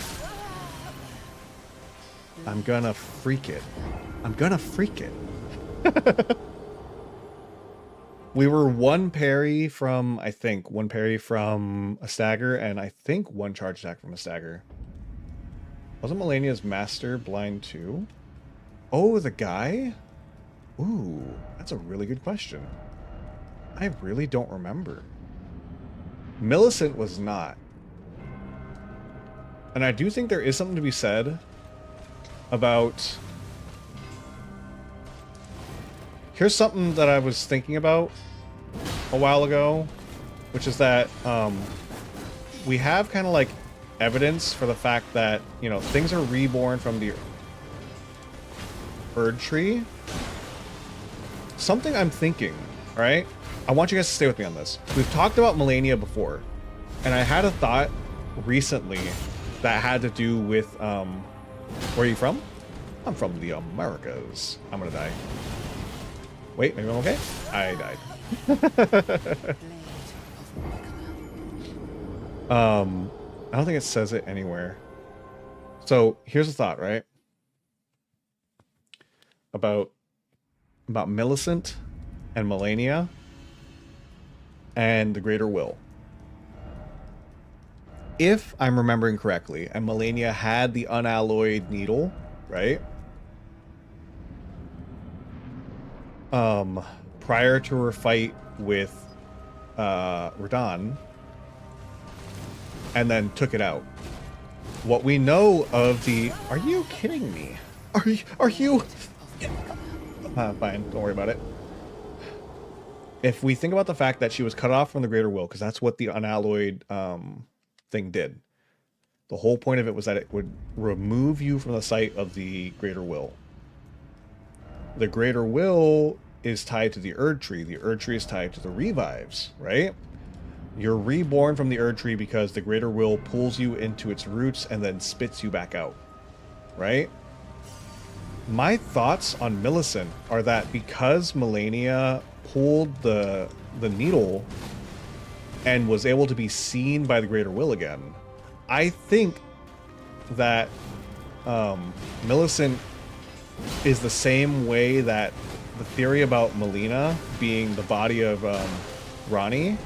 I'm gonna freak it. I'm gonna freak it. We were one parry from, I think, one parry from a stagger, and I think one charge attack from a stagger. Wasn't Melania's master blind too? Oh, the guy? Ooh, that's a really good question. I really don't remember. Millicent was not. And I do think there is something to be said about... Here's something that I was thinking about a while ago, which is that we have kind of like evidence for the fact that, you know, things are reborn from the Erd tree. Something I'm thinking, all right? I want you guys to stay with me on this. We've talked about Melania before, and I had a thought recently that had to do with, where are you from? I'm from the Americas. I'm gonna die. Wait, maybe I'm okay? I died. I don't think it says it anywhere. So here's a thought, right? About Millicent and Melania and the Greater Will. If I'm remembering correctly, and Melania had the unalloyed needle, right? Prior to her fight with Radahn, and then took it out. What we know of the... Are you kidding me? Are you... Fine, don't worry about it. If we think about the fact that she was cut off from the Greater Will, because that's what the unalloyed thing did. The whole point of it was that it would remove you from the sight of the Greater Will. The Greater Will is tied to the Erd tree. The Erd tree is tied to the revives, right? You're reborn from the Erd tree because the Greater Will pulls you into its roots and then spits you back out, right? My thoughts on Millicent are that because Melania pulled the needle and was able to be seen by the Greater Will again, I think that Millicent is the same way that the theory about Melina being the body of Ronnie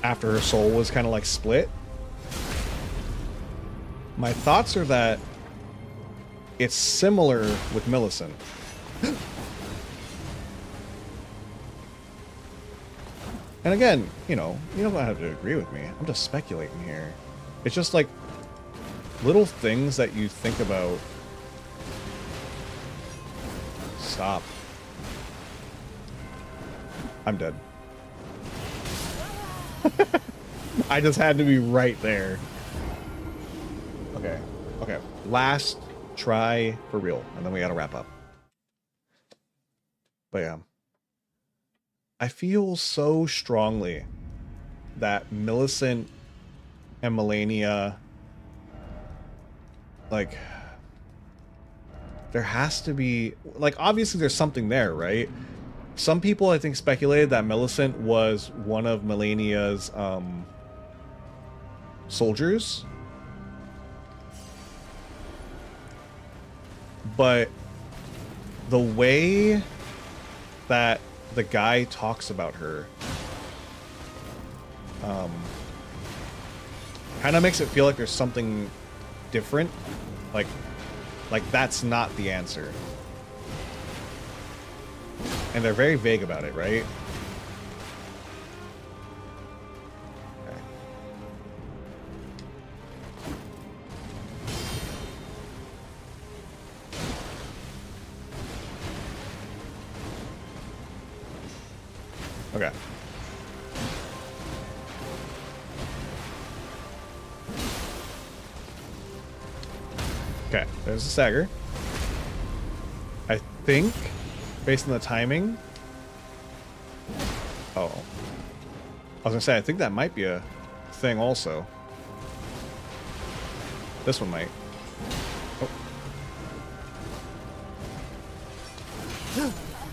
after her soul was kind of like split. My thoughts are that it's similar with Millicent. And again, you know, you don't have to agree with me. I'm just speculating here. It's just like little things that you think about. Stop. I'm dead. I just had to be right there. Okay. Okay. Last try for real, and then we gotta wrap up. But yeah. I feel so strongly that Millicent and Melania, like, there has to be, like, obviously there's something there, right? Some people, I think, speculated that Millicent was one of Melania's soldiers. But the way that the guy talks about her kind of makes it feel like there's something different. Like that's not the answer. And they're very vague about it, right? Okay. Okay, there's the stagger. I think, based on the timing... Oh. I was gonna say, I think that might be a thing also. This one might. Oh.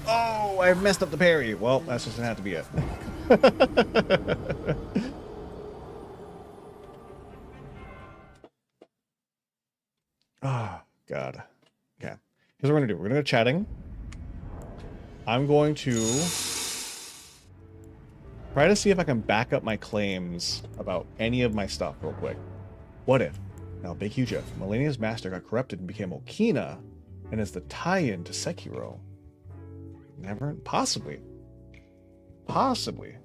Oh, I messed up the parry. Well, that's just gonna have to be it. Oh, God. Okay. Here's what we're gonna do. We're gonna go chatting. I'm going to try to see if I can back up my claims about any of my stuff real quick. What if? Now, big huge if. Millennia's master got corrupted and became Okina and is the tie-in to Sekiro. Never. Possibly. Possibly.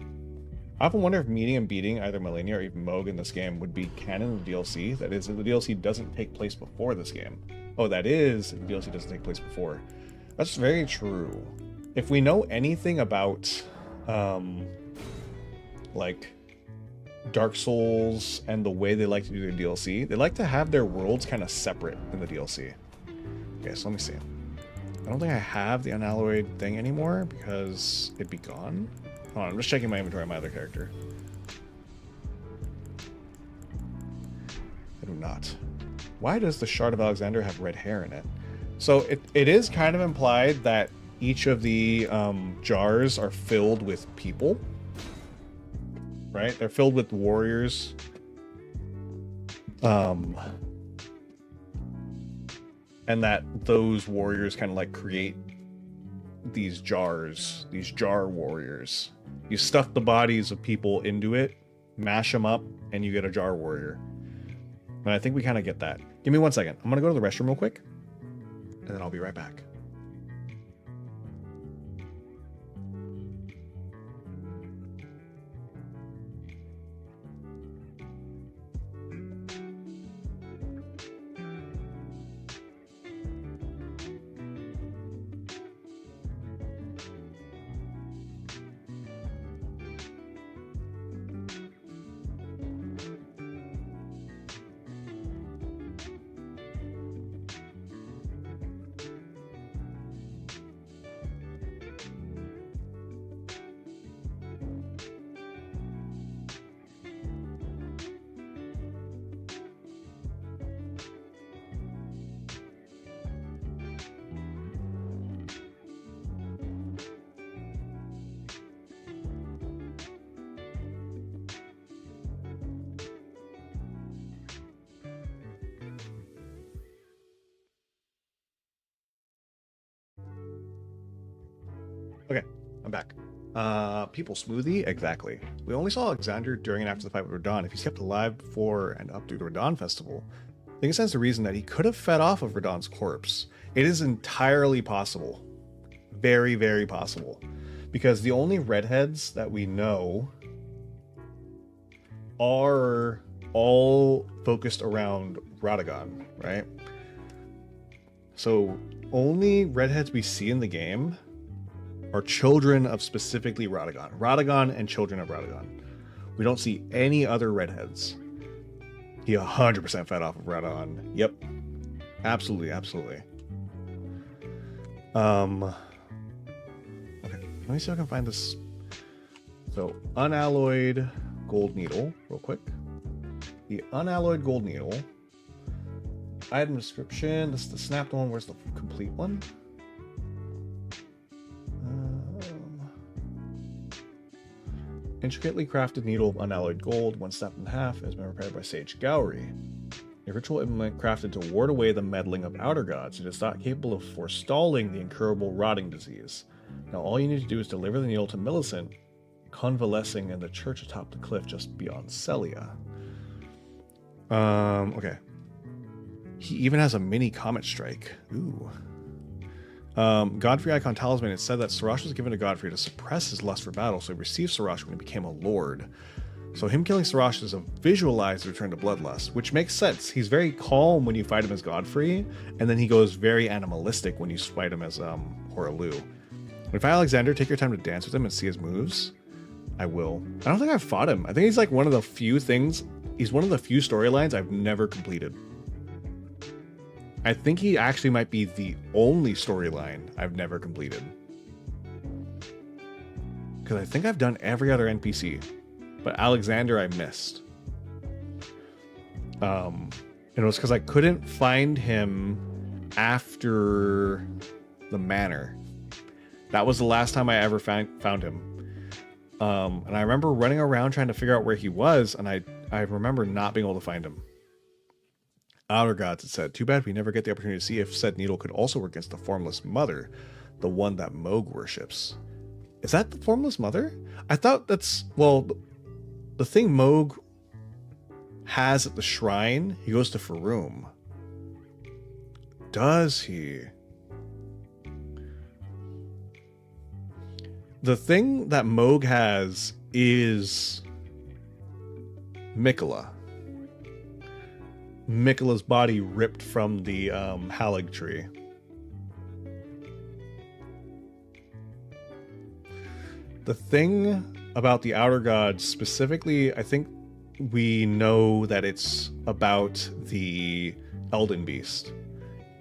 I often wonder if meeting and beating either Millennia or even Moog in this game would be canon in the DLC. That is, if the DLC doesn't take place before this game. Oh, that is, if the DLC doesn't take place before. That's very true. If we know anything about, like, Dark Souls and the way they like to do their DLC, they like to have their worlds kind of separate in the DLC. Okay, so let me see. I don't think I have the unalloyed thing anymore because it'd be gone. Hold on, I'm just checking my inventory on my other character. I do not. Why does the Shard of Alexander have red hair in it? So it is kind of implied that each of the jars are filled with people. Right? They're filled with warriors. And that those warriors kind of like create these jars, these jar warriors. You stuff the bodies of people into it, mash them up, and you get a jar warrior. And I think we kind of get that. Give me 1 second. I'm going to go to the restroom real quick, and then I'll be right back. Okay, I'm back. People smoothie? Exactly. We only saw Alexander during and after the fight with Radon. If he's kept alive before and up through the Radon festival, I think it stands to reason that he could have fed off of Radon's corpse. It is entirely possible. Very, very possible. Because the only redheads that we know are all focused around Radagon, right? So only redheads we see in the game are children of specifically Radagon. Radagon and children of Radagon. We don't see any other redheads. He 100% fed off of Radagon. Yep. Absolutely, absolutely. Okay, let me see if I can find this. So, unalloyed gold needle, real quick. The unalloyed gold needle. Item description. This is the snapped one. Where's the complete one? Intricately crafted needle of unalloyed gold, when snapped in half, has been prepared by Sage Gowry. A ritual implement crafted to ward away the meddling of outer gods. It is not capable of forestalling the incurable rotting disease. Now all you need to do is deliver the needle to Millicent, convalescing in the church atop the cliff just beyond Celia. Okay. He even has a mini comet strike. Ooh. Godfrey Icon Talisman, it said that Siraj was given to Godfrey to suppress his lust for battle, so he received Siraj when he became a lord. So him killing Siraj is a visualized return to bloodlust, which makes sense. He's very calm when you fight him as Godfrey, and then he goes very animalistic when you fight him as Horalu. When you fight Alexander, take your time to dance with him and see his moves. I will. I don't think I've fought him. I think he's like one of the few things. He's one of the few storylines I've never completed. I think he actually might be the only storyline I've never completed. Because I think I've done every other NPC. But Alexander I missed. And it was because I couldn't find him after the manor. That was the last time I ever found him. And I remember running around trying to figure out where he was, and I remember not being able to find him. Outer Gods, it said, too bad we never get the opportunity to see if said needle could also work against the Formless Mother, the one that Moog worships. Is that the Formless Mother? I thought that's, well, the thing Moog has at the shrine, he goes to Faroum. Does he? The thing that Moog has is Mikola. Mikola's body ripped from the Halig tree. The thing about the Outer Gods specifically, I think we know that it's about the Elden Beast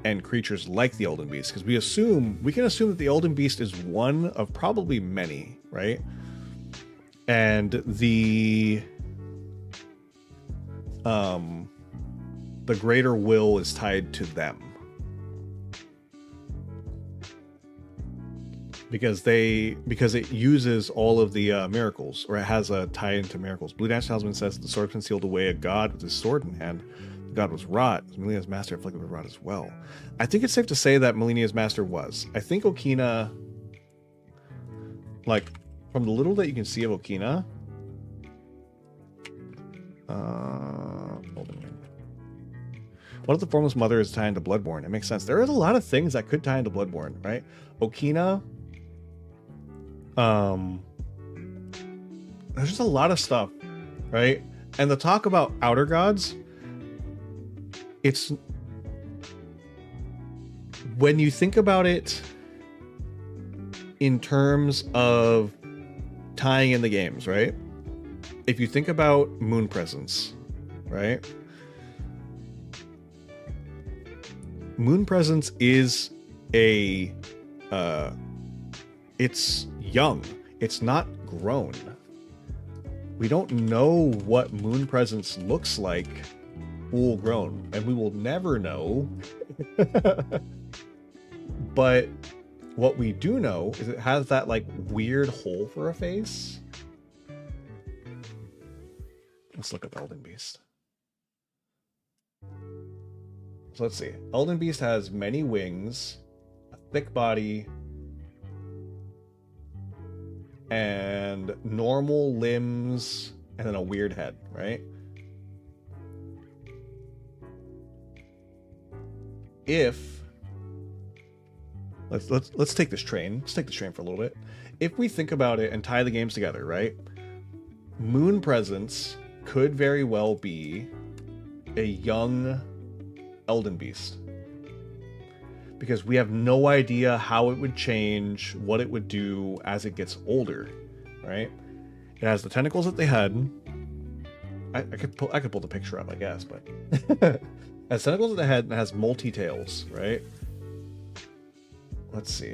and creatures like the Elden Beast, because we can assume that the Elden Beast is one of probably many, right? And the greater will is tied to them, because it uses all of the miracles, or it has a tie into miracles. Blue Dance Talisman says the swordsman sealed away a god with his sword in hand. The god was wrought. Melina's master afflicted with rot as well. I think it's safe to say that Melina's master was. I think Okina, like, from the little that you can see of Okina, what if the Formless Mother is tied into Bloodborne? It makes sense. There is a lot of things that could tie into Bloodborne, right? Okina, there's just a lot of stuff, right? And the talk about Outer Gods, it's, when you think about it in terms of tying in the games, right? If you think about Moon Presence, right? Moon Presence is a, it's young. It's not grown. We don't know what Moon Presence looks like full grown, and we will never know. But what we do know is it has that like weird hole for a face. Let's look up Elden Beast. So let's see. Elden Beast has many wings, a thick body, and normal limbs, and then a weird head, right? If let's take this train. Let's take this train for a little bit. If we think about it and tie the games together, right? Moon Presence could very well be a young Elden Beast, because we have no idea how it would change, what it would do as it gets older, right? It has the tentacles that they had. I could pull the picture up, I guess, but it has tentacles that they had, and it has multi-tails, right? Let's see.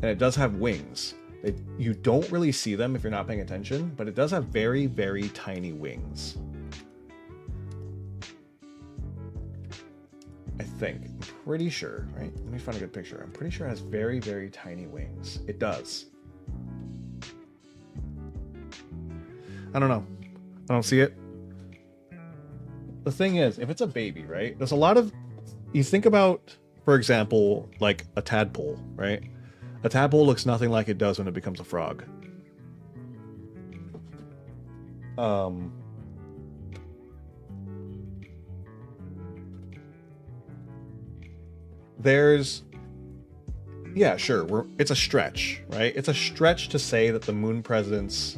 And it does have wings. You don't really see them if you're not paying attention, but it does have very, very tiny wings. I think. I'm pretty sure, right? Let me find a good picture. I'm pretty sure it has very, very tiny wings. It does. I don't know. I don't see it. The thing is, if it's a baby, right? There's a lot of... You think about, for example, like a tadpole, right? A tadpole looks nothing like it does when it becomes a frog. There's, yeah, sure, it's a stretch, right? It's a stretch to say that the Moon Presence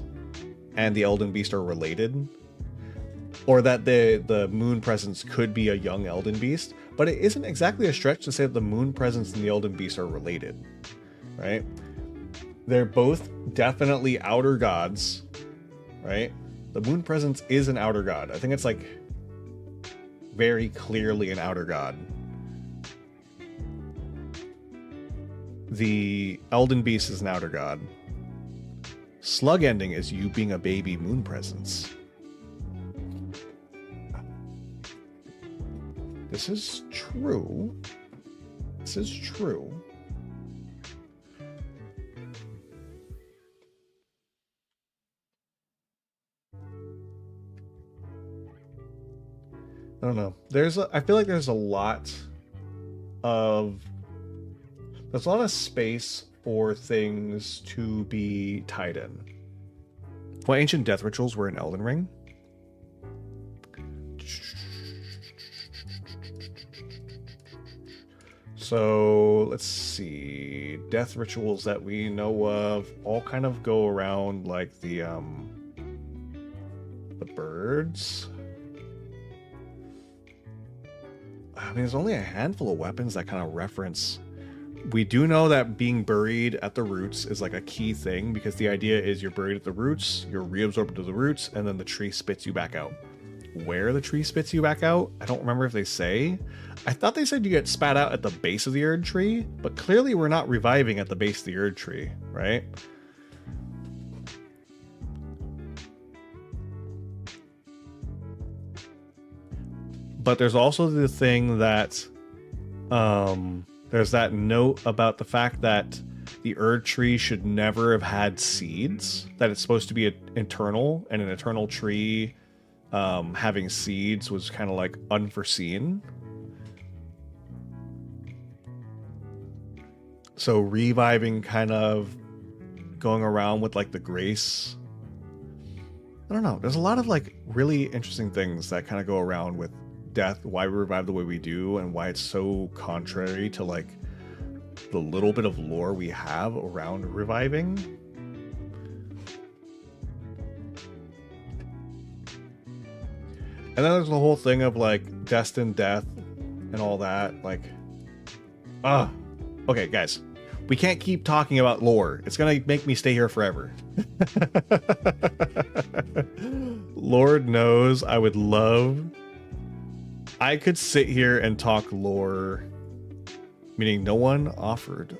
and the Elden Beast are related, or that the Moon Presence could be a young Elden Beast, but it isn't exactly a stretch to say that the Moon Presence and the Elden Beast are related, right? They're both definitely outer gods, right? The moon presence is an outer god. I think it's like very clearly an outer god. The Elden Beast is an outer god. Slug ending is you being a baby moon presence. This is true. This is true. I don't know. I feel like there's a lot of space for things to be tied in. What ancient death rituals were in Elden Ring? So let's see. Death rituals that we know of all kind of go around like the birds. I mean, there's only a handful of weapons that kind of reference. We do know that being buried at the roots is like a key thing, because the idea is you're buried at the roots, you're reabsorbed to the roots, and then the tree spits you back out. Where the tree spits you back out, I don't remember if they say. I thought they said you get spat out at the base of the Erd tree, but clearly we're not reviving at the base of the Erd tree, right? But there's also the thing that there's that note about the fact that the Erd tree should never have had seeds, that it's supposed to be eternal, and an eternal tree having seeds was kind of like unforeseen. So reviving kind of going around with like the grace. I don't know. There's a lot of like really interesting things that kind of go around with death, why we revive the way we do, and why it's so contrary to like the little bit of lore we have around reviving. And then there's the whole thing of like destined death and all that. Like, okay, guys, we can't keep talking about lore. It's gonna make me stay here forever. Lord knows I would love. I could sit here and talk lore, meaning no one offered,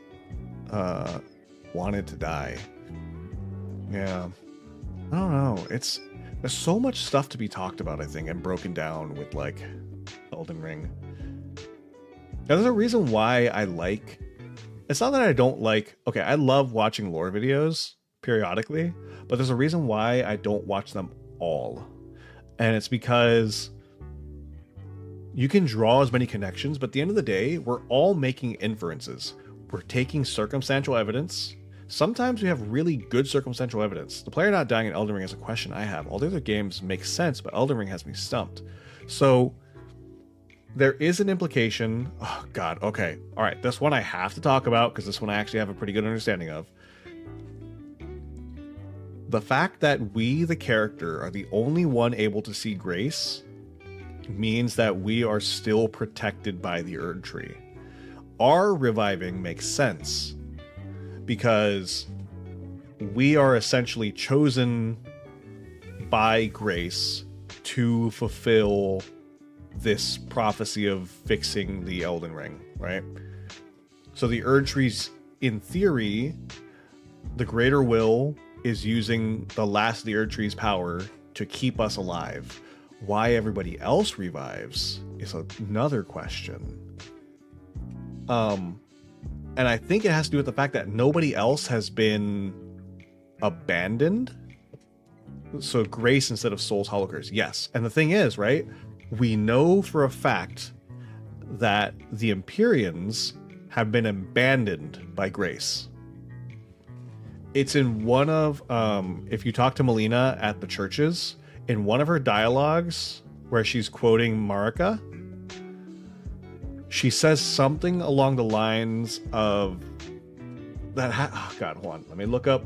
wanted to die. Yeah, I don't know. There's so much stuff to be talked about, I think, and broken down with like Elden Ring. Now, there's a reason why I like. It's not that I don't like. Okay, I love watching lore videos periodically, but there's a reason why I don't watch them all, and it's because you can draw as many connections, but at the end of the day, we're all making inferences. We're taking circumstantial evidence. Sometimes we have really good circumstantial evidence. The player not dying in Elden Ring is a question I have. All the other games make sense, but Elden Ring has me stumped. So there is an implication. Oh, God. Okay. All right. This one I have to talk about because this one I actually have a pretty good understanding of. The fact that we, the character, are the only one able to see grace means that we are still protected by the Erd tree. Our reviving makes sense because we are essentially chosen by grace to fulfill this prophecy of fixing the Elden Ring, right? So the Erd trees, in theory, the greater will is using the last of the Erd tree's power to keep us alive. Why everybody else revives is another question. And I think it has to do with the fact that nobody else has been abandoned. So grace instead of souls holocurs. Yes. And the thing is, right? We know for a fact that the Empyreans have been abandoned by grace. It's in one of, if you talk to Melina at the churches, in one of her dialogues where she's quoting Marika, she says something along the lines of that. Oh God, hold on. Let me look up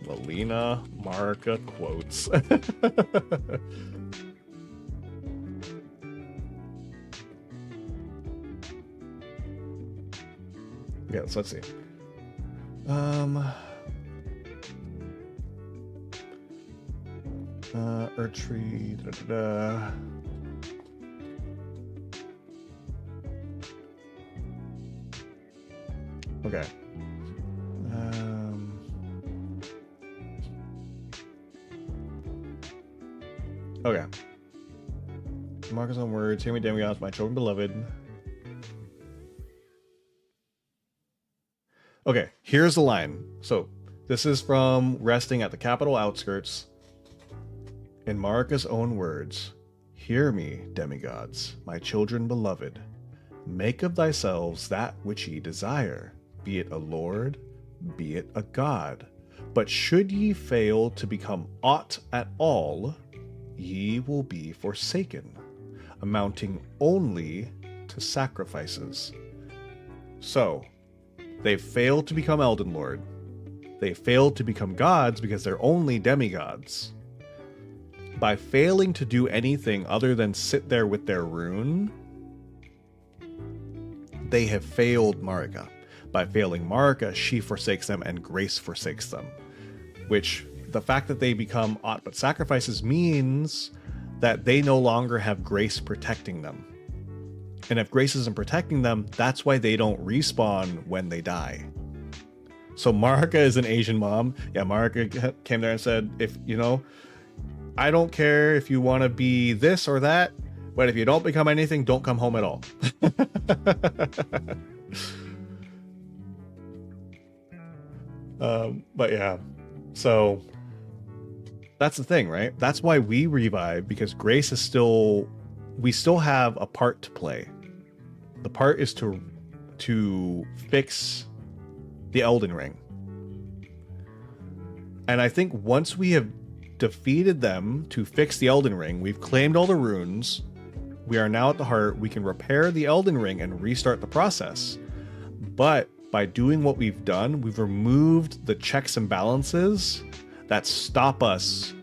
Melina Marika quotes. Yeah, so let's see. Earth tree. Da, da, da. Okay. Okay. Mark his own words. Hear me, demigods, my children beloved. Okay, here's the line. So, this is from Resting at the Capital Outskirts. In Marika's own words, hear me, demigods, my children beloved. Make of thyselves that which ye desire, be it a lord, be it a god. But should ye fail to become aught at all, ye will be forsaken, amounting only to sacrifices. So, they failed to become Elden Lord. They failed to become gods because they're only demigods. By failing to do anything other than sit there with their rune, they have failed Marika. By failing Marika, she forsakes them and Grace forsakes them. Which, the fact that they become aught but sacrifices means that they no longer have Grace protecting them. And if Grace isn't protecting them, that's why they don't respawn when they die. So Marika is an Asian mom. Yeah, Marika came there and said, if, you know, I don't care if you want to be this or that, but if you don't become anything, don't come home at all. But yeah, so that's the thing, right? That's why we revive, because Grace is still, we still have a part to play. The part is to fix the Elden Ring. And I think once we have defeated them to fix the Elden Ring, we've claimed all the runes, we are now at the heart, we can repair the Elden Ring and restart the process. But by doing what we've done, we've removed the checks and balances that stop us,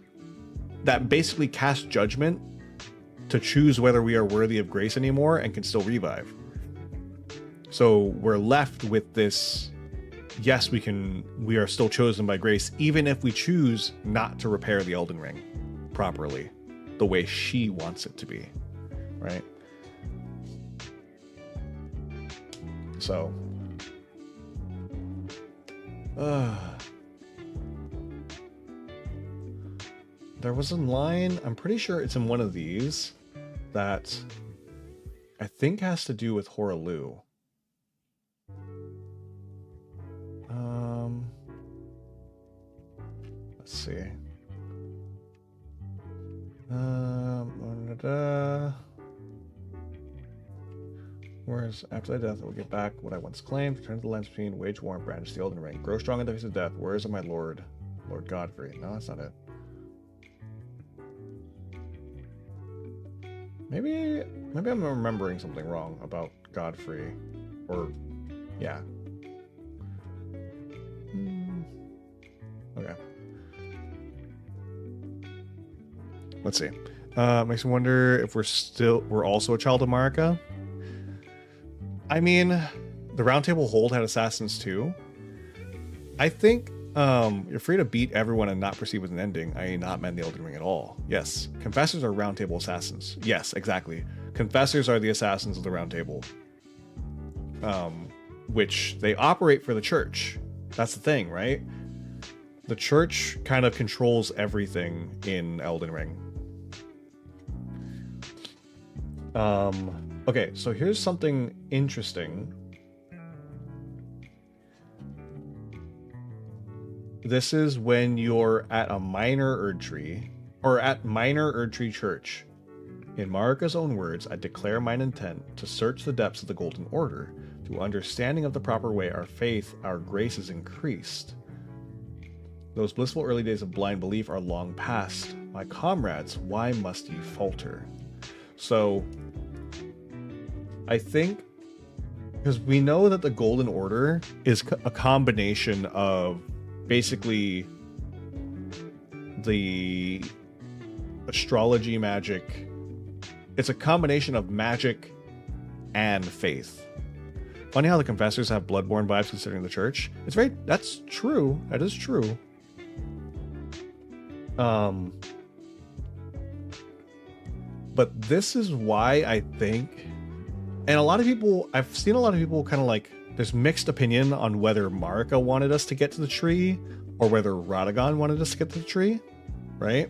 that basically cast judgment to choose whether we are worthy of Grace anymore and can still revive. So we're left with this, yes, we are still chosen by Grace, even if we choose not to repair the Elden Ring properly, the way she wants it to be, right? So, there was a line, I'm pretty sure it's in one of these, that I think has to do with Horalu. Let's see. Whereas after thy death, I will get back what I once claimed, return to the lands between, wage war and brandish the Elden Ring. Grow strong in the face of death. Words of my lord, Lord Godfrey. No, that's not it. Maybe I'm remembering something wrong about Godfrey. Or, yeah. Okay. Let's see. Makes me wonder if we're also a child of Marika. I mean, the Round Table Hold had assassins too. I think you're free to beat everyone and not proceed with an ending, i.e. not mend the Elden Ring at all. Yes. Confessors are Round Table assassins. Yes, exactly. Confessors are the assassins of the Round Table. Which they operate for the church. That's the thing, right? The church kind of controls everything in Elden Ring. Okay, so here's something interesting. This is when you're at a minor Erdtree, or at minor Erdtree Church. In Marika's own words, I declare mine intent to search the depths of the Golden Order. Through understanding of the proper way, our faith, our grace is increased. Those blissful early days of blind belief are long past. My comrades, why must ye falter? So, I think, because we know that the Golden Order is a combination of basically the astrology magic. It's a combination of magic and faith. Funny how the Confessors have Bloodborne vibes considering the church. That's true. That is true. But this is why I think, and a lot of people, I've seen a lot of people kind of like, there's mixed opinion on whether Marika wanted us to get to the tree or whether Radagon wanted us to get to the tree, right?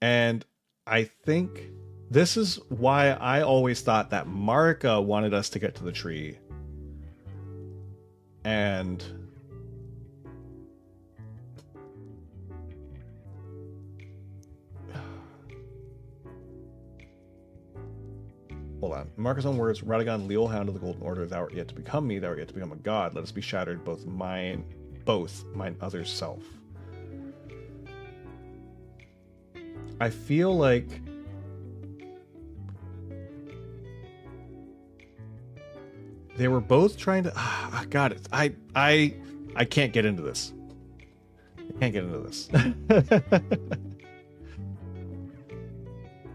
And I think this is why I always thought that Marika wanted us to get to the tree. And hold on. Marika's own words, Radagon, Leal Hound of the Golden Order, thou art yet to become me, thou art yet to become a god. Let us be shattered, both mine other self. I feel like they were both trying to God, I can't get into this. I can't get into this.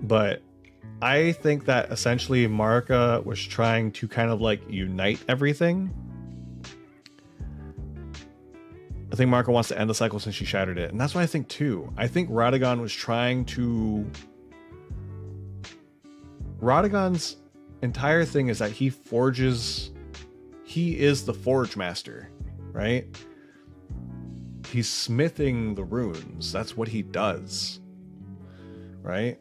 But I think that essentially Marika was trying to kind of like unite everything. I think Marika wants to end the cycle since she shattered it. And that's what I think too. I think Radagon was trying to... Radagon's entire thing is that he forges... He is the Forge Master, right? He's smithing the runes. That's what he does, right?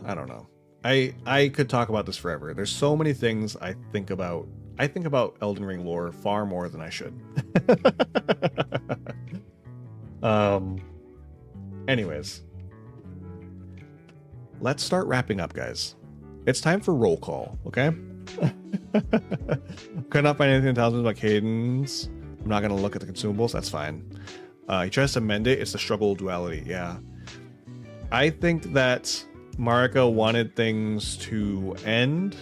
I don't know. I could talk about this forever. There's so many things I think about. I think about Elden Ring lore far more than I should. Anyways, let's start wrapping up, guys. It's time for roll call, okay? Could not find anything in Talismans about Cadence. I'm not going to look at the consumables. That's fine. He tries to mend it. It's the struggle duality. Yeah. I think that Marika wanted things to end,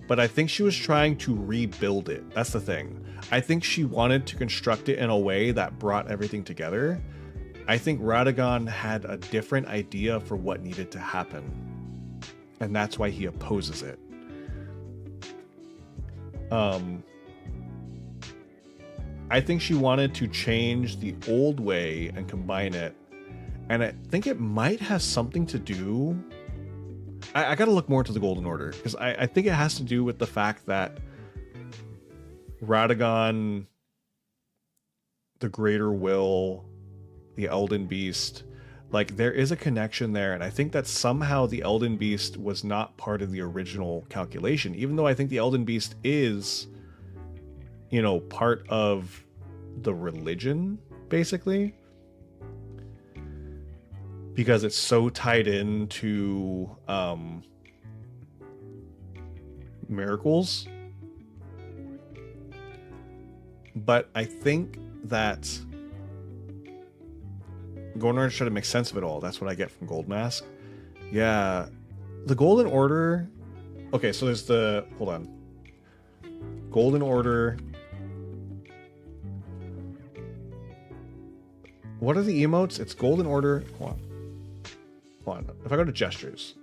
but I think she was trying to rebuild it. That's the thing. I think she wanted to construct it in a way that brought everything together. I think Radagon had a different idea for what needed to happen, and that's why he opposes it. I think she wanted to change the old way and combine it, and I think it might have something to do... I gotta look more into the Golden Order, because I think it has to do with the fact that Radagon, the Greater Will, the Elden Beast, like there is a connection there, and I think that somehow the Elden Beast was not part of the original calculation, even though I think the Elden Beast is, you know, part of the religion, basically. Because it's so tied into miracles. But I think that Golden Order trying to make sense of it all. That's what I get from Gold Mask. Yeah. The Golden Order... Okay, so there's the... Hold on. Golden Order... What are the emotes? It's Golden Order... Hold on. Hold on. If I go to gestures,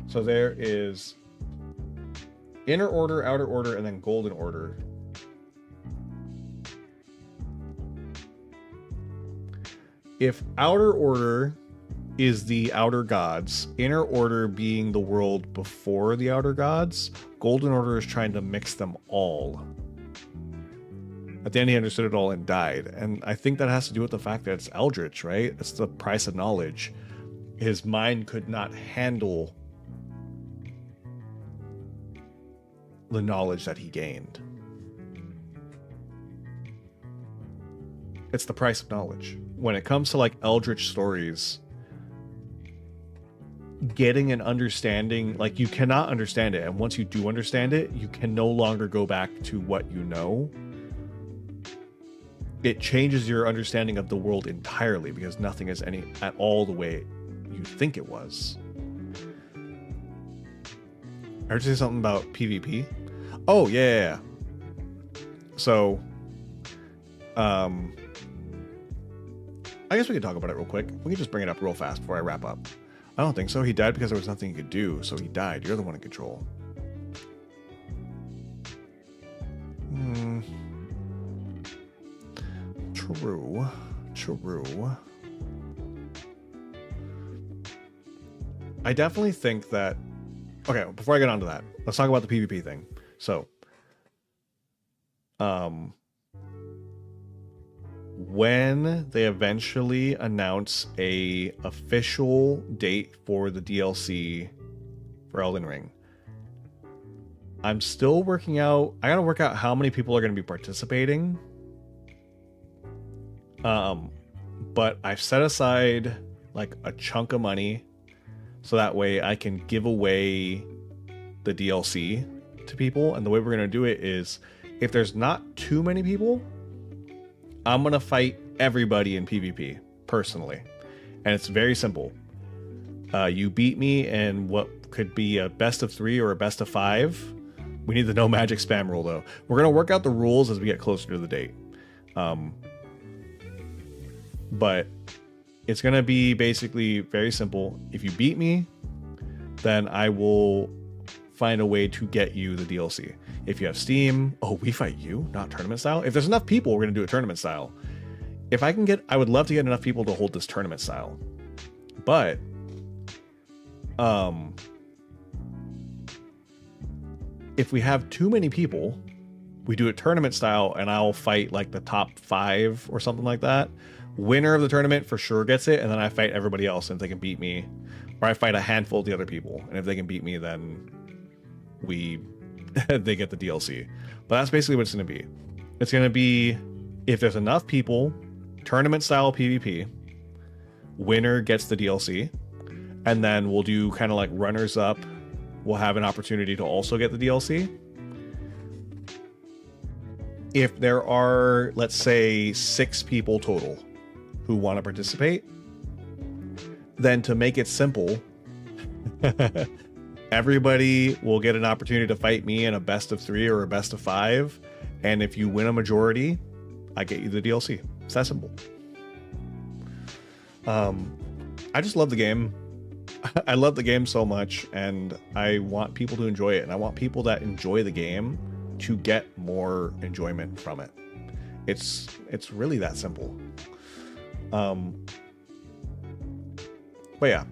so there is Inner Order, Outer Order, and then Golden Order. If Outer Order is the Outer Gods, Inner Order being the world before the Outer Gods, Golden Order is trying to mix them all. At the end, he understood it all and died. And I think that has to do with the fact that it's Eldritch, right? It's the price of knowledge. His mind could not handle the knowledge that he gained. It's the price of knowledge. When it comes to like Eldritch stories, getting an understanding, like you cannot understand it. And once you do understand it, you can no longer go back to what you know. It changes your understanding of the world entirely because nothing is any at all the way you think it was. I heard you say something about PvP. Oh yeah. So, I guess we could talk about it real quick. We can just bring it up real fast before I wrap up. I don't think so. He died because there was nothing he could do, so he died. You're the one in control. True. I definitely think that... Okay, before I get onto that, let's talk about the PvP thing. So, when they eventually announce a official date for the DLC for Elden Ring, I'm still working out... I gotta work out how many people are going to be participating. But I've set aside like a chunk of money so that way I can give away the DLC to people. And the way we're going to do it is, if there's not too many people, I'm going to fight everybody in PvP personally. And it's very simple. You beat me in what could be a best of 3 or a best of 5. We need the no magic spam rule though. We're going to work out the rules as we get closer to the date. But it's going to be basically very simple. If you beat me, then I will find a way to get you the DLC. If you have Steam, oh, we fight you, not tournament style. If there's enough people, we're going to do it tournament style. If I can get, I would love to get enough people to hold this tournament style. But, if we have too many people, we do it tournament style and I'll fight like the top 5 or something like that. Winner of the tournament for sure gets it, and then I fight everybody else, and if they can beat me, or I fight a handful of the other people, and if they can beat me, then they get the DLC. But that's basically what it's going to be. It's going to be, if there's enough people, tournament style PvP, winner gets the DLC, and then we'll do kind of like runners up. We'll have an opportunity to also get the DLC. If there are, let's say, 6 people total who want to participate, then to make it simple, everybody will get an opportunity to fight me in a best of 3 or a best of 5. And if you win a majority, I get you the DLC. It's that simple. I just love the game. I love the game so much, and I want people to enjoy it. And I want people that enjoy the game to get more enjoyment from it. It's really that simple. But yeah,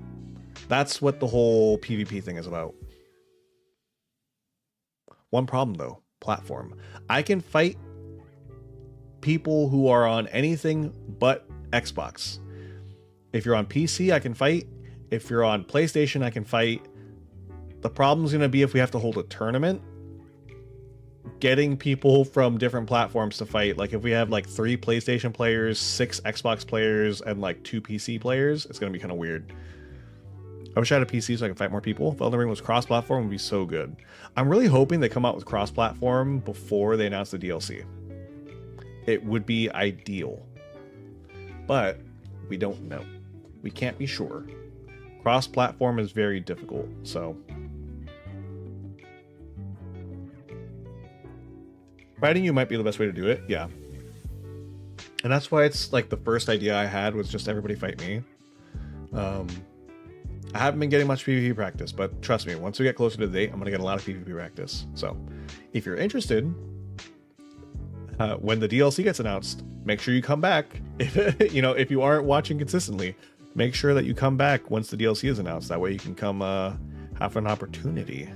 that's what the whole PvP thing is about. One problem though, platform. I can fight people who are on anything but Xbox. If you're on PC, I can fight. If you're on PlayStation, I can fight. The problem's going to be if we have to hold a tournament, getting people from different platforms to fight. Like if we have like 3 PlayStation players, 6 Xbox players, and like 2 PC players, it's going to be kind of weird. I wish I had a PC so I could fight more people. If Elden Ring was cross-platform, it would be so good. I'm really hoping they come out with cross-platform before they announce the DLC. It would be ideal. But we don't know. We can't be sure. Cross-platform is very difficult, so... Fighting you might be the best way to do it, yeah. And that's why it's like the first idea I had was just everybody fight me. I haven't been getting much PvP practice, but trust me, once we get closer to the date, I'm going to get a lot of PvP practice. So, if you're interested, when the DLC gets announced, make sure you come back. If you aren't watching consistently, make sure that you come back once the DLC is announced. That way you can come have an opportunity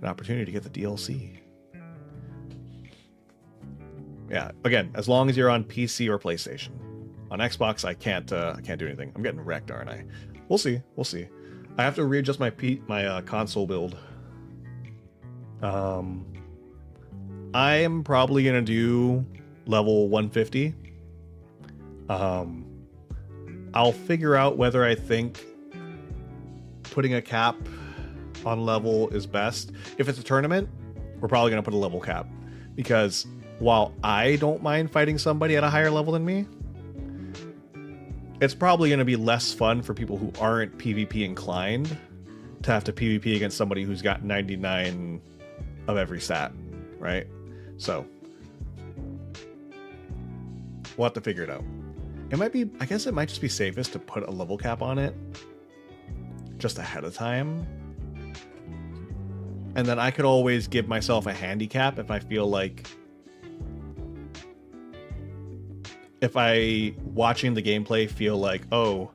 to get the DLC. Yeah, again, as long as you're on PC or PlayStation. On Xbox, I can't do anything. I'm getting wrecked, aren't I? We'll see. I have to readjust my console build. I am probably gonna do level 150. I'll figure out whether I think putting a cap on level is best. If it's a tournament, we're probably gonna put a level cap, because while I don't mind fighting somebody at a higher level than me, it's probably going to be less fun for people who aren't PvP inclined to have to PvP against somebody who's got 99 of every stat, right? So we'll have to figure it out. I guess it might just be safest to put a level cap on it just ahead of time. And then I could always give myself a handicap if I feel like if I watching the gameplay feel like, oh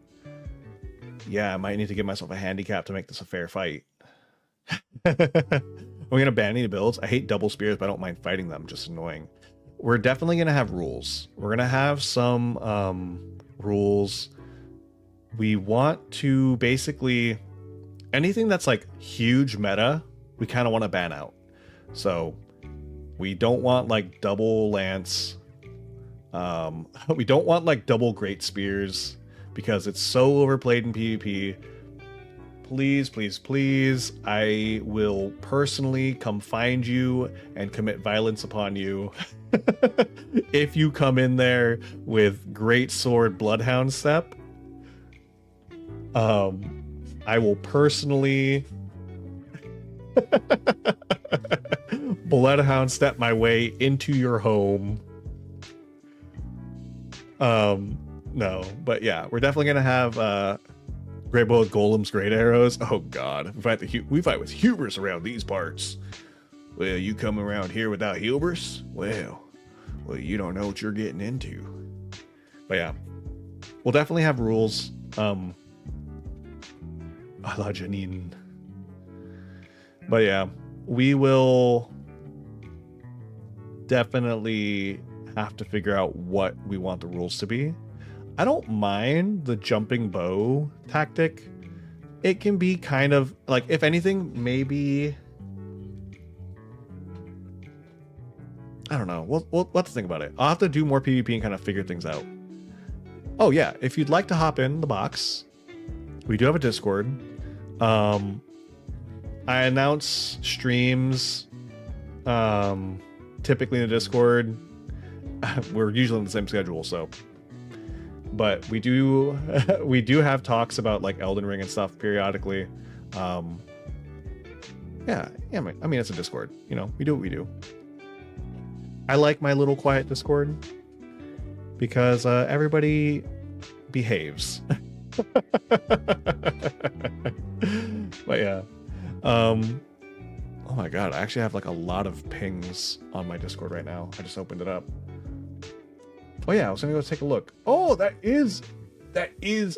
yeah, I might need to give myself a handicap to make this a fair fight. We're gonna ban any builds. I hate double spears, but I don't mind fighting them. Just annoying. We're definitely gonna have rules. We're gonna have some rules. We want to basically anything that's like huge meta, we kind of want to ban out. So we don't want like double lance. We don't want like double great spears because it's so overplayed in PvP. Please, please, please, I will personally come find you and commit violence upon you if you come in there with Great Sword Bloodhound Step. I will personally Bloodhound Step my way into your home. No, but yeah, we're definitely gonna have Great Bow with Golems, Great Arrows. Oh god, we fight with hubris around these parts. Well, you come around here without hubris? Well, you don't know what you're getting into. But yeah, we'll definitely have rules. A la Janine. But yeah, we will definitely have to figure out what we want the rules to be. I don't mind the jumping bow tactic. It can be kind of like, if anything, maybe I don't know. We'll have to think about it. I'll have to do more PvP and kind of figure things out. Oh yeah, if you'd like to hop in the box, we do have a Discord. I announce streams typically in the Discord. We're usually on the same schedule, so. But we do have talks about like Elden Ring and stuff periodically. Yeah, I mean it's a Discord. You know, we do what we do. I like my little quiet Discord because everybody behaves. But yeah. Oh my god, I actually have like a lot of pings on my Discord right now. I just opened it up. Oh yeah, I was gonna go take a look. Oh, that is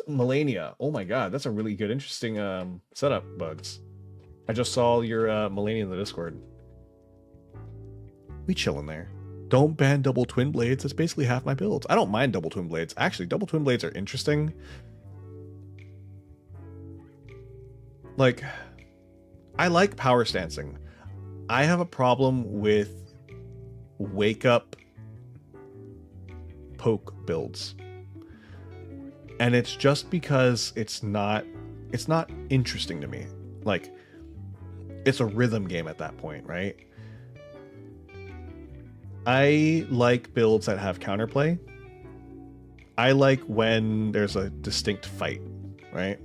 Melania. Oh my god, that's a really good, interesting setup, Bugs. I just saw your Melania in the Discord. We chillin' there. Don't ban double twin blades. That's basically half my builds. I don't mind double twin blades. Actually, double twin blades are interesting. Like, I like power stancing. I have a problem with wake up poke builds. And it's just because it's not interesting to me. Like, it's a rhythm game at that point, right? I like builds that have counterplay. I like when there's a distinct fight, right?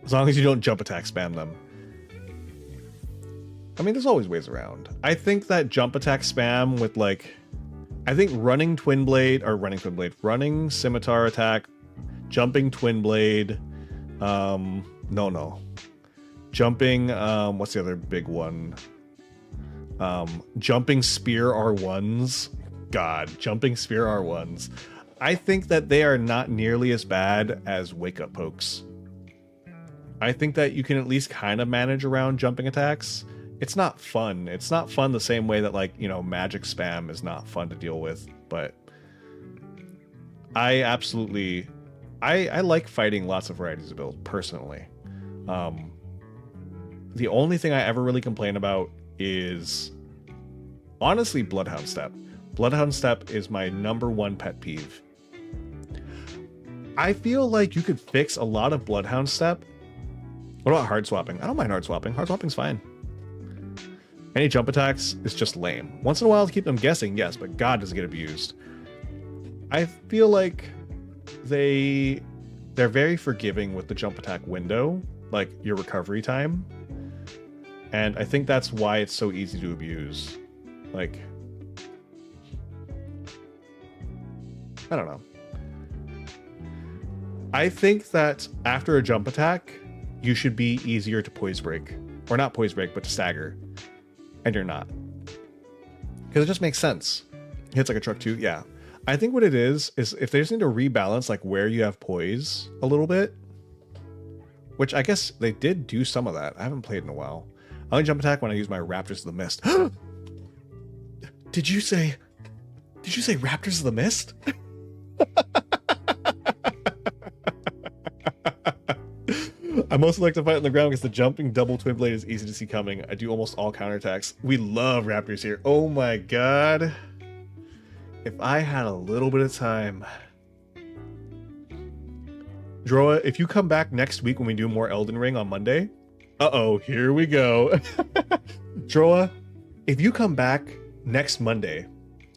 As long as you don't jump attack spam them. I mean, there's always ways around. I think that jump attack spam with like, I think running scimitar attack, jumping twin blade, jumping, what's the other big one? Jumping spear R1s. God, jumping spear R1s. I think that they are not nearly as bad as wake up pokes. I think that you can at least kind of manage around jumping attacks. It's not fun. It's not fun the same way that, like, you know, magic spam is not fun to deal with, but I absolutely I like fighting lots of varieties of builds personally. The only thing I ever really complain about is honestly Bloodhound Step. Bloodhound Step is my #1 pet peeve. I feel like you could fix a lot of Bloodhound Step. What about hard swapping? I don't mind hard swapping. Hard swapping's fine. Any jump attacks is just lame. Once in a while to keep them guessing, yes, but God does it get abused. I feel like they're very forgiving with the jump attack window, like your recovery time. And I think that's why it's so easy to abuse. Like, I don't know. I think that after a jump attack, you should be easier to poise break. Or not poise break, but to stagger. And you're not. Because it just makes sense. Hits like a truck too, yeah. I think what it is if they just need to rebalance like where you have poise a little bit, which I guess they did do some of that. I haven't played in a while. I only jump attack when I use my Raptors of the Mist. Did you say Raptors of the Mist? I mostly like to fight on the ground because the jumping double twin blade is easy to see coming. I do almost all counterattacks. We love Raptors here. Oh my god. If I had a little bit of time. Droa, if you come back next week when we do more Elden Ring on Monday. Uh-oh, here we go. Droa, if you come back next Monday,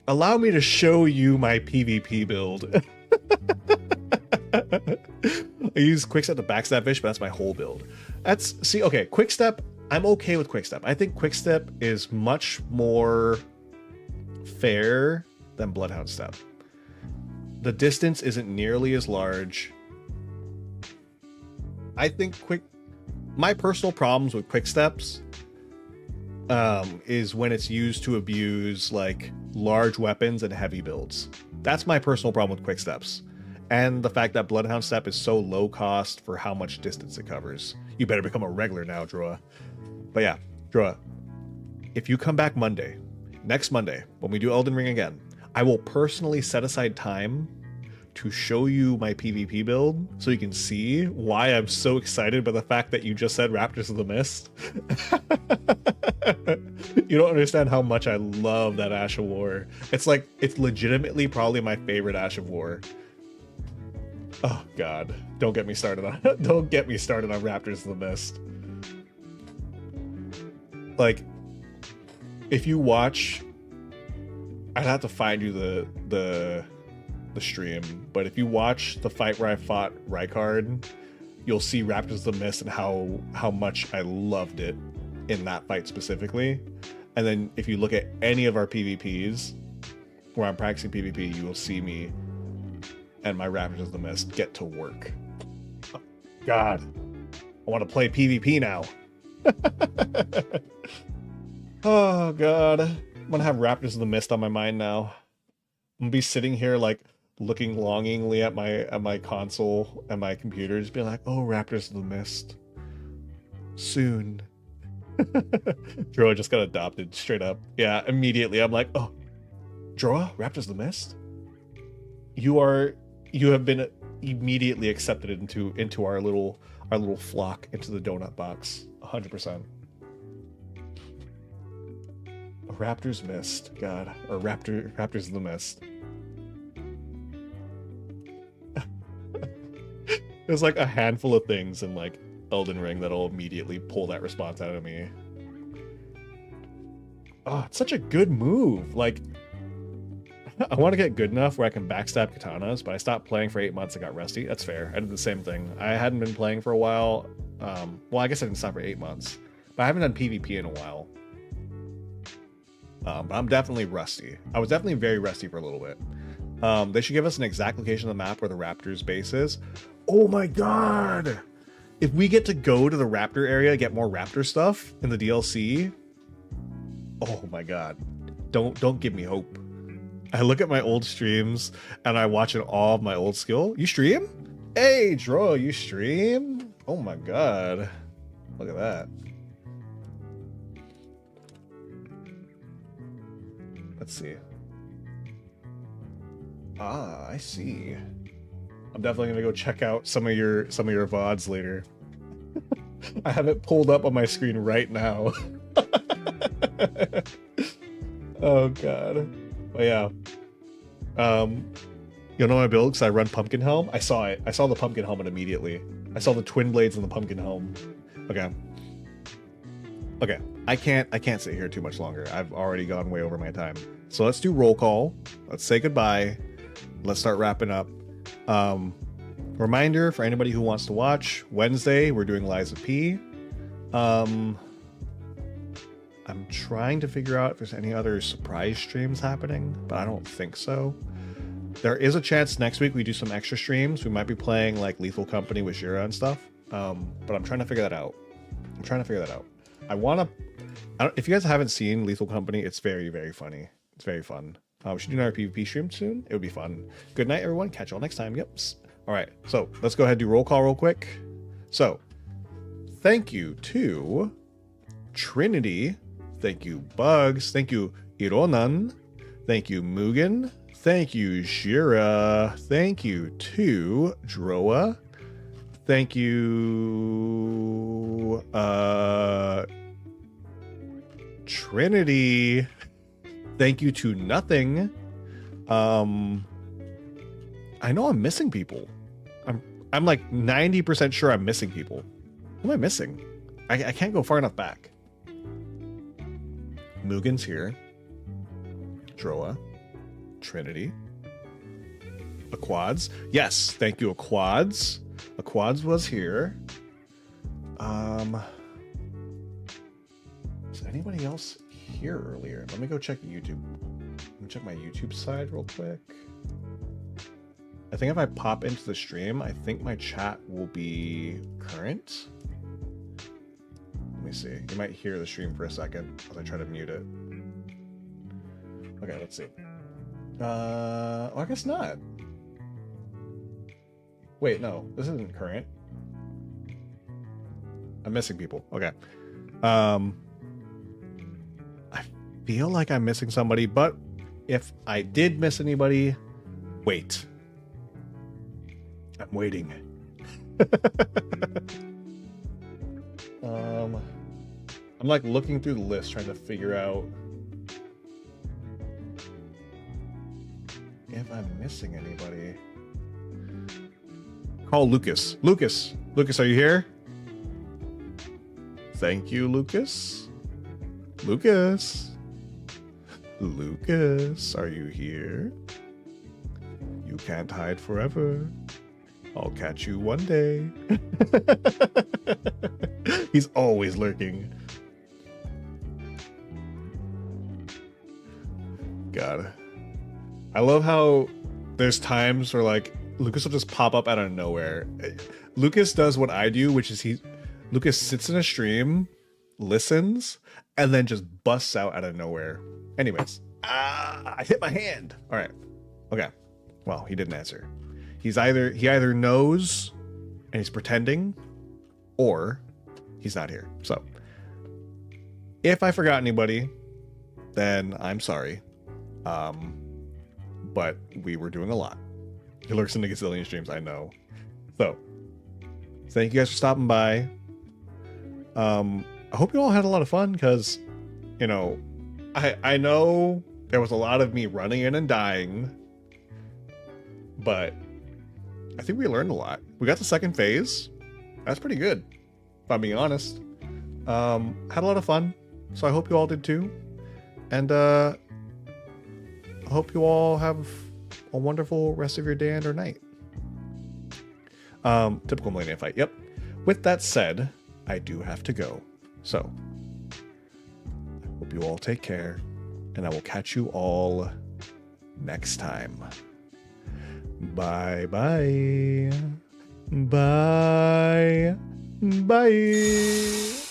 allow me to show you my PvP build. I use Quickstep to backstab fish, but that's my whole build. Okay, Quickstep, I'm okay with Quickstep. I think Quickstep is much more fair than Bloodhound Step. The distance isn't nearly as large. I think my personal problems with Quicksteps is when it's used to abuse like large weapons and heavy builds. That's my personal problem with Quicksteps. And the fact that Bloodhound Step is so low cost for how much distance it covers. You better become a regular now, Droa. But yeah, Droa, if you come back next Monday, when we do Elden Ring again, I will personally set aside time to show you my PvP build so you can see why I'm so excited by the fact that you just said Raptors of the Mist. You don't understand how much I love that Ash of War. It's legitimately probably my favorite Ash of War. Oh god, don't get me started on Raptors of the Mist. Like, if you watch, I'd have to find you the stream, but if you watch the fight where I fought Raecords, you'll see Raptors of the Mist and how much I loved it in that fight specifically. And then if you look at any of our PvPs where I'm practicing PvP, you will see me and my Raptors of the Mist get to work. Oh, god, I want to play PvP now. Oh god, I'm gonna have Raptors of the Mist on my mind now. I'm gonna be sitting here like looking longingly at my console and my computer, just being like, oh, Raptors of the Mist soon. Droa just got adopted straight up. Yeah, immediately I'm like, oh, Droa, Raptors of the Mist, you have been immediately accepted into our little flock, into the donut box. 100%. Raptors Mist, god, or Raptors of the Mist. There's like a handful of things in like Elden Ring that'll immediately pull that response out of me. Oh, it's such a good move. Like, I want to get good enough where I can backstab katanas, but I stopped playing for 8 months. I got rusty. That's fair. I did the same thing. I hadn't been playing for a while. Well, I guess I didn't stop for 8 months, but I haven't done PvP in a while. But I'm definitely rusty. I was definitely very rusty for a little bit. They should give us an exact location of the map where the Raptors base is. Oh my god! If we get to go to the Raptor area, get more Raptor stuff in the DLC. Oh my god. Don't give me hope. I look at my old streams and I watch it all of my old skill. You stream? Hey, Droa, you stream? Oh my god. Look at that. Let's see. Ah, I see. I'm definitely gonna go check out some of your VODs later. I have it pulled up on my screen right now. Oh god. But yeah. You'll know my build because I run Pumpkin Helm. I saw it. I saw the Pumpkin Helmet immediately. I saw the twin blades in the Pumpkin Helm. Okay. Okay. I can't sit here too much longer. I've already gone way over my time. So let's do roll call. Let's say goodbye. Let's start wrapping up. Reminder for anybody who wants to watch, Wednesday we're doing Lies of P. I'm trying to figure out if there's any other surprise streams happening, but I don't think so. There is a chance next week we do some extra streams. We might be playing like Lethal Company with Shira and stuff. But I'm trying to figure that out. If you guys haven't seen Lethal Company, it's very, very funny. It's very fun. We should do another PvP stream soon. It would be fun. Good night, everyone. Catch you all next time. Yep. All right. So let's go ahead and do roll call real quick. So thank you to Trinity. Thank you, Bugs. Thank you, Ironan. Thank you, Mugen. Thank you, Shira. Thank you to Droa. Thank you, Trinity. Thank you to Nothing. I know I'm missing people. I'm like 90% sure I'm missing people. Who am I missing? I can't go far enough back. Mugen's here. Droa. Trinity. Aquads. Yes, thank you, Aquads. Aquads was here. Is anybody else here earlier? Let me go check YouTube. Let me check my YouTube side real quick. I think if I pop into the stream, I think my chat will be current. Let me see. You might hear the stream for a second as I try to mute it. Okay, let's see. Well, I guess not. Wait, no, this isn't current. I'm missing people. Okay. I feel like I'm missing somebody, but if I did miss anybody, wait. I'm waiting. I'm like looking through the list trying to figure out if I'm missing anybody. Call Lucas. Lucas, are you here? Thank you, Lucas. Lucas, are you here? You can't hide forever. I'll catch you one day. He's always lurking. God. I love how there's times where like Lucas will just pop up out of nowhere. Lucas does what I do, which is Lucas sits in a stream, listens, and then just busts out of nowhere. Anyways, I hit my hand. All right. Okay. Well, he didn't answer. He either knows and he's pretending, or he's not here. So if I forgot anybody, then I'm sorry. But we were doing a lot. He lurks in the gazillion streams, I know. So thank you guys for stopping by. I hope you all had a lot of fun because, you know, I know there was a lot of me running in and dying, but I think we learned a lot. We got the second phase. That's pretty good, if I'm being honest. Had a lot of fun, so I hope you all did too. And I hope you all have a wonderful rest of your day and or night. Typical Millennium fight. Yep. With that said, I do have to go. So, I hope you all take care, and I will catch you all next time. Bye bye. Bye. Bye.